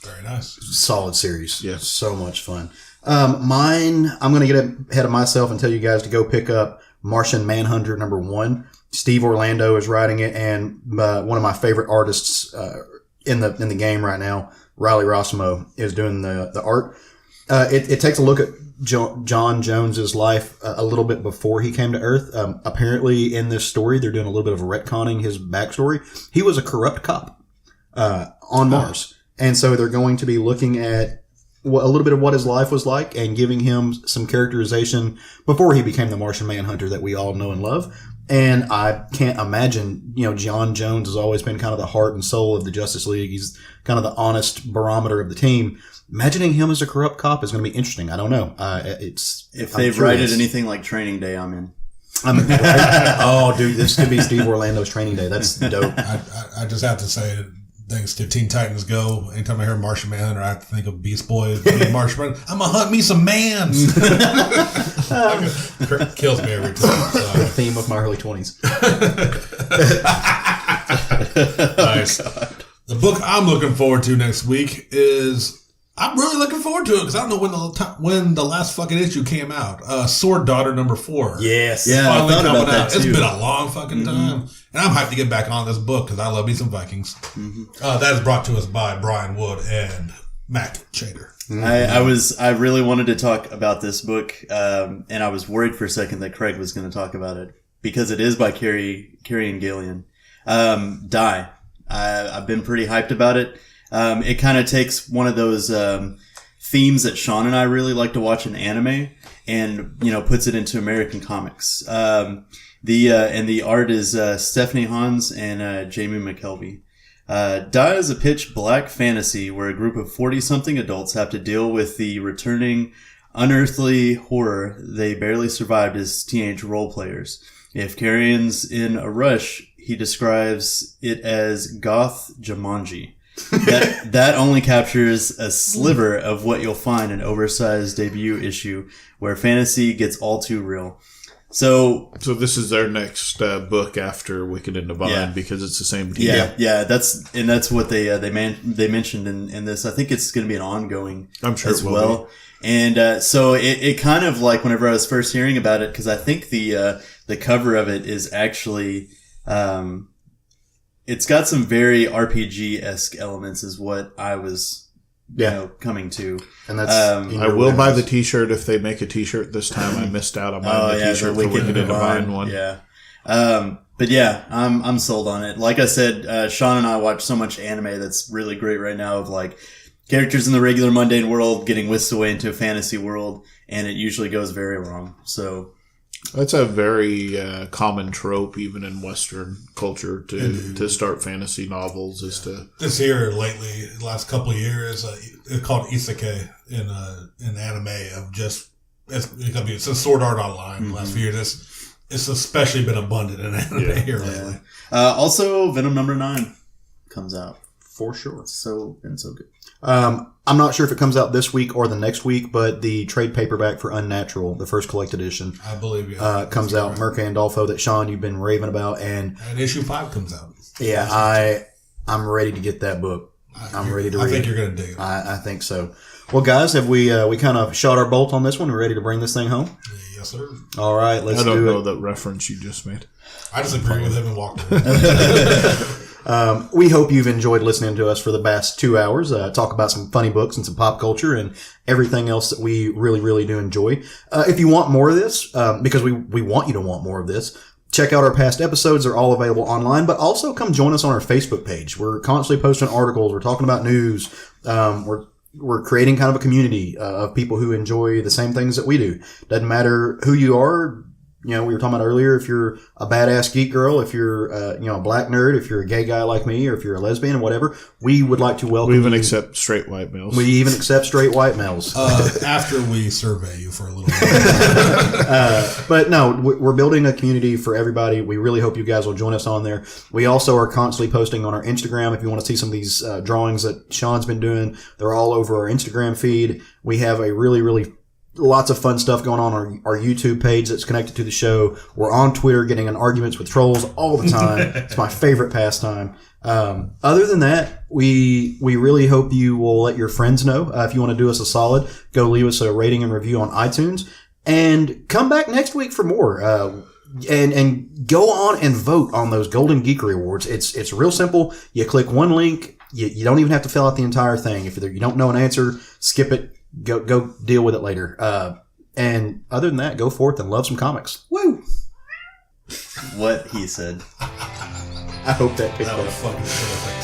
Very nice. Solid series. Yeah. So much fun. Mine, I'm going to get ahead of myself and tell you guys to go pick up Martian Manhunter #1. Steve Orlando is writing it, and one of my favorite artists in the game right now, Riley Rossmo, is doing the art. It takes a look at John Jones's life a little bit before he came to Earth. Apparently, in this story, they're doing a little bit of retconning his backstory. He was a corrupt cop on Mars, and so they're going to be looking at a little bit of what his life was like and giving him some characterization before he became the Martian Manhunter that we all know and love. And I can't imagine, John Jones has always been kind of the heart and soul of the Justice League. He's kind of the honest barometer of the team. Imagining him as a corrupt cop is going to be interesting. I don't know. If they've rated anything like Training Day, I'm in. Oh, dude, this could be Steve Orlando's Training Day. That's dope. I just have to say, thanks to Teen Titans Go, anytime I hear Martian Manhunter, I have to think of Beast Boy being Martian Manhunter. I'm going to hunt me some mans. Kills me every time. So. The theme of my early 20s. Nice. The book I'm looking forward to next week is... I'm really looking forward to it because I don't know when the last fucking issue came out. Sword Daughter #4. Yes. Yeah, I thought about that too. It's been a long fucking time. And I'm hyped to get back on this book because I love me some Vikings. That is brought to us by Brian Wood and Matt Chater. I really wanted to talk about this book, and I was worried for a second that Craig was going to talk about it because it is by Carrie and Gillian. Die. I've been pretty hyped about it. It kind of takes one of those themes that Sean and I really like to watch in anime and, puts it into American comics. And the art is Stephanie Hans and Jamie McKelvey. Die is a pitch black fantasy where a group of 40-something adults have to deal with the returning unearthly horror they barely survived as teenage role players. If Carrion's in a rush, he describes it as goth Jumanji. That only captures a sliver of what you'll find in an oversized debut issue where fantasy gets all too real. So this is their next book after Wicked and Devine because it's the same team. Yeah. That's what they mentioned in this. I think it's going to be an ongoing. I'm sure as it will well. Be. And so it kind of like whenever I was first hearing about it, because I think the cover of it is actually. It's got some very RPG-esque elements is what I was, coming to. And that's, I will buy the t-shirt if they make a t-shirt this time. I missed out on buying the t-shirt for Wicked and Devine one. Yeah. But yeah, I'm sold on it. Like I said, Sean and I watch so much anime that's really great right now of like characters in the regular mundane world getting whisked away into a fantasy world, and it usually goes very wrong. So... That's a very common trope, even in Western culture, to start fantasy novels. Is to this here lately, the last couple of years, it's called isekai in anime of just it's a Sword Art Online. The last few years, it's especially been abundant in anime here lately. Also, Venom #9 comes out for sure. It's been so good. I'm not sure if it comes out this week or the next week, but the trade paperback for Unnatural, the first collected edition, I believe comes out. Merc Andolfo, that Sean you've been raving about, and issue 5 comes out. Yeah, I'm ready to get that book. I'm ready to read. I think you're going to dig it. I think so. Well, guys, have we kind of shot our bolt on this one? We're ready to bring this thing home? Yes, sir. All right, let's do it. I don't know that reference you just made. I just agree with him and walked away. We hope you've enjoyed listening to us for the past 2 hours, talk about some funny books and some pop culture and everything else that we really, really do enjoy. If you want more of this, because we want you to want more of this, check out our past episodes. They're all available online, but also come join us on our Facebook page. We're constantly posting articles. We're talking about news. We're creating kind of a community of people who enjoy the same things that we do. Doesn't matter who you are. We were talking about earlier, if you're a badass geek girl, if you're, a black nerd, if you're a gay guy like me, or if you're a lesbian or whatever, we would like to welcome you. We even accept straight white males. We even accept straight white males. After we survey you for a little bit. But no, we're building a community for everybody. We really hope you guys will join us on there. We also are constantly posting on our Instagram. If you want to see some of these drawings that Sean's been doing, they're all over our Instagram feed. We have a really, really lots of fun stuff going on our YouTube page that's connected to the show. We're on Twitter getting in arguments with trolls all the time. It's my favorite pastime. Other than that, we really hope you will let your friends know. If you want to do us a solid, go leave us a rating and review on iTunes and come back next week for more. And go on and vote on those Golden Geekery Awards. It's real simple. You click one link. You don't even have to fill out the entire thing. If you don't know an answer, skip it. Go deal with it later. And other than that, go forth and love some comics. Woo! What he said. I hope that picked That up. was fucking perfect.